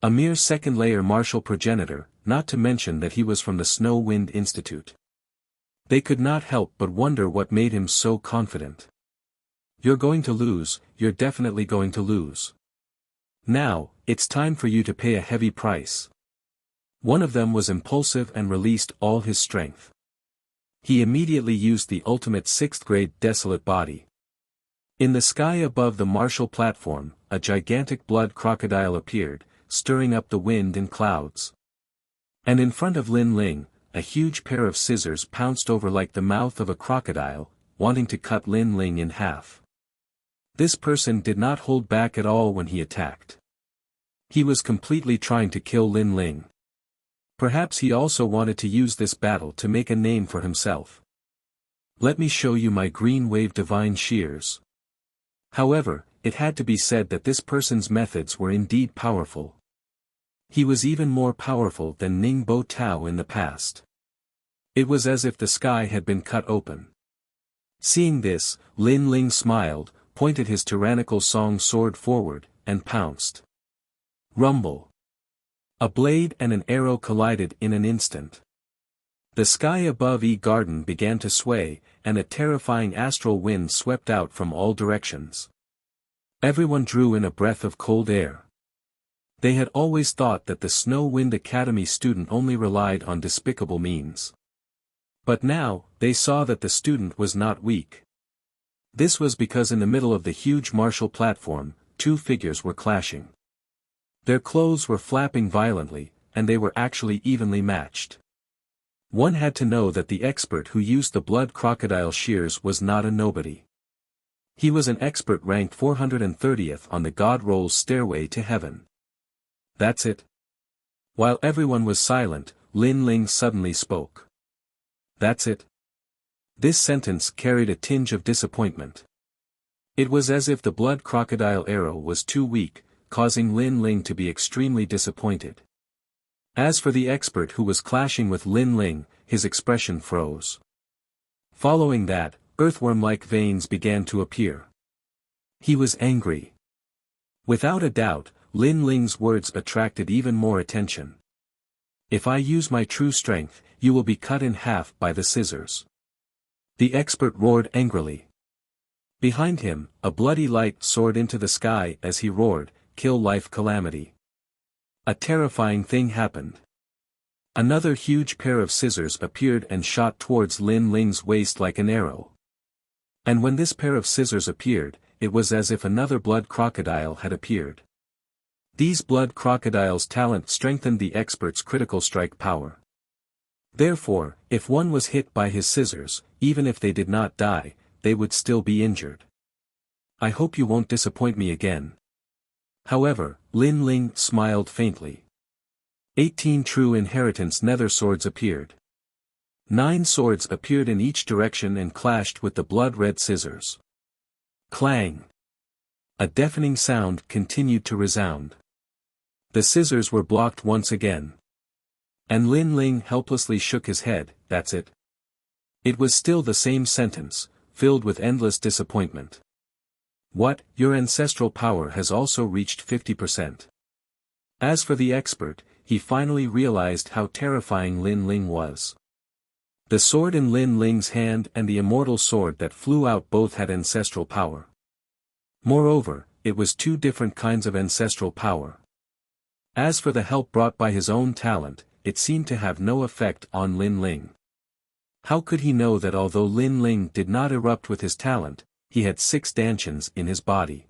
A mere second-layer martial progenitor, not to mention that he was from the Snow Wind Institute. They could not help but wonder what made him so confident. You're going to lose, you're definitely going to lose. Now, it's time for you to pay a heavy price. One of them was impulsive and released all his strength. He immediately used the ultimate sixth-grade desolate body. In the sky above the martial platform, a gigantic blood crocodile appeared, stirring up the wind and clouds. And in front of Lin Ling, a huge pair of scissors pounced over like the mouth of a crocodile, wanting to cut Lin Ling in half. This person did not hold back at all when he attacked. He was completely trying to kill Lin Ling. Perhaps he also wanted to use this battle to make a name for himself. Let me show you my green wave divine shears. However, it had to be said that this person's methods were indeed powerful. He was even more powerful than Ning Bo Tao in the past. It was as if the sky had been cut open. Seeing this, Lin Ling smiled, pointed his tyrannical song sword forward, and pounced. Rumble. A blade and an arrow collided in an instant. The sky above Yi Garden began to sway, and a terrifying astral wind swept out from all directions. Everyone drew in a breath of cold air. They had always thought that the Snow Wind Academy student only relied on despicable means. But now, they saw that the student was not weak. This was because in the middle of the huge martial platform, two figures were clashing. Their clothes were flapping violently, and they were actually evenly matched. One had to know that the expert who used the blood crocodile shears was not a nobody. He was an expert ranked 430th on the God Roll's stairway to heaven. That's it. While everyone was silent, Lin Ling suddenly spoke. That's it. This sentence carried a tinge of disappointment. It was as if the blood crocodile arrow was too weak, causing Lin Ling to be extremely disappointed. As for the expert who was clashing with Lin Ling, his expression froze. Following that, earthworm-like veins began to appear. He was angry. Without a doubt, Lin Ling's words attracted even more attention. If I use my true strength, you will be cut in half by the scissors. The expert roared angrily. Behind him, a bloody light soared into the sky as he roared, "Kill life calamity." A terrifying thing happened. Another huge pair of scissors appeared and shot towards Lin Ling's waist like an arrow. And when this pair of scissors appeared, it was as if another blood crocodile had appeared. These blood crocodiles' talent strengthened the expert's critical strike power. Therefore, if one was hit by his scissors, even if they did not die, they would still be injured. I hope you won't disappoint me again. However, Lin Ling smiled faintly. 18 true inheritance nether swords appeared. 9 swords appeared in each direction and clashed with the blood-red scissors. Clang! A deafening sound continued to resound. The scissors were blocked once again. And Lin Ling helplessly shook his head, that's it. It was still the same sentence, filled with endless disappointment. What, your ancestral power has also reached 50%. As for the expert, he finally realized how terrifying Lin Ling was. The sword in Lin Ling's hand and the immortal sword that flew out both had ancestral power. Moreover, it was two different kinds of ancestral power. As for the help brought by his own talent, it seemed to have no effect on Lin Ling. How could he know that although Lin Ling did not erupt with his talent, he had 6 dantians in his body?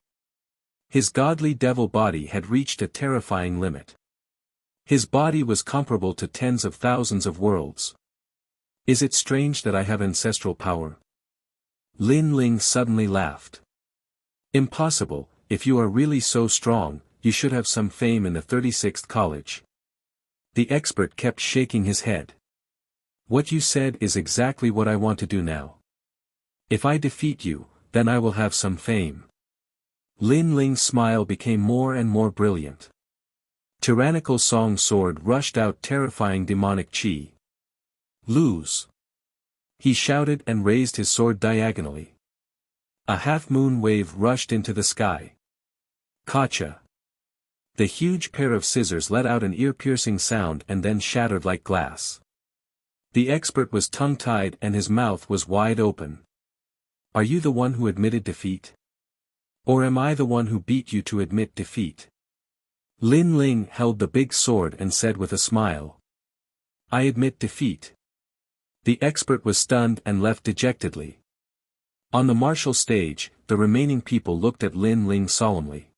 His godly devil body had reached a terrifying limit. His body was comparable to tens of thousands of worlds. Is it strange that I have ancestral power? Lin Ling suddenly laughed. Impossible, if you are really so strong, you should have some fame in the 36th college. The expert kept shaking his head. What you said is exactly what I want to do now. If I defeat you, then I will have some fame. Lin Ling's smile became more and more brilliant. Tyrannical song sword rushed out terrifying demonic chi. Lose! He shouted and raised his sword diagonally. A half-moon wave rushed into the sky. Kacha! The huge pair of scissors let out an ear-piercing sound and then shattered like glass. The expert was tongue-tied and his mouth was wide open. Are you the one who admitted defeat? Or am I the one who beat you to admit defeat? Lin Ling held the big sword and said with a smile, I admit defeat. The expert was stunned and left dejectedly. On the martial stage, the remaining people looked at Lin Ling solemnly.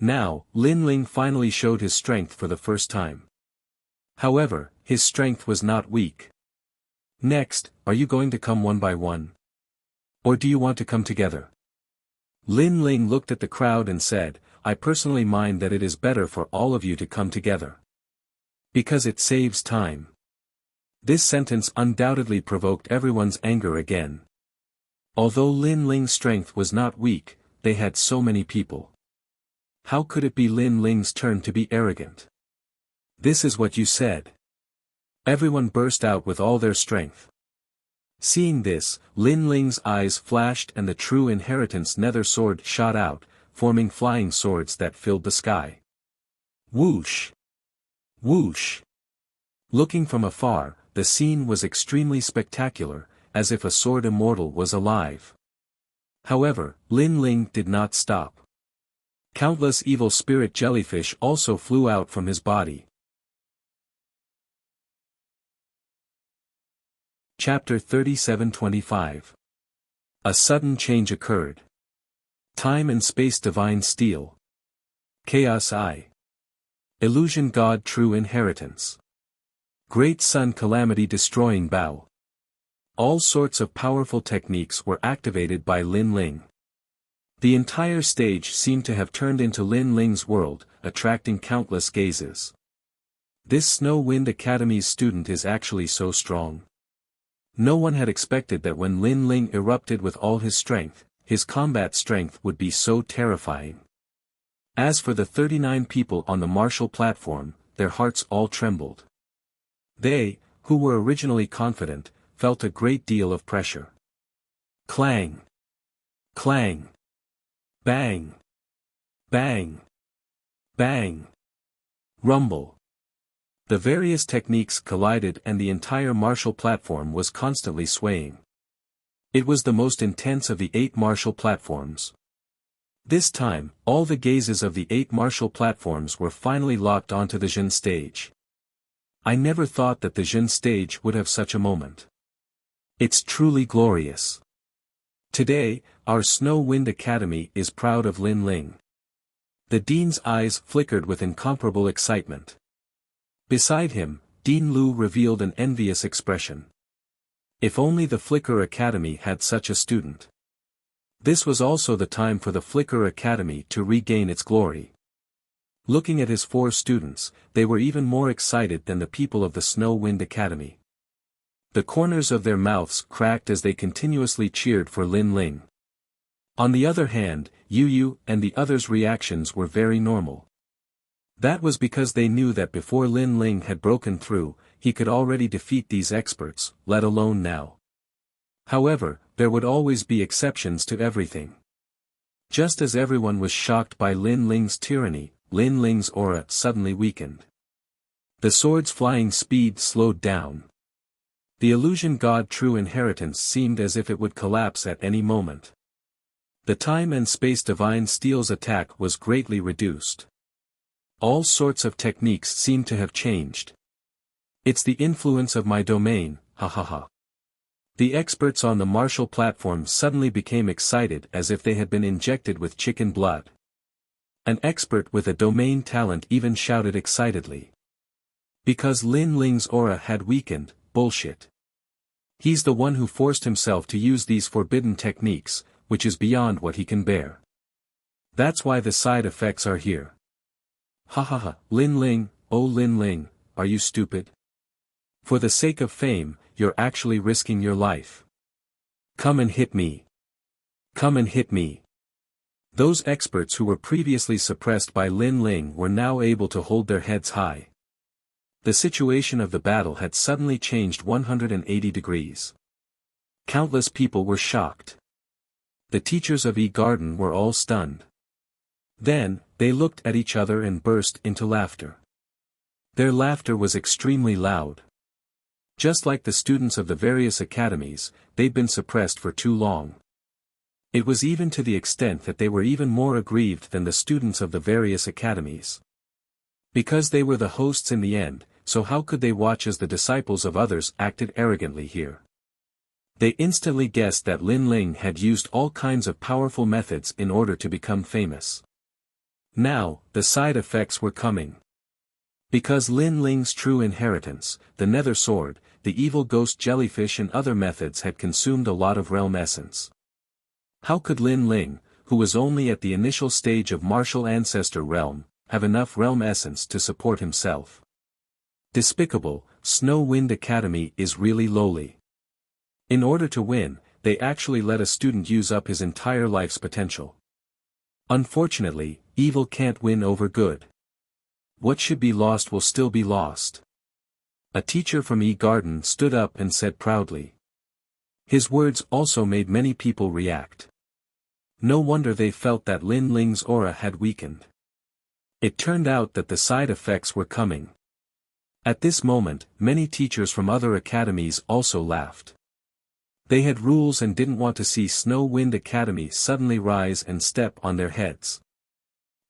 Now, Lin Ling finally showed his strength for the first time. However, his strength was not weak. Next, are you going to come one by one? Or do you want to come together? Lin Ling looked at the crowd and said, I personally mind that it is better for all of you to come together. Because it saves time. This sentence undoubtedly provoked everyone's anger again. Although Lin Ling's strength was not weak, they had so many people. How could it be Lin Ling's turn to be arrogant? This is what you said. Everyone burst out with all their strength. Seeing this, Lin Ling's eyes flashed and the true inheritance nether sword shot out, forming flying swords that filled the sky. Whoosh! Whoosh! Looking from afar, the scene was extremely spectacular, as if a sword immortal was alive. However, Lin Ling did not stop. Countless evil spirit jellyfish also flew out from his body. Chapter 37-25. A sudden change occurred. Time and space divine steel. Chaos I. Illusion god true inheritance. Great sun calamity destroying bow. All sorts of powerful techniques were activated by Lin Ling. The entire stage seemed to have turned into Lin Ling's world, attracting countless gazes. This Snow Wind Academy's student is actually so strong. No one had expected that when Lin Ling erupted with all his strength, his combat strength would be so terrifying. As for the 39 people on the martial platform, their hearts all trembled. They, who were originally confident, felt a great deal of pressure. Clang! Clang! Bang! Bang! Bang! Rumble! The various techniques collided and the entire martial platform was constantly swaying. It was the most intense of the 8 martial platforms. This time, all the gazes of the 8 martial platforms were finally locked onto the Jin stage. I never thought that the Jin stage would have such a moment. It's truly glorious. Today, our Snow Wind Academy is proud of Lin Ling. The dean's eyes flickered with incomparable excitement. Beside him, Dean Lu revealed an envious expression. If only the Flicker Academy had such a student. This was also the time for the Flicker Academy to regain its glory. Looking at his 4 students, they were even more excited than the people of the Snow Wind Academy. The corners of their mouths cracked as they continuously cheered for Lin Ling. On the other hand, Yu Yu and the others' reactions were very normal. That was because they knew that before Lin Ling had broken through, he could already defeat these experts, let alone now. However, there would always be exceptions to everything. Just as everyone was shocked by Lin Ling's tyranny, Lin Ling's aura suddenly weakened. The sword's flying speed slowed down. The illusion god true inheritance seemed as if it would collapse at any moment. The time and space divine steel's attack was greatly reduced. All sorts of techniques seem to have changed. It's the influence of my domain, ha ha ha. The experts on the martial platform suddenly became excited as if they had been injected with chicken blood. An expert with a domain talent even shouted excitedly. Because Lin Ling's aura had weakened, bullshit. He's the one who forced himself to use these forbidden techniques, which is beyond what he can bear. That's why the side effects are here. Ha ha ha, Lin Ling, oh Lin Ling, are you stupid? For the sake of fame, you're actually risking your life. Come and hit me. Come and hit me. Those experts who were previously suppressed by Lin Ling were now able to hold their heads high. The situation of the battle had suddenly changed 180 degrees. Countless people were shocked. The teachers of E-Garden were all stunned. Then, they looked at each other and burst into laughter. Their laughter was extremely loud. Just like the students of the various academies, they'd been suppressed for too long. It was even to the extent that they were even more aggrieved than the students of the various academies. Because they were the hosts in the end, so how could they watch as the disciples of others acted arrogantly here? They instantly guessed that Lin Ling had used all kinds of powerful methods in order to become famous. Now, the side effects were coming. Because Lin Ling's true inheritance, the nether sword, the evil ghost jellyfish and other methods had consumed a lot of realm essence. How could Lin Ling, who was only at the initial stage of martial ancestor realm, have enough realm essence to support himself? Despicable. Snow Wind Academy is really lowly. In order to win, they actually let a student use up his entire life's potential. Unfortunately, evil can't win over good. What should be lost will still be lost. A teacher from E-Garden stood up and said proudly. His words also made many people react. No wonder they felt that Lin Ling's aura had weakened. It turned out that the side effects were coming. At this moment, many teachers from other academies also laughed. They had rules and didn't want to see Snow Wind Academy suddenly rise and step on their heads.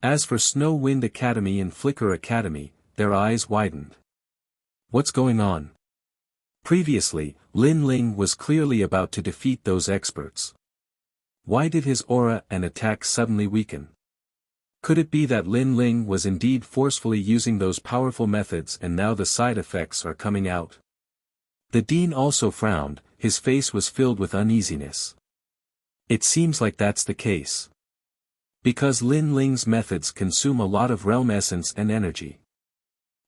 As for Snow Wind Academy and Flicker Academy, their eyes widened. What's going on? Previously, Lin Ling was clearly about to defeat those experts. Why did his aura and attack suddenly weaken? Could it be that Lin Ling was indeed forcefully using those powerful methods and now the side effects are coming out? The dean also frowned, his face was filled with uneasiness. It seems like that's the case. Because Lin Ling's methods consume a lot of realm essence and energy.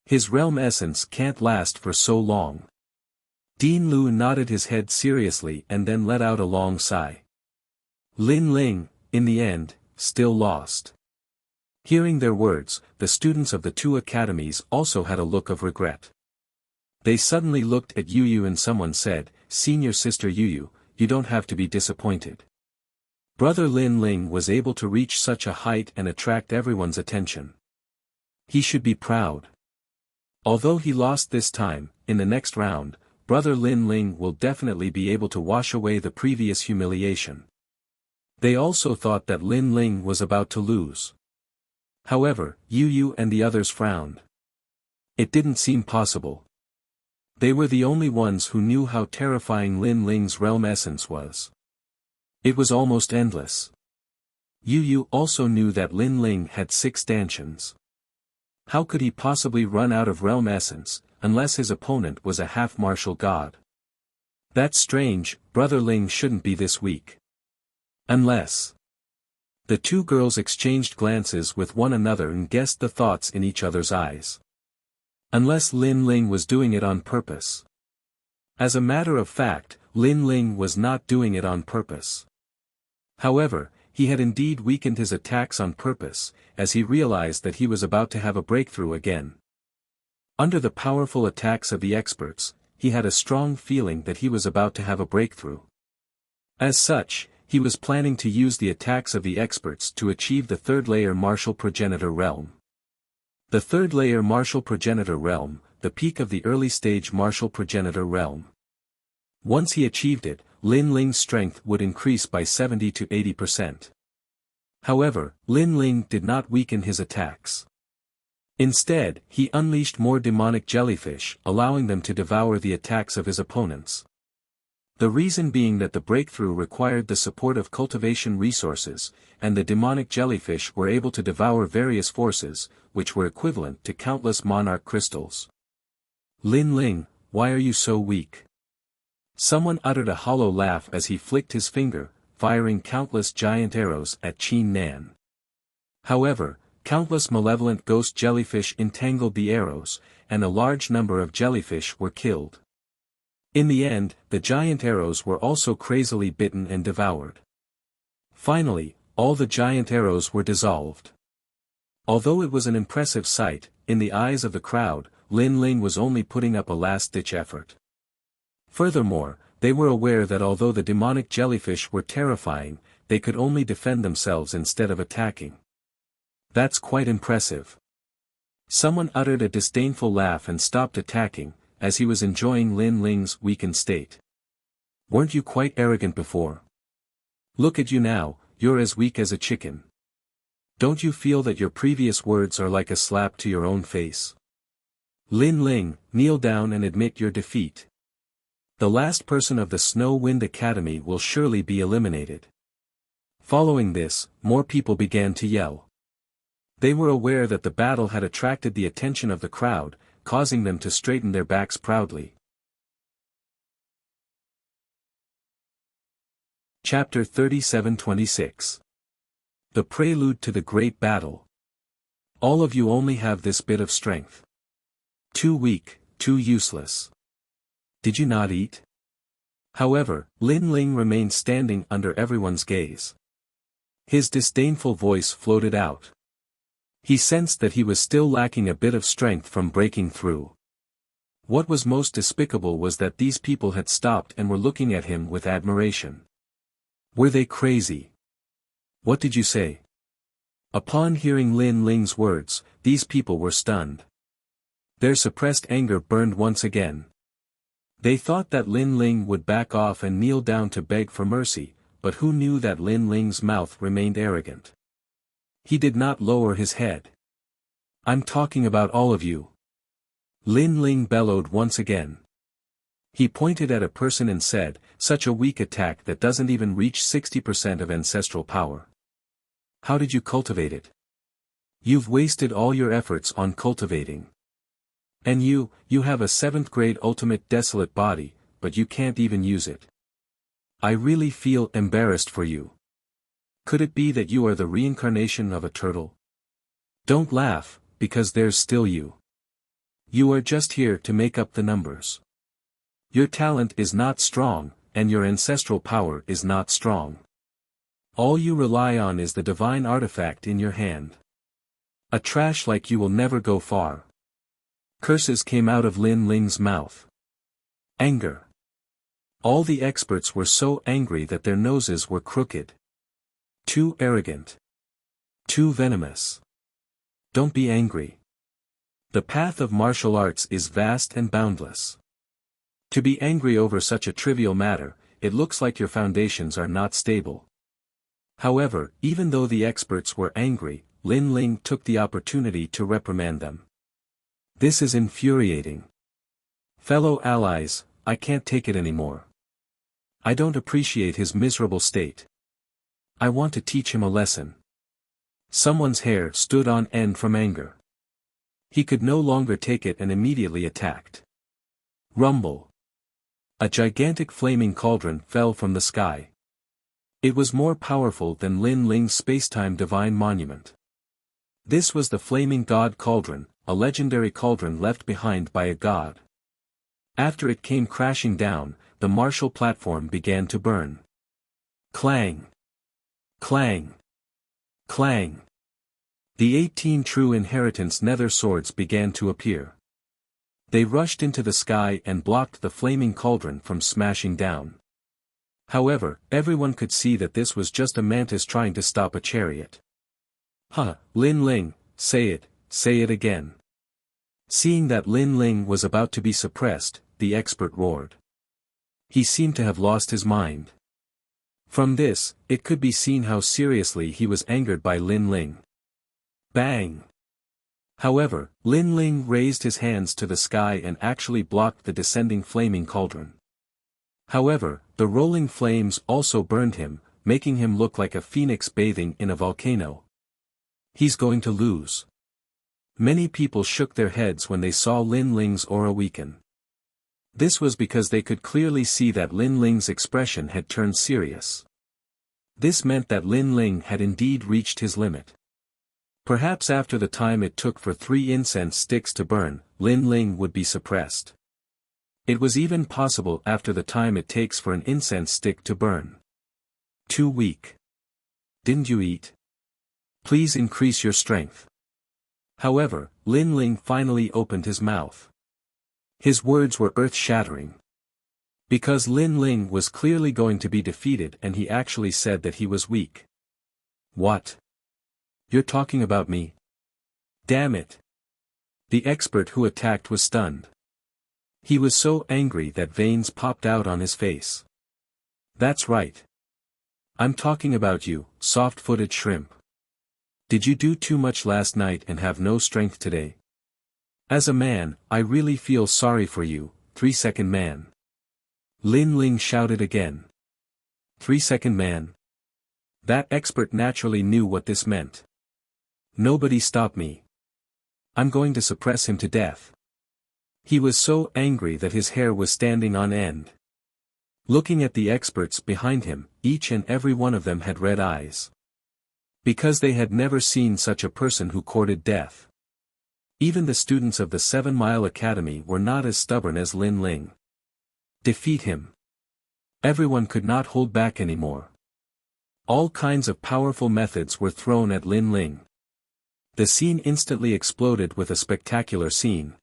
His realm essence can't last for so long. Dean Lu nodded his head seriously and then let out a long sigh. Lin Ling, in the end, still lost. Hearing their words, the students of the two academies also had a look of regret. They suddenly looked at Yu Yu and someone said, "Senior sister Yu Yu, you don't have to be disappointed. Brother Lin Ling was able to reach such a height and attract everyone's attention. He should be proud. Although he lost this time, in the next round, Brother Lin Ling will definitely be able to wash away the previous humiliation." They also thought that Lin Ling was about to lose. However, Yu Yu and the others frowned. It didn't seem possible. They were the only ones who knew how terrifying Lin Ling's realm essence was. It was almost endless. Yu Yu also knew that Lin Ling had 6 stanchions. How could he possibly run out of realm essence, unless his opponent was a half-martial god? That's strange, Brother Ling shouldn't be this weak. Unless... The two girls exchanged glances with one another and guessed the thoughts in each other's eyes. Unless Lin Ling was doing it on purpose. As a matter of fact, Lin Ling was not doing it on purpose. However, he had indeed weakened his attacks on purpose, as he realized that he was about to have a breakthrough again. Under the powerful attacks of the experts, he had a strong feeling that he was about to have a breakthrough. As such, he was planning to use the attacks of the experts to achieve the third layer martial progenitor realm. The third layer martial progenitor realm, the peak of the early stage martial progenitor realm. Once he achieved it, Lin Ling's strength would increase by 70 to 80%. However, Lin Ling did not weaken his attacks. Instead, he unleashed more demonic jellyfish, allowing them to devour the attacks of his opponents. The reason being that the breakthrough required the support of cultivation resources, and the demonic jellyfish were able to devour various forces, which were equivalent to countless monarch crystals. Lin Ling, why are you so weak? Someone uttered a hollow laugh as he flicked his finger, firing countless giant arrows at Qin Nan. However, countless malevolent ghost jellyfish entangled the arrows, and a large number of jellyfish were killed. In the end, the giant arrows were also crazily bitten and devoured. Finally, all the giant arrows were dissolved. Although it was an impressive sight, in the eyes of the crowd, Lin Ling was only putting up a last-ditch effort. Furthermore, they were aware that although the demonic jellyfish were terrifying, they could only defend themselves instead of attacking. That's quite impressive. Someone uttered a disdainful laugh and stopped attacking, as he was enjoying Lin Ling's weakened state. Weren't you quite arrogant before? Look at you now, you're as weak as a chicken. Don't you feel that your previous words are like a slap to your own face? Lin Ling, kneel down and admit your defeat. The last person of the Snow Wind Academy will surely be eliminated. Following this, more people began to yell. They were aware that the battle had attracted the attention of the crowd, causing them to straighten their backs proudly. Chapter 37-26. The Prelude to the Great Battle. All of you only have this bit of strength. Too weak, too useless. Did you not eat? However, Lin Ling remained standing under everyone's gaze. His disdainful voice floated out. He sensed that he was still lacking a bit of strength from breaking through. What was most despicable was that these people had stopped and were looking at him with admiration. Were they crazy? What did you say? Upon hearing Lin Ling's words, these people were stunned. Their suppressed anger burned once again. They thought that Lin Ling would back off and kneel down to beg for mercy, but who knew that Lin Ling's mouth remained arrogant? He did not lower his head. I'm talking about all of you. Lin Ling bellowed once again. He pointed at a person and said, such a weak attack that doesn't even reach 60% of ancestral power. How did you cultivate it? You've wasted all your efforts on cultivating. And you have a 7th grade ultimate desolate body, but you can't even use it. I really feel embarrassed for you. Could it be that you are the reincarnation of a turtle? Don't laugh, because there's still you. You are just here to make up the numbers. Your talent is not strong, and your ancestral power is not strong. All you rely on is the divine artifact in your hand. A trash like you will never go far. Curses came out of Lin Ling's mouth. Anger. All the experts were so angry that their noses were crooked. Too arrogant. Too venomous. Don't be angry. The path of martial arts is vast and boundless. To be angry over such a trivial matter, it looks like your foundations are not stable. However, even though the experts were angry, Lin Ling took the opportunity to reprimand them. This is infuriating. Fellow allies, I can't take it anymore. I don't appreciate his miserable state. I want to teach him a lesson. Someone's hair stood on end from anger. He could no longer take it and immediately attacked. Rumble. A gigantic flaming cauldron fell from the sky. It was more powerful than Lin Ling's spacetime divine monument. This was the Flaming God Cauldron, a legendary cauldron left behind by a god. After it came crashing down, the martial platform began to burn. Clang! Clang! Clang! The 18 true inheritance nether swords began to appear. They rushed into the sky and blocked the flaming cauldron from smashing down. However, everyone could see that this was just a mantis trying to stop a chariot. Huh, Lin Ling, say it again. Seeing that Lin Ling was about to be suppressed, the expert roared. He seemed to have lost his mind. From this, it could be seen how seriously he was angered by Lin Ling. Bang! However, Lin Ling raised his hands to the sky and actually blocked the descending flaming cauldron. However, the rolling flames also burned him, making him look like a phoenix bathing in a volcano. He's going to lose. Many people shook their heads when they saw Lin Ling's aura weaken. This was because they could clearly see that Lin Ling's expression had turned serious. This meant that Lin Ling had indeed reached his limit. Perhaps after the time it took for 3 incense sticks to burn, Lin Ling would be suppressed. It was even possible after the time it takes for an incense stick to burn. Too weak. Didn't you eat? Please increase your strength. However, Lin Ling finally opened his mouth. His words were earth-shattering. Because Lin Ling was clearly going to be defeated and he actually said that he was weak. What? You're talking about me? Damn it. The expert who attacked was stunned. He was so angry that veins popped out on his face. That's right. I'm talking about you, soft-footed shrimp. Did you do too much last night and have no strength today? As a man, I really feel sorry for you, 3-second man. Lin Ling shouted again. 3-second man. That expert naturally knew what this meant. Nobody stop me. I'm going to suppress him to death. He was so angry that his hair was standing on end. Looking at the experts behind him, each and every one of them had red eyes. Because they had never seen such a person who courted death. Even the students of the 7 Mile Academy were not as stubborn as Lin Ling. Defeat him. Everyone could not hold back anymore. All kinds of powerful methods were thrown at Lin Ling. The scene instantly exploded with a spectacular scene.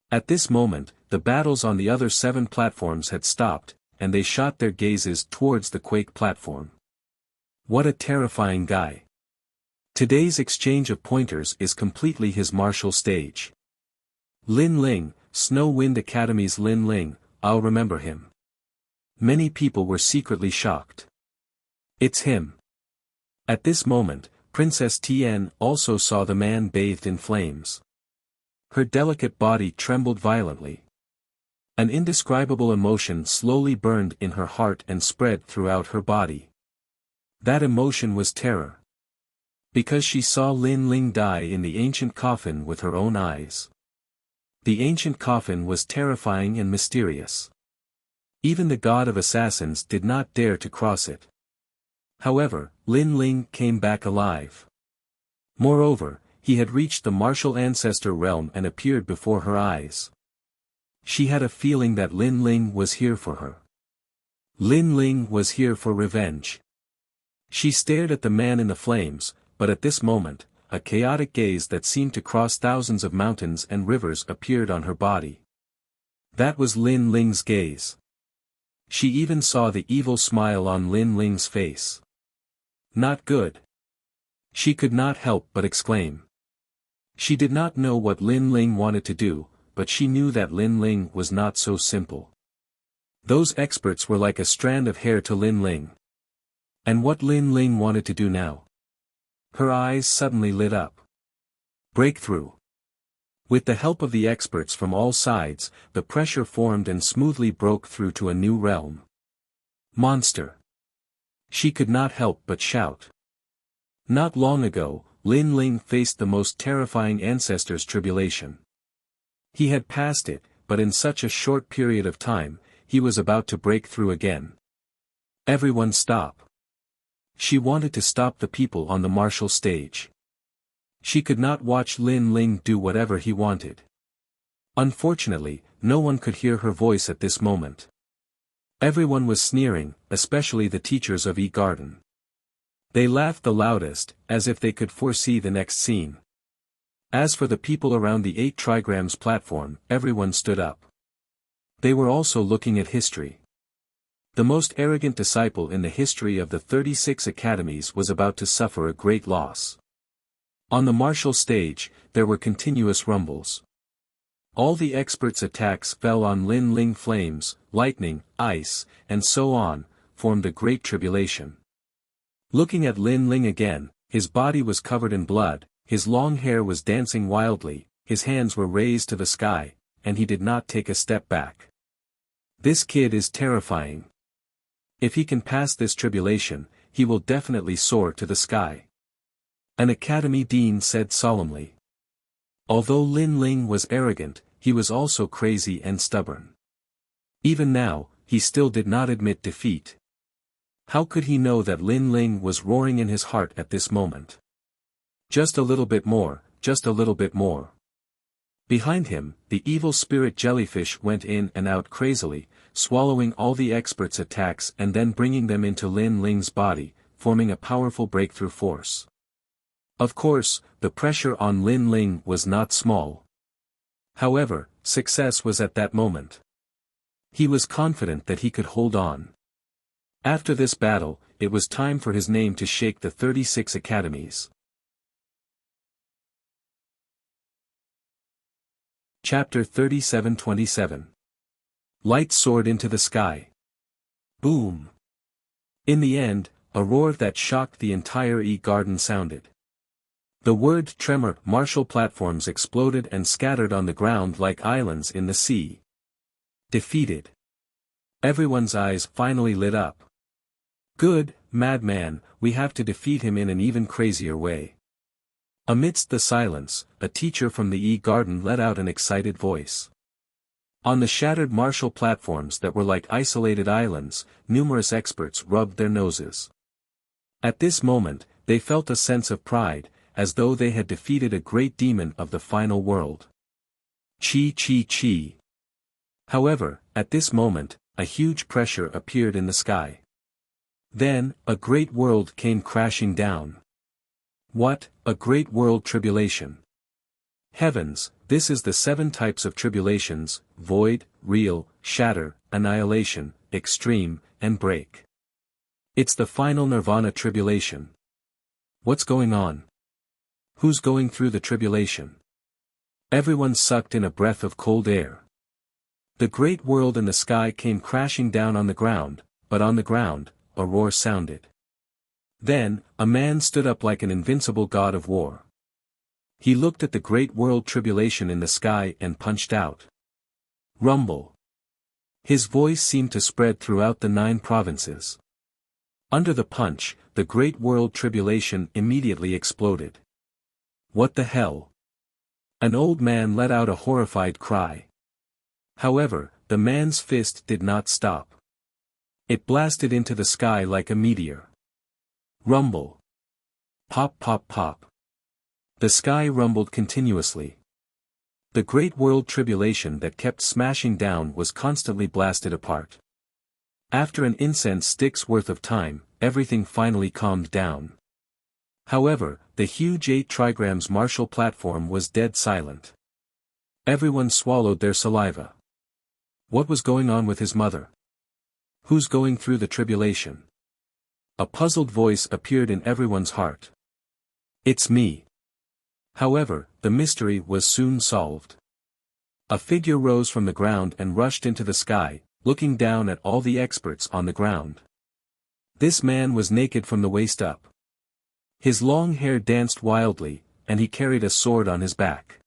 At this moment, the battles on the other 7 platforms had stopped, and they shot their gazes towards the Quake platform. What a terrifying guy. Today's exchange of pointers is completely his martial stage. Lin Ling, Snow Wind Academy's Lin Ling, I'll remember him. Many people were secretly shocked. It's him. At this moment, Princess Tian also saw the man bathed in flames. Her delicate body trembled violently. An indescribable emotion slowly burned in her heart and spread throughout her body. That emotion was terror. Because she saw Lin Ling die in the ancient coffin with her own eyes. The ancient coffin was terrifying and mysterious. Even the god of assassins did not dare to cross it. However, Lin Ling came back alive. Moreover, he had reached the martial ancestor realm and appeared before her eyes. She had a feeling that Lin Ling was here for her. Lin Ling was here for revenge. She stared at the man in the flames, but at this moment, a chaotic gaze that seemed to cross thousands of mountains and rivers appeared on her body. That was Lin Ling's gaze. She even saw the evil smile on Lin Ling's face. Not good. She could not help but exclaim. She did not know what Lin Ling wanted to do, but she knew that Lin Ling was not so simple. Those experts were like a strand of hair to Lin Ling. And what Lin Ling wanted to do now? Her eyes suddenly lit up. Breakthrough. With the help of the experts from all sides, the pressure formed and smoothly broke through to a new realm. Monster. She could not help but shout. Not long ago, Lin Ling faced the most terrifying ancestor's tribulation. He had passed it, but in such a short period of time, he was about to break through again. Everyone stop. She wanted to stop the people on the martial stage. She could not watch Lin Ling do whatever he wanted. Unfortunately, no one could hear her voice at this moment. Everyone was sneering, especially the teachers of E-Garden. They laughed the loudest, as if they could foresee the next scene. As for the people around the 8 trigrams platform, everyone stood up. They were also looking at history. The most arrogant disciple in the history of the 36 academies was about to suffer a great loss. On the martial stage, there were continuous rumbles. All the experts' attacks fell on Lin Ling. Flames, lightning, ice, and so on, formed a great tribulation. Looking at Lin Ling again, his body was covered in blood, his long hair was dancing wildly, his hands were raised to the sky, and he did not take a step back. This kid is terrifying. If he can pass this tribulation, he will definitely soar to the sky. An academy dean said solemnly. Although Lin Ling was arrogant, he was also crazy and stubborn. Even now, he still did not admit defeat. How could he know that Lin Ling was roaring in his heart at this moment? Just a little bit more, just a little bit more. Behind him, the evil spirit jellyfish went in and out crazily, swallowing all the experts' attacks and then bringing them into Lin Ling's body, forming a powerful breakthrough force. Of course, the pressure on Lin Ling was not small. However, success was at that moment. He was confident that he could hold on. After this battle, it was time for his name to shake the 36 academies. Chapter 37-27. Light soared into the sky. Boom! In the end, a roar that shocked the entire E-Garden sounded. The word tremor, martial platforms exploded and scattered on the ground like islands in the sea. Defeated. Everyone's eyes finally lit up. Good, madman, we have to defeat him in an even crazier way. Amidst the silence, a teacher from the E-Garden let out an excited voice. On the shattered martial platforms that were like isolated islands, numerous experts rubbed their noses. At this moment, they felt a sense of pride, as though they had defeated a great demon of the final world. Chi chi chi. However, at this moment, a huge pressure appeared in the sky. Then, a great world came crashing down. What, a great world tribulation! Heavens, this is the 7 types of tribulations: void, real, shatter, annihilation, extreme, and break. It's the final nirvana tribulation. What's going on? Who's going through the tribulation? Everyone sucked in a breath of cold air. The great world and the sky came crashing down on the ground, but on the ground, a roar sounded. Then, a man stood up like an invincible god of war. He looked at the great world tribulation in the sky and punched out. Rumble. His voice seemed to spread throughout the 9 provinces. Under the punch, the great world tribulation immediately exploded. What the hell? An old man let out a horrified cry. However, the man's fist did not stop. It blasted into the sky like a meteor. Rumble. Pop pop pop. The sky rumbled continuously. The great world tribulation that kept smashing down was constantly blasted apart. After an incense stick's worth of time, everything finally calmed down. However, the huge 8 trigrams martial platform was dead silent. Everyone swallowed their saliva. What was going on with his mother? Who's going through the tribulation? A puzzled voice appeared in everyone's heart. It's me. However, the mystery was soon solved. A figure rose from the ground and rushed into the sky, looking down at all the experts on the ground. This man was naked from the waist up. His long hair danced wildly, and he carried a sword on his back.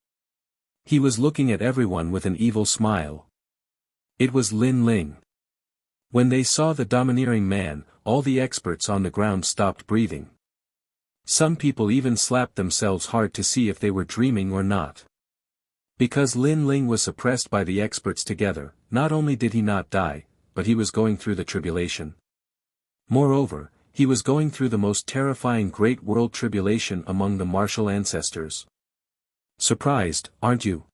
He was looking at everyone with an evil smile. It was Lin Ling. When they saw the domineering man, all the experts on the ground stopped breathing. Some people even slapped themselves hard to see if they were dreaming or not. Because Lin Ling was suppressed by the experts together, not only did he not die, but he was going through the tribulation. Moreover, he was going through the most terrifying great world tribulation among the martial ancestors. Surprised, aren't you?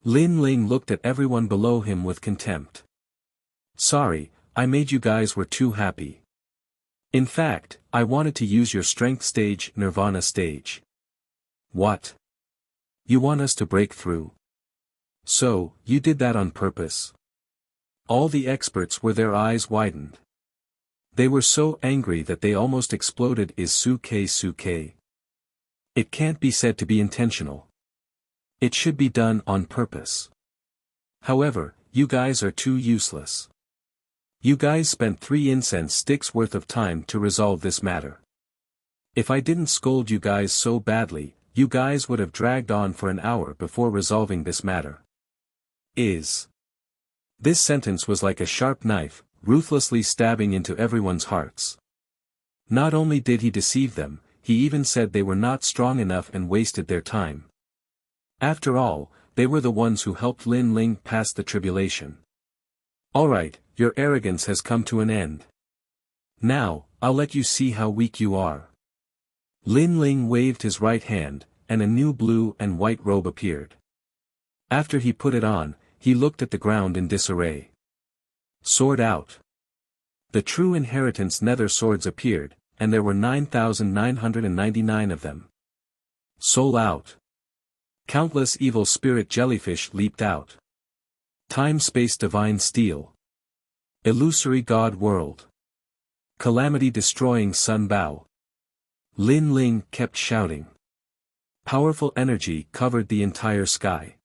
Lin Ling looked at everyone below him with contempt. Sorry, I made you guys were too happy. In fact, I wanted to use your strength stage, Nirvana stage. What? You want us to break through? So, you did that on purpose. All the experts were their eyes widened. They were so angry that they almost exploded. Is suke. It can't be said to be intentional. It should be done on purpose. However, you guys are too useless. You guys spent 3 incense sticks worth of time to resolve this matter. If I didn't scold you guys so badly, you guys would have dragged on for an hour before resolving this matter. This sentence was like a sharp knife, ruthlessly stabbing into everyone's hearts. Not only did he deceive them, he even said they were not strong enough and wasted their time. After all, they were the ones who helped Lin Ling pass the tribulation. Alright, your arrogance has come to an end. Now, I'll let you see how weak you are. Lin Ling waved his right hand, and a new blue and white robe appeared. After he put it on, he looked at the ground in disarray. Sword out. The true inheritance nether swords appeared, and there were 9,999 of them. Soul out. Countless evil spirit jellyfish leaped out. Time-space divine steel. Illusory god world. Calamity-destroying sun bow. Lin Ling kept shouting. Powerful energy covered the entire sky.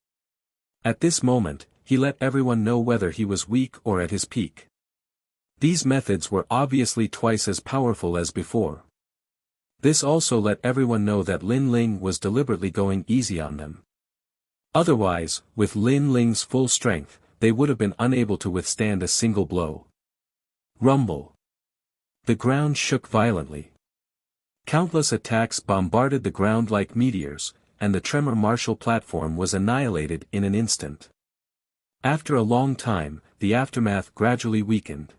At this moment, he let everyone know whether he was weak or at his peak. These methods were obviously twice as powerful as before. This also let everyone know that Lin Ling was deliberately going easy on them. Otherwise, with Lin Ling's full strength, they would have been unable to withstand a single blow. Rumble. The ground shook violently. Countless attacks bombarded the ground like meteors, and the tremor martial platform was annihilated in an instant. After a long time, the aftermath gradually weakened.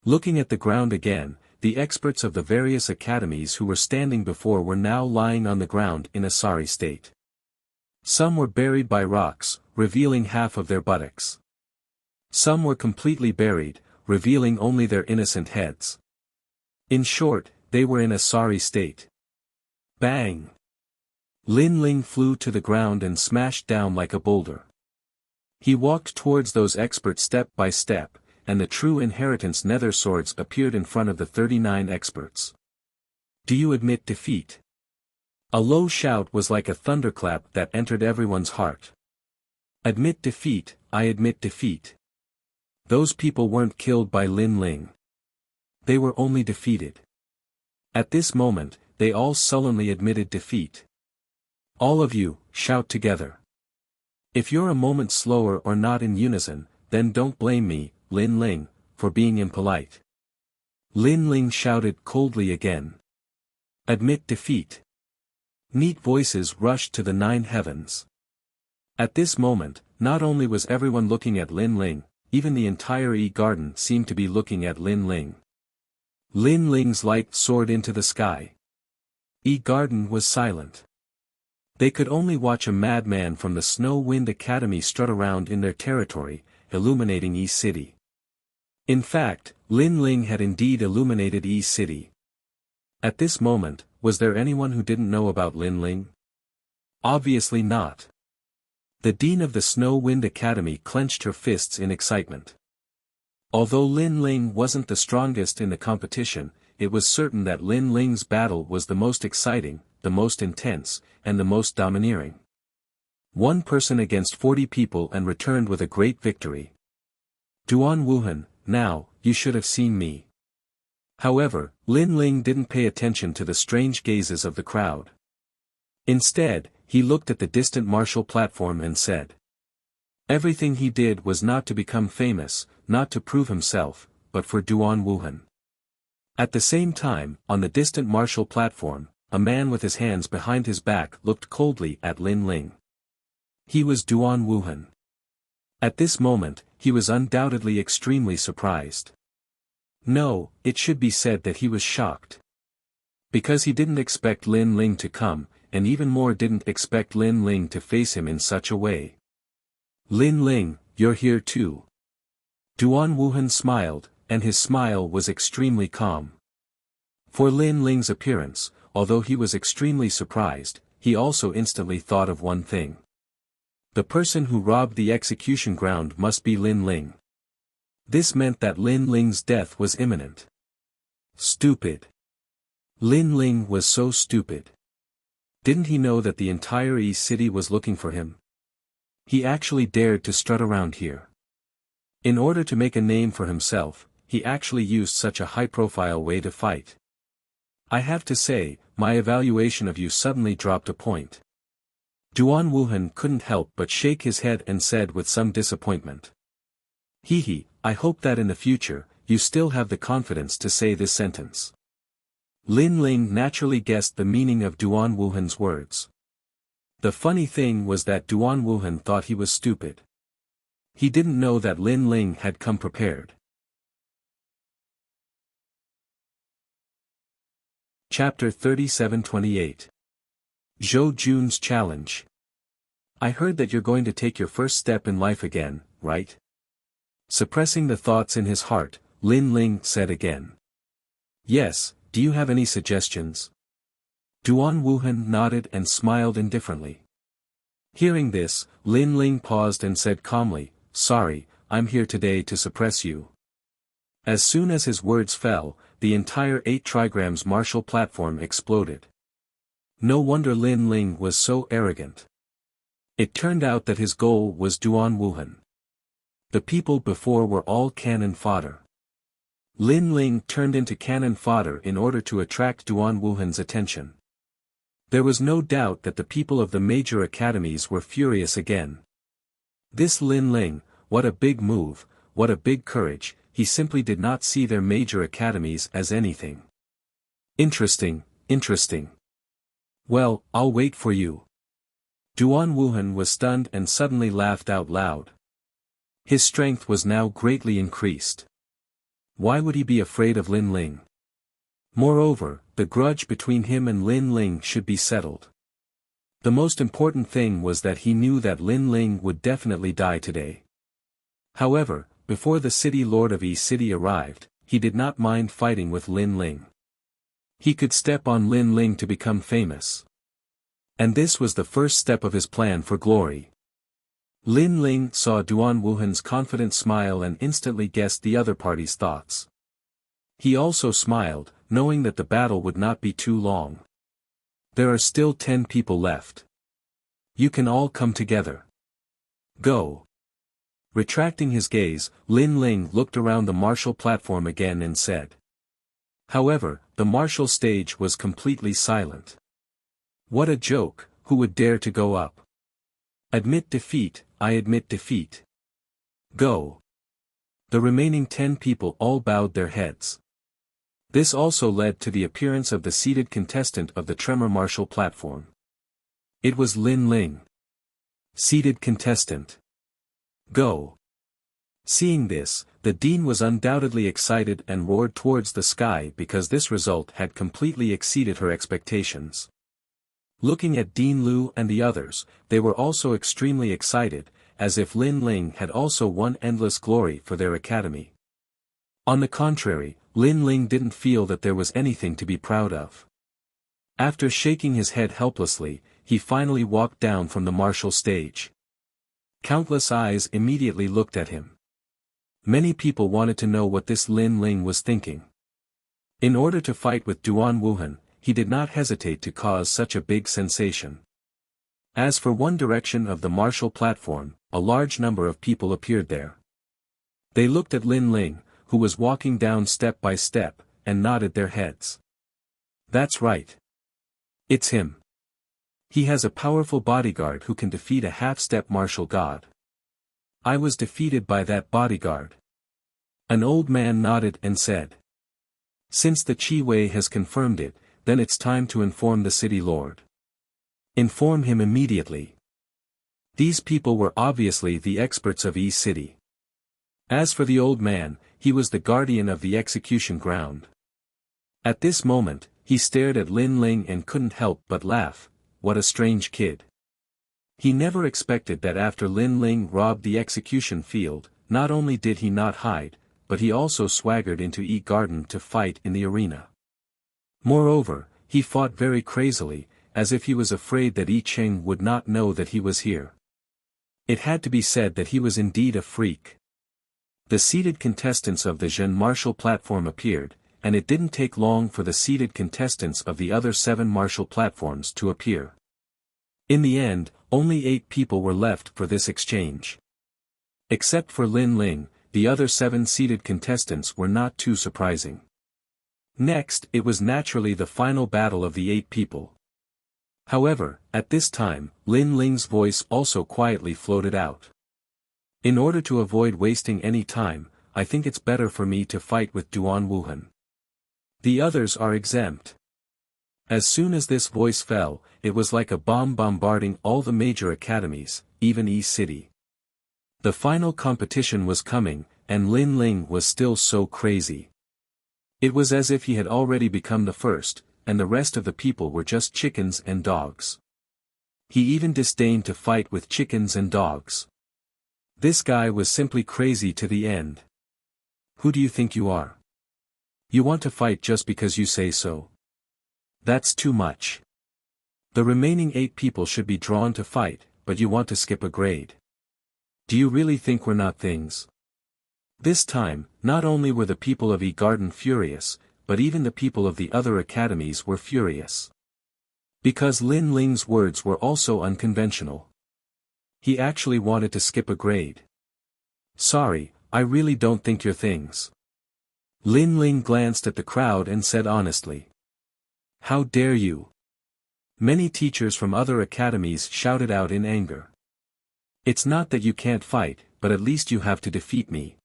Looking at the ground again, the experts of the various academies who were standing before were now lying on the ground in a sorry state. Some were buried by rocks, revealing half of their buttocks. Some were completely buried, revealing only their innocent heads. In short, they were in a sorry state. Bang! Lin Ling flew to the ground and smashed down like a boulder. He walked towards those experts step by step, and the true inheritance nether swords appeared in front of the 39 experts. Do you admit defeat? A low shout was like a thunderclap that entered everyone's heart. Admit defeat, I admit defeat. Those people weren't killed by Lin Ling. They were only defeated. At this moment, they all sullenly admitted defeat. All of you, shout together. If you're a moment slower or not in unison, then don't blame me, Lin Ling, for being impolite. Lin Ling shouted coldly again. Admit defeat. Neat voices rushed to the 9 heavens. At this moment, not only was everyone looking at Lin Ling, even the entire E-Garden seemed to be looking at Lin Ling. Lin Ling's light soared into the sky. E-Garden was silent. They could only watch a madman from the Snow Wind Academy strut around in their territory, illuminating E-City. In fact, Lin Ling had indeed illuminated E-City. At this moment, was there anyone who didn't know about Lin Ling? Obviously not. The Dean of the Snow Wind Academy clenched her fists in excitement. Although Lin Ling wasn't the strongest in the competition, it was certain that Lin Ling's battle was the most exciting, the most intense, and the most domineering. One person against 40 people and returned with a great victory. Duan Wuhan, now, you should have seen me. However, Lin Ling didn't pay attention to the strange gazes of the crowd. Instead, he looked at the distant martial platform and said. Everything he did was not to become famous, not to prove himself, but for Duan Wuhan. At the same time, on the distant martial platform, a man with his hands behind his back looked coldly at Lin Ling. He was Duan Wuhan. At this moment, he was undoubtedly extremely surprised. No, it should be said that he was shocked. Because he didn't expect Lin Ling to come, and even more didn't expect Lin Ling to face him in such a way. Lin Ling, you're here too. Duan Wuhan smiled, and his smile was extremely calm. For Lin Ling's appearance, although he was extremely surprised, he also instantly thought of one thing. The person who robbed the execution ground must be Lin Ling. This meant that Lin Ling's death was imminent. Stupid. Lin Ling was so stupid. Didn't he know that the entire East City was looking for him? He actually dared to strut around here. In order to make a name for himself, he actually used such a high-profile way to fight. I have to say, my evaluation of you suddenly dropped a point. Duan Wuhan couldn't help but shake his head and said with some disappointment. Hee, I hope that in the future, you still have the confidence to say this sentence. Lin Ling naturally guessed the meaning of Duan Wuhan's words. The funny thing was that Duan Wuhan thought he was stupid. He didn't know that Lin Ling had come prepared. Chapter 37-28. Zhou Jun's Challenge. I heard that you're going to take your first step in life again, right? Suppressing the thoughts in his heart, Lin Ling said again. Yes, do you have any suggestions? Duan Wuhan nodded and smiled indifferently. Hearing this, Lin Ling paused and said calmly, Sorry, I'm here today to suppress you. As soon as his words fell, the entire 8 trigrams martial platform exploded. No wonder Lin Ling was so arrogant. It turned out that his goal was Duan Wuhan. The people before were all cannon fodder. Lin Ling turned into cannon fodder in order to attract Duan Wuhan's attention. There was no doubt that the people of the major academies were furious again. This Lin Ling, what a big move, what a big courage, he simply did not see their major academies as anything. Interesting, interesting. Well, I'll wait for you. Duan Wuhan was stunned and suddenly laughed out loud. His strength was now greatly increased. Why would he be afraid of Lin Ling? Moreover, the grudge between him and Lin Ling should be settled. The most important thing was that he knew that Lin Ling would definitely die today. However, before the city lord of Yi City arrived, he did not mind fighting with Lin Ling. He could step on Lin Ling to become famous. And this was the first step of his plan for glory. Lin Ling saw Duan Wuhan's confident smile and instantly guessed the other party's thoughts. He also smiled, knowing that the battle would not be too long. There are still 10 people left. You can all come together. Go. Retracting his gaze, Lin Ling looked around the martial platform again and said. However, the martial stage was completely silent. What a joke, who would dare to go up? Admit defeat, I admit defeat. Go. The remaining 10 people all bowed their heads. This also led to the appearance of the seated contestant of the Tremor martial platform. It was Lin Ling. Seated contestant. Go. Seeing this, the dean was undoubtedly excited and roared towards the sky because this result had completely exceeded her expectations. Looking at Dean Lu and the others, they were also extremely excited, as if Lin Ling had also won endless glory for their academy. On the contrary, Lin Ling didn't feel that there was anything to be proud of. After shaking his head helplessly, he finally walked down from the martial stage. Countless eyes immediately looked at him. Many people wanted to know what this Lin Ling was thinking. In order to fight with Duan Wuhan, he did not hesitate to cause such a big sensation. As for one direction of the martial platform, a large number of people appeared there. They looked at Lin Ling, who was walking down step by step, and nodded their heads. That's right. It's him. He has a powerful bodyguard who can defeat a half-step martial god. I was defeated by that bodyguard. An old man nodded and said. Since the Qi Wei has confirmed it, then it's time to inform the city lord. Inform him immediately. These people were obviously the experts of Yi City. As for the old man, he was the guardian of the execution ground. At this moment, he stared at Lin Ling and couldn't help but laugh. What a strange kid. He never expected that after Lin Ling robbed the execution field, not only did he not hide, but he also swaggered into Yi Garden to fight in the arena. Moreover, he fought very crazily, as if he was afraid that Yi Cheng would not know that he was here. It had to be said that he was indeed a freak. The seated contestants of the Zhen martial platform appeared, and it didn't take long for the seated contestants of the other 7 martial platforms to appear. In the end, only 8 people were left for this exchange. Except for Lin Ling, the other 7 seated contestants were not too surprising. Next, it was naturally the final battle of the 8 people. However, at this time, Lin Ling's voice also quietly floated out. In order to avoid wasting any time, I think it's better for me to fight with Duan Wuhan. The others are exempt. As soon as this voice fell, it was like a bomb bombarding all the major academies, even Yi City. The final competition was coming, and Lin Ling was still so crazy. It was as if he had already become the first, and the rest of the people were just chickens and dogs. He even disdained to fight with chickens and dogs. This guy was simply crazy to the end. Who do you think you are? You want to fight just because you say so? That's too much. The remaining 8 people should be drawn to fight, but you want to skip a grade. Do you really think we're not things? This time, not only were the people of Yi Garden furious, but even the people of the other academies were furious. Because Lin Ling's words were also unconventional. He actually wanted to skip a grade. Sorry, I really don't think you're things. Lin Ling glanced at the crowd and said honestly. How dare you? Many teachers from other academies shouted out in anger. It's not that you can't fight, but at least you have to defeat me.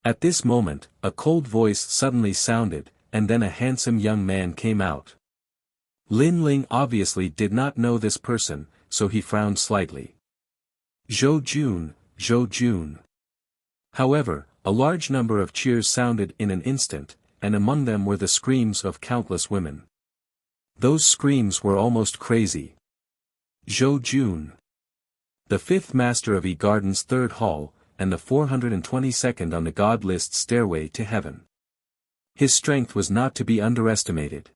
At this moment, a cold voice suddenly sounded, and then a handsome young man came out. Lin Ling obviously did not know this person, so he frowned slightly. Zhou Jun, Zhou Jun. However, a large number of cheers sounded in an instant, and among them were the screams of countless women. Those screams were almost crazy. Zhou Jun. The fifth master of Yi Garden's third hall, and the 422nd on the god list stairway to heaven. His strength was not to be underestimated.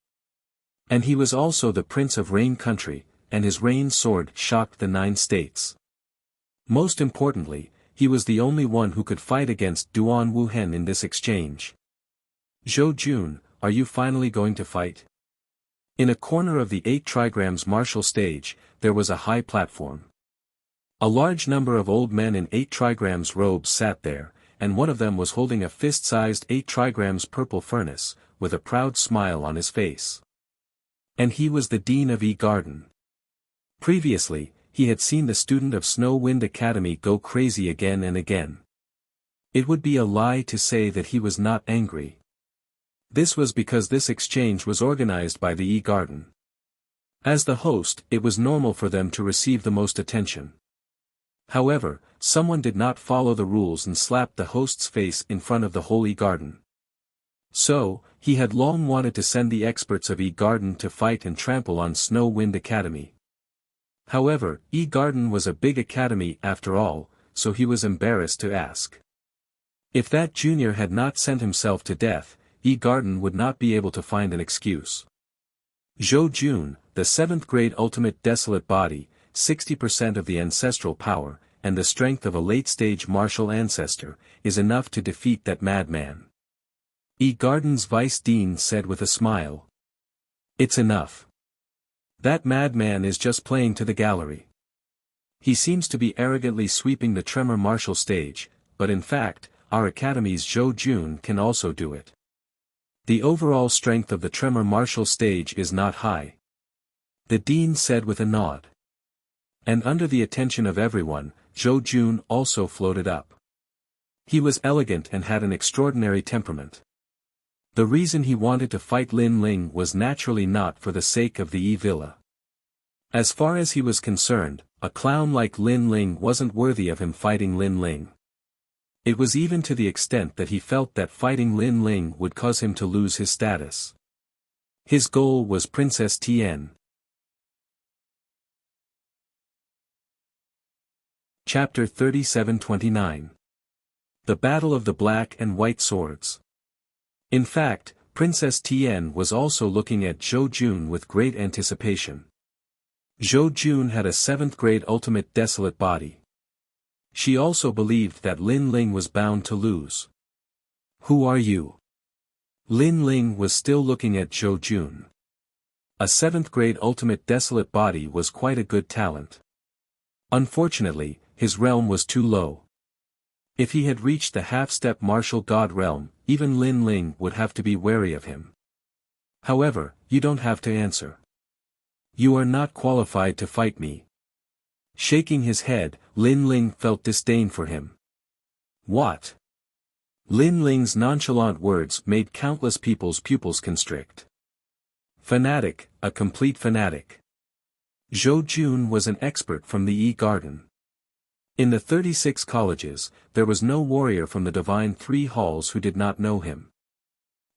And he was also the prince of Rain Country, and his rain sword shocked the 9 states. Most importantly, he was the only one who could fight against Duan Wuhen in this exchange. Zhou Jun, are you finally going to fight? In a corner of the 8 trigrams martial stage, there was a high platform. A large number of old men in 8 trigrams robes sat there, and one of them was holding a fist-sized 8 trigrams purple furnace, with a proud smile on his face. And he was the dean of Yi Garden. Previously, he had seen the student of Snow Wind Academy go crazy again and again. It would be a lie to say that he was not angry. This was because this exchange was organized by the Yi Garden. As the host, it was normal for them to receive the most attention. However, someone did not follow the rules and slapped the host's face in front of the whole Yi Garden. So, he had long wanted to send the experts of Yi Garden to fight and trample on Snow Wind Academy. However, Yi Garden was a big academy after all, so he was embarrassed to ask. If that junior had not sent himself to death, Yi Garden would not be able to find an excuse. Zhou Jun, the 7th grade ultimate desolate body, 60% of the ancestral power, and the strength of a late-stage martial ancestor, is enough to defeat that madman. Yi Garden's vice dean said with a smile. It's enough. That madman is just playing to the gallery. He seems to be arrogantly sweeping the tremor martial stage, but in fact, our academy's Zhou Jun can also do it. The overall strength of the tremor martial stage is not high. The dean said with a nod. And under the attention of everyone, Zhou Jun also floated up. He was elegant and had an extraordinary temperament. The reason he wanted to fight Lin Ling was naturally not for the sake of the Yi Villa. As far as he was concerned, a clown like Lin Ling wasn't worthy of him fighting Lin Ling. It was even to the extent that he felt that fighting Lin Ling would cause him to lose his status. His goal was Princess Tian. Chapter 37-29. The Battle of the Black and White Swords. In fact, Princess Tian was also looking at Zhou Jun with great anticipation. Zhou Jun had a 7th grade ultimate desolate body. She also believed that Lin Ling was bound to lose. Who are you? Lin Ling was still looking at Zhou Jun. A 7th grade ultimate desolate body was quite a good talent. Unfortunately, his realm was too low. If he had reached the half-step martial god realm, even Lin Ling would have to be wary of him. However, you don't have to answer. You are not qualified to fight me. Shaking his head, Lin Ling felt disdain for him. What? Lin Ling's nonchalant words made countless people's pupils constrict. Fanatic, a complete fanatic. Zhou Jun was an expert from the Yi Garden. In the 36 colleges, there was no warrior from the Divine 3 halls who did not know him.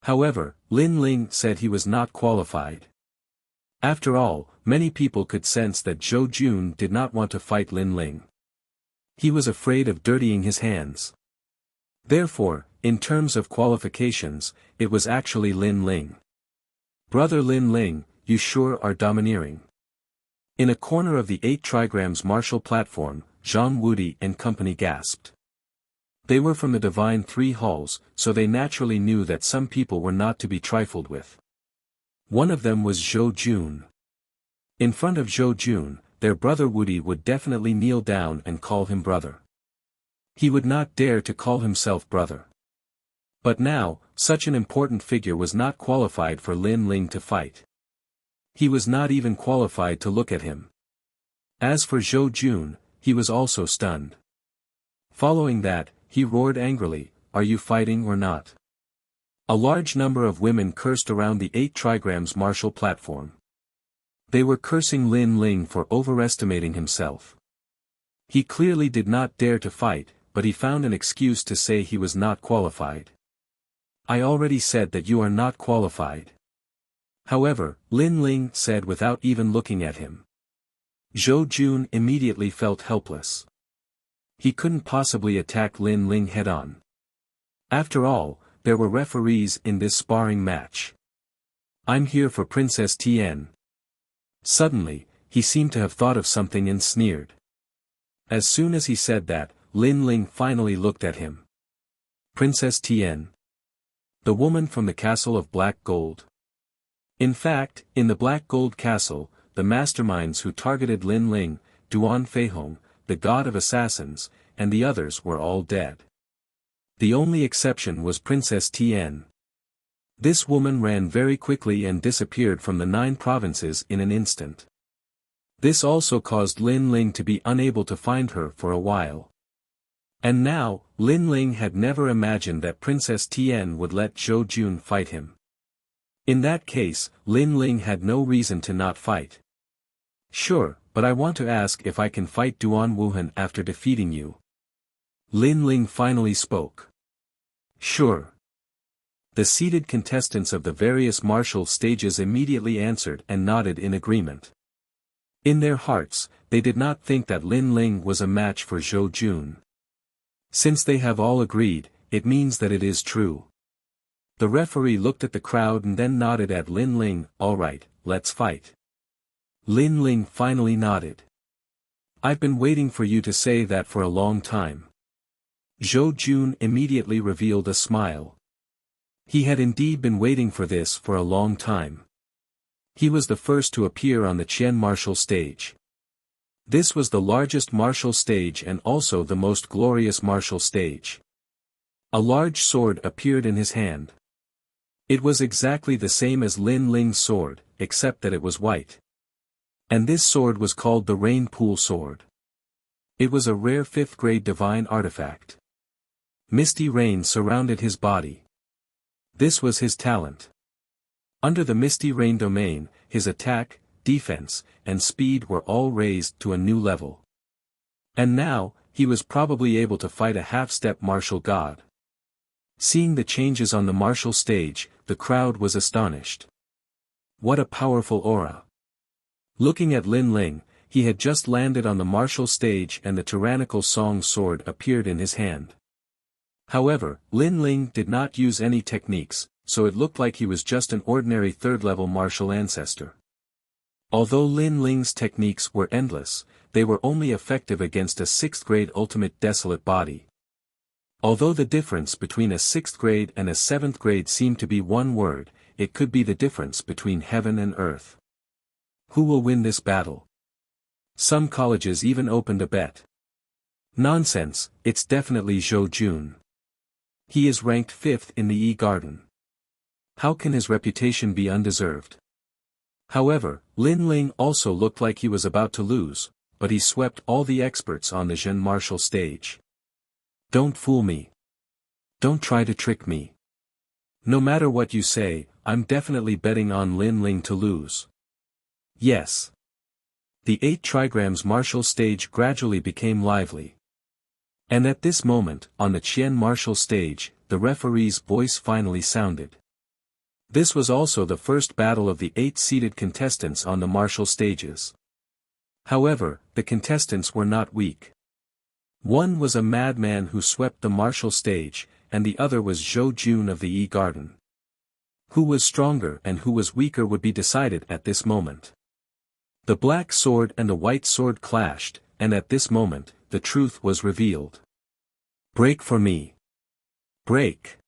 However, Lin Ling said he was not qualified. After all, many people could sense that Zhou Jun did not want to fight Lin Ling. He was afraid of dirtying his hands. Therefore, in terms of qualifications, it was actually Lin Ling. Brother Lin Ling, you sure are domineering. In a corner of the 8 trigrams martial platform, Zhang Wudi and company gasped. They were from the Divine 3 halls, so they naturally knew that some people were not to be trifled with. One of them was Zhou Jun. In front of Zhou Jun, their brother Wudi would definitely kneel down and call him brother. He would not dare to call himself brother. But now, such an important figure was not qualified for Lin Ling to fight. He was not even qualified to look at him. As for Zhou Jun, he was also stunned. Following that, he roared angrily, "Are you fighting or not?" A large number of women cursed around the 8 trigrams martial platform. They were cursing Lin Ling for overestimating himself. He clearly did not dare to fight, but he found an excuse to say he was not qualified. "I already said that you are not qualified." However, Lin Ling said without even looking at him. Zhou Jun immediately felt helpless. He couldn't possibly attack Lin Ling head-on. After all, there were referees in this sparring match. "I'm here for Princess Tian." Suddenly, he seemed to have thought of something and sneered. As soon as he said that, Lin Ling finally looked at him. Princess Tian. The woman from the castle of black gold. In fact, in the black gold castle, the masterminds who targeted Lin Ling, Duan Feihong, the god of assassins, and the others were all dead. The only exception was Princess Tian. This woman ran very quickly and disappeared from the 9 provinces in an instant. This also caused Lin Ling to be unable to find her for a while. And now, Lin Ling had never imagined that Princess Tian would let Zhou Jun fight him. In that case, Lin Ling had no reason to not fight. "Sure, but I want to ask if I can fight Duan Wuhan after defeating you." Lin Ling finally spoke. "Sure." The seated contestants of the various martial stages immediately answered and nodded in agreement. In their hearts, they did not think that Lin Ling was a match for Zhou Jun. Since they have all agreed, it means that it is true. The referee looked at the crowd and then nodded at Lin Ling. "All right, let's fight." Lin Ling finally nodded. "I've been waiting for you to say that for a long time." Zhou Jun immediately revealed a smile. He had indeed been waiting for this for a long time. He was the first to appear on the Qian martial stage. This was the largest martial stage and also the most glorious martial stage. A large sword appeared in his hand. It was exactly the same as Lin Ling's sword, except that it was white. And this sword was called the Rain Pool Sword. It was a rare 5th-grade divine artifact. Misty rain surrounded his body. This was his talent. Under the misty rain domain, his attack, defense, and speed were all raised to a new level. And now, he was probably able to fight a half-step martial god. Seeing the changes on the martial stage, the crowd was astonished. What a powerful aura. Looking at Lin Ling, he had just landed on the martial stage and the tyrannical song sword appeared in his hand. However, Lin Ling did not use any techniques, so it looked like he was just an ordinary 3rd-level martial ancestor. Although Lin Ling's techniques were endless, they were only effective against a 6th-grade ultimate desolate body. Although the difference between a 6th-grade and a 7th-grade seemed to be one word, it could be the difference between heaven and earth. Who will win this battle? Some colleges even opened a bet. Nonsense, it's definitely Zhou Jun. He is ranked 5th in the E-Garden. How can his reputation be undeserved? However, Lin Ling also looked like he was about to lose, but he swept all the experts on the Zhen martial stage. Don't fool me. Don't try to trick me. No matter what you say, I'm definitely betting on Lin Ling to lose. Yes. The 8 trigrams martial stage gradually became lively. And at this moment, on the Qian martial stage, the referee's voice finally sounded. This was also the first battle of the 8 seated contestants on the martial stages. However, the contestants were not weak. One was a madman who swept the martial stage, and the other was Zhou Jun of the E-Garden. Who was stronger and who was weaker would be decided at this moment. The black sword and the white sword clashed, and at this moment, the truth was revealed. Break for me. Break.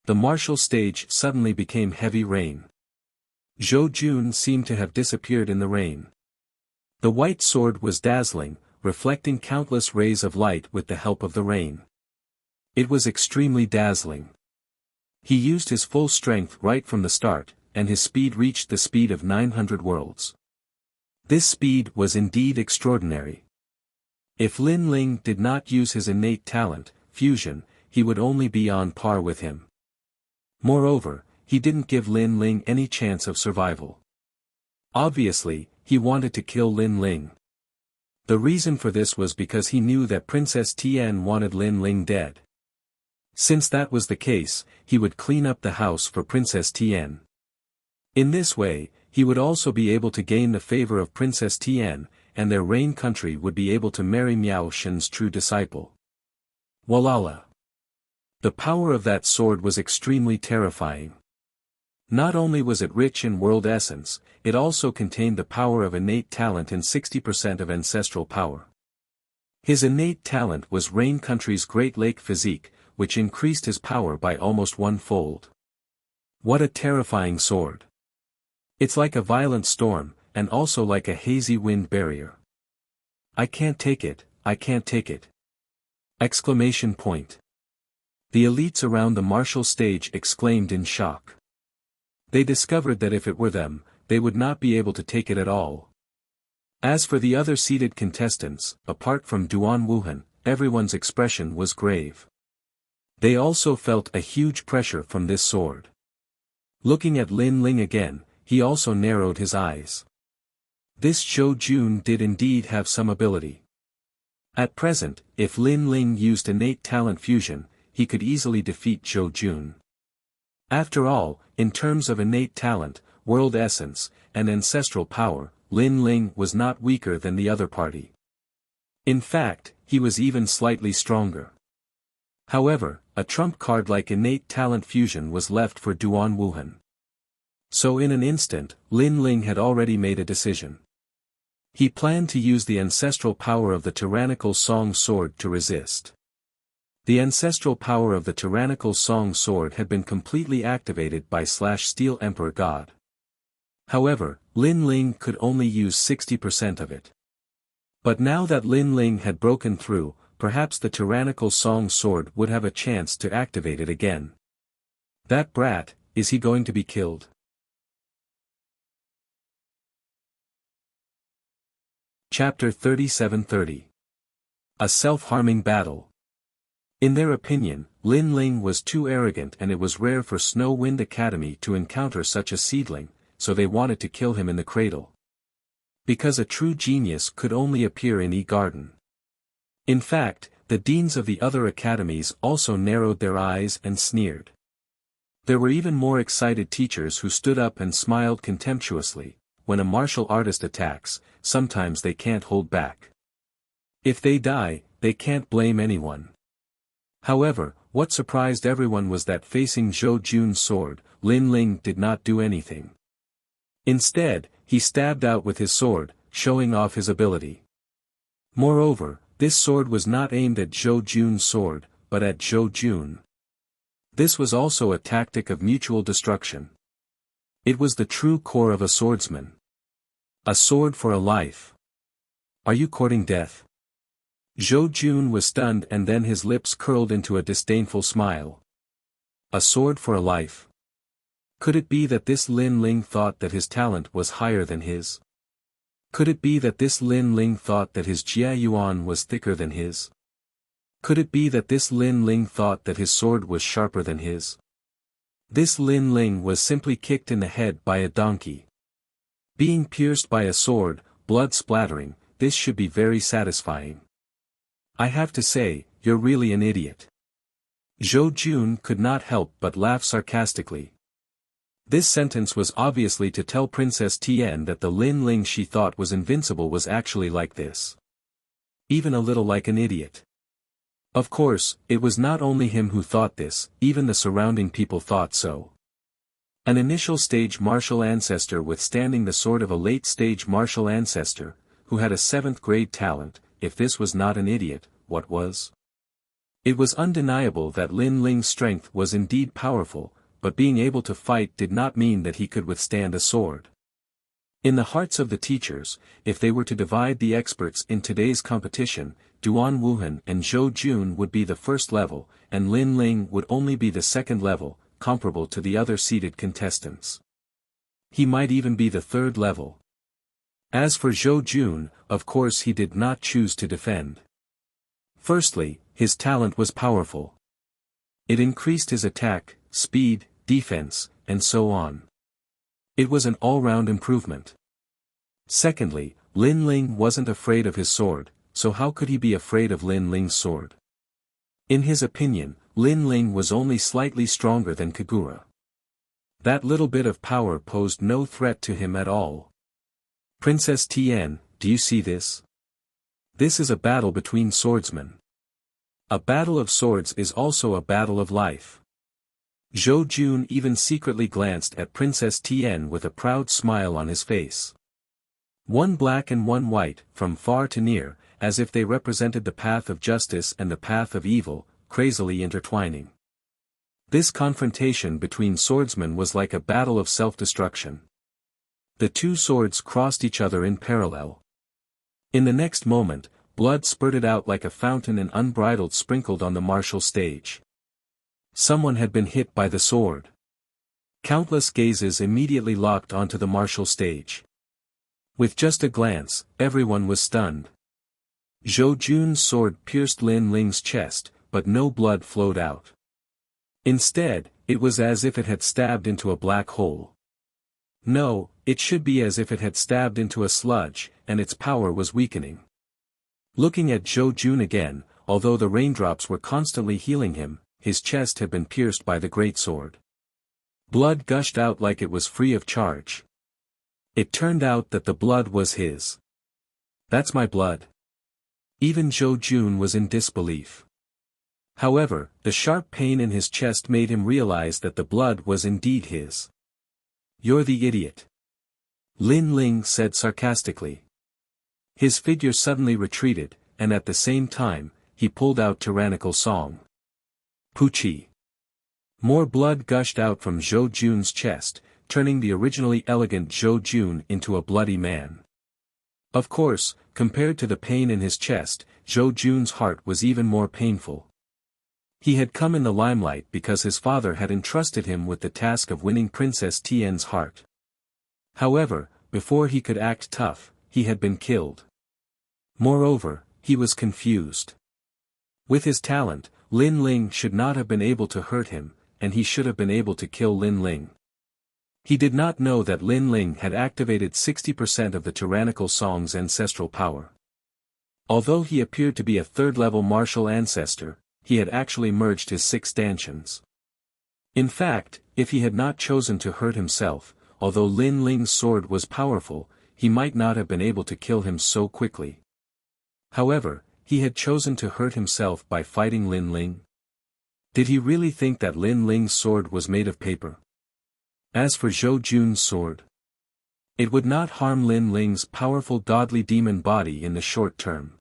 The martial stage suddenly became heavy rain. Zhou Jun seemed to have disappeared in the rain. The white sword was dazzling, reflecting countless rays of light with the help of the rain. It was extremely dazzling. He used his full strength right from the start, and his speed reached the speed of 900 worlds. This speed was indeed extraordinary. If Lin Ling did not use his innate talent, fusion, he would only be on par with him. Moreover, he didn't give Lin Ling any chance of survival. Obviously, he wanted to kill Lin Ling. The reason for this was because he knew that Princess Tian wanted Lin Ling dead. Since that was the case, he would clean up the house for Princess Tian. In this way, he would also be able to gain the favor of Princess Tian, and their reign country would be able to marry Miao Shen's true disciple. Walala! The power of that sword was extremely terrifying. Not only was it rich in world essence, it also contained the power of innate talent and 60% of ancestral power. His innate talent was Rain Country's Great Lake physique, which increased his power by almost one-fold. What a terrifying sword! It's like a violent storm, and also like a hazy wind barrier. I can't take it, I can't take it! Exclamation point. The elites around the martial stage exclaimed in shock. They discovered that if it were them, they would not be able to take it at all. As for the other seated contestants, apart from Duan Wuhan, everyone's expression was grave. They also felt a huge pressure from this sword. Looking at Lin Ling again, he also narrowed his eyes. This Zhou Jun did indeed have some ability. At present, if Lin Ling used innate talent fusion, he could easily defeat Zhou Jun. After all, in terms of innate talent, world essence, and ancestral power, Lin Ling was not weaker than the other party. In fact, he was even slightly stronger. However, a trump card like innate talent fusion was left for Duan Wuhan. So in an instant, Lin Ling had already made a decision. He planned to use the ancestral power of the tyrannical Song Sword to resist. The ancestral power of the tyrannical Song Sword had been completely activated by Steel Emperor God. However, Lin Ling could only use 60% of it. But now that Lin Ling had broken through, perhaps the tyrannical Song Sword would have a chance to activate it again. That brat, is he going to be killed? Chapter 3730. A self-harming battle. In their opinion, Lin Ling was too arrogant and it was rare for Snow Wind Academy to encounter such a seedling, so they wanted to kill him in the cradle. Because a true genius could only appear in E-Garden. In fact, the deans of the other academies also narrowed their eyes and sneered. There were even more excited teachers who stood up and smiled contemptuously. When a martial artist attacks, sometimes they can't hold back. If they die, they can't blame anyone. However, what surprised everyone was that facing Zhou Jun's sword, Lin Ling did not do anything. Instead, he stabbed out with his sword, showing off his ability. Moreover, this sword was not aimed at Zhou Jun's sword, but at Zhou Jun. This was also a tactic of mutual destruction. It was the true core of a swordsman. A sword for a life. Are you courting death? Zhou Jun was stunned and then his lips curled into a disdainful smile. A sword for a life. Could it be that this Lin Ling thought that his talent was higher than his? Could it be that this Lin Ling thought that his Jia Yuan was thicker than his? Could it be that this Lin Ling thought that his sword was sharper than his? This Lin Ling was simply kicked in the head by a donkey. Being pierced by a sword, blood splattering, this should be very satisfying. I have to say, you're really an idiot. Zhou Jun could not help but laugh sarcastically. This sentence was obviously to tell Princess Tian that the Lin Ling she thought was invincible was actually like this. Even a little like an idiot. Of course, it was not only him who thought this, even the surrounding people thought so. An initial stage martial ancestor withstanding the sword of a late stage martial ancestor, who had a 7th grade talent, if this was not an idiot, what was? It was undeniable that Lin Ling's strength was indeed powerful, but being able to fight did not mean that he could withstand a sword. In the hearts of the teachers, if they were to divide the experts in today's competition, Duan Wuhan and Zhou Jun would be the first level, and Lin Ling would only be the second level, comparable to the other seated contestants. He might even be the third level. As for Zhou Jun, of course he did not choose to defend. Firstly, his talent was powerful. It increased his attack, speed, defense, and so on. It was an all-round improvement. Secondly, Lin Ling wasn't afraid of his sword, so how could he be afraid of Lin Ling's sword? In his opinion, Lin Ling was only slightly stronger than Kagura. That little bit of power posed no threat to him at all. Princess Tian, do you see this? This is a battle between swordsmen. A battle of swords is also a battle of life. Zhou Jun even secretly glanced at Princess Tian with a proud smile on his face. One black and one white, from far to near, as if they represented the path of justice and the path of evil, crazily intertwining. This confrontation between swordsmen was like a battle of self-destruction. The two swords crossed each other in parallel. In the next moment, blood spurted out like a fountain and unbridled sprinkled on the martial stage. Someone had been hit by the sword. Countless gazes immediately locked onto the martial stage. With just a glance, everyone was stunned. Zhou Jun's sword pierced Lin Ling's chest, but no blood flowed out. Instead, it was as if it had stabbed into a black hole. No, it should be as if it had stabbed into a sludge, and its power was weakening. Looking at Zhou Jun again, although the raindrops were constantly healing him, his chest had been pierced by the greatsword. Blood gushed out like it was free of charge. It turned out that the blood was his. That's my blood. Even Zhou Jun was in disbelief. However, the sharp pain in his chest made him realize that the blood was indeed his. You're the idiot. Lin Ling said sarcastically. His figure suddenly retreated, and at the same time, he pulled out tyrannical song. Puchi. More blood gushed out from Zhou Jun's chest, turning the originally elegant Zhou Jun into a bloody man. Of course, compared to the pain in his chest, Zhou Jun's heart was even more painful. He had come in the limelight because his father had entrusted him with the task of winning Princess Tian's heart. However, before he could act tough, he had been killed. Moreover, he was confused. With his talent, Lin Ling should not have been able to hurt him, and he should have been able to kill Lin Ling. He did not know that Lin Ling had activated 60% of the tyrannical song's ancestral power. Although he appeared to be a third-level martial ancestor, he had actually merged his 6 stanchions. In fact, if he had not chosen to hurt himself, although Lin Ling's sword was powerful, he might not have been able to kill him so quickly. However, he had chosen to hurt himself by fighting Lin Ling. Did he really think that Lin Ling's sword was made of paper? As for Zhou Jun's sword, it would not harm Lin Ling's powerful godly demon body in the short term.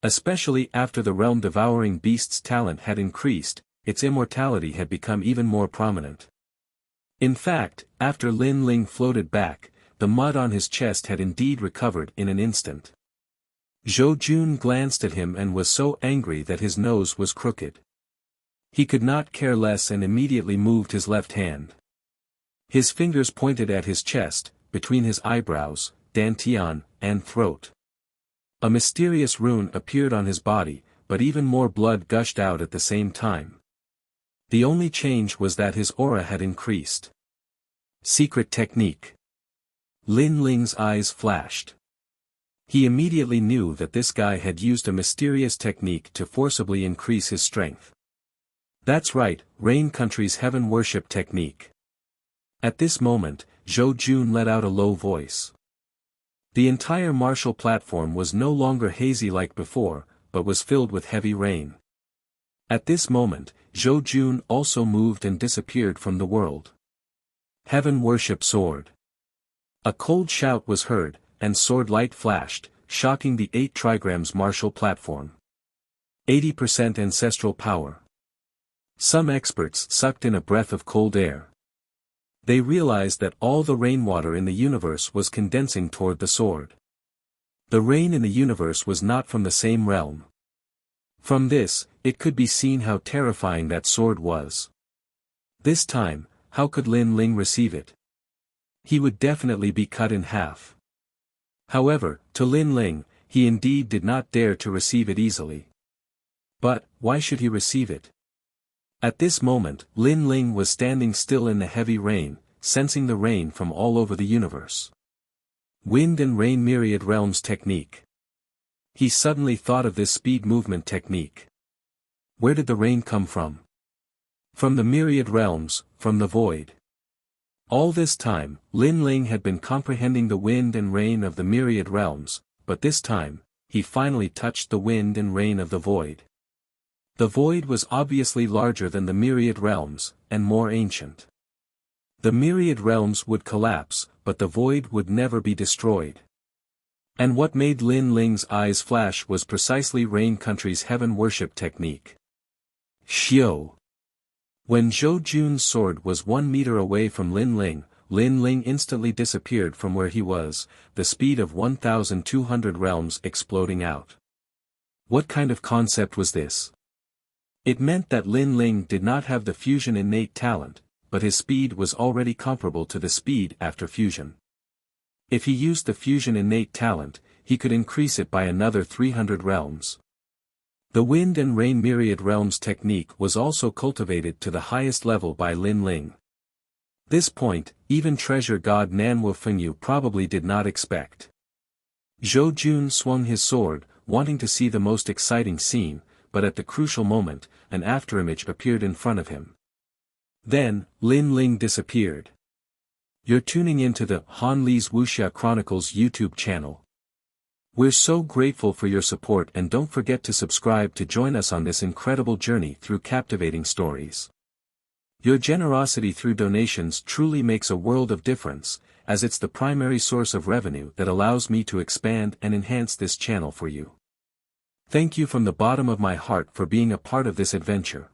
Especially after the realm-devouring beast's talent had increased, its immortality had become even more prominent. In fact, after Lin Ling floated back, the mud on his chest had indeed recovered in an instant. Zhou Jun glanced at him and was so angry that his nose was crooked. He could not care less and immediately moved his left hand. His fingers pointed at his chest, between his eyebrows, dantian, and throat. A mysterious rune appeared on his body, but even more blood gushed out at the same time. The only change was that his aura had increased. Secret technique. Lin Ling's eyes flashed. He immediately knew that this guy had used a mysterious technique to forcibly increase his strength. That's right, Rain Country's heaven worship technique. At this moment, Zhou Jun let out a low voice. The entire martial platform was no longer hazy like before, but was filled with heavy rain. At this moment, Zhou Jun also moved and disappeared from the world. Heaven worship sword. A cold shout was heard, and sword light flashed, shocking the 8 trigrams martial platform. 80% ancestral power. Some experts sucked in a breath of cold air. They realized that all the rainwater in the universe was condensing toward the sword. The rain in the universe was not from the same realm. From this, it could be seen how terrifying that sword was. This time, how could Lin Ling receive it? He would definitely be cut in half. However, to Lin Ling, he indeed did not dare to receive it easily. But, why should he receive it? At this moment, Lin Ling was standing still in the heavy rain, sensing the rain from all over the universe. Wind and rain myriad realms technique. He suddenly thought of this speed movement technique. Where did the rain come from? From the myriad realms, from the void. All this time, Lin Ling had been comprehending the wind and rain of the myriad realms, but this time, he finally touched the wind and rain of the void. The void was obviously larger than the myriad realms, and more ancient. The myriad realms would collapse, but the void would never be destroyed. And what made Lin Ling's eyes flash was precisely Rain Country's heaven worship technique. Xiao. When Zhou Jun's sword was 1 meter away from Lin Ling instantly disappeared from where he was, the speed of 1,200 realms exploding out. What kind of concept was this? It meant that Lin Ling did not have the fusion innate talent, but his speed was already comparable to the speed after fusion. If he used the fusion innate talent, he could increase it by another 300 realms. The wind and rain myriad realms technique was also cultivated to the highest level by Lin Ling. This point, even treasure god Nanwu Fengyu probably did not expect. Zhou Jun swung his sword, wanting to see the most exciting scene, but at the crucial moment, an afterimage appeared in front of him. Then, Lin Ling disappeared. You're tuning into the Han Li's Wuxia Chronicles YouTube channel. We're so grateful for your support, and don't forget to subscribe to join us on this incredible journey through captivating stories. Your generosity through donations truly makes a world of difference, as it's the primary source of revenue that allows me to expand and enhance this channel for you. Thank you from the bottom of my heart for being a part of this adventure.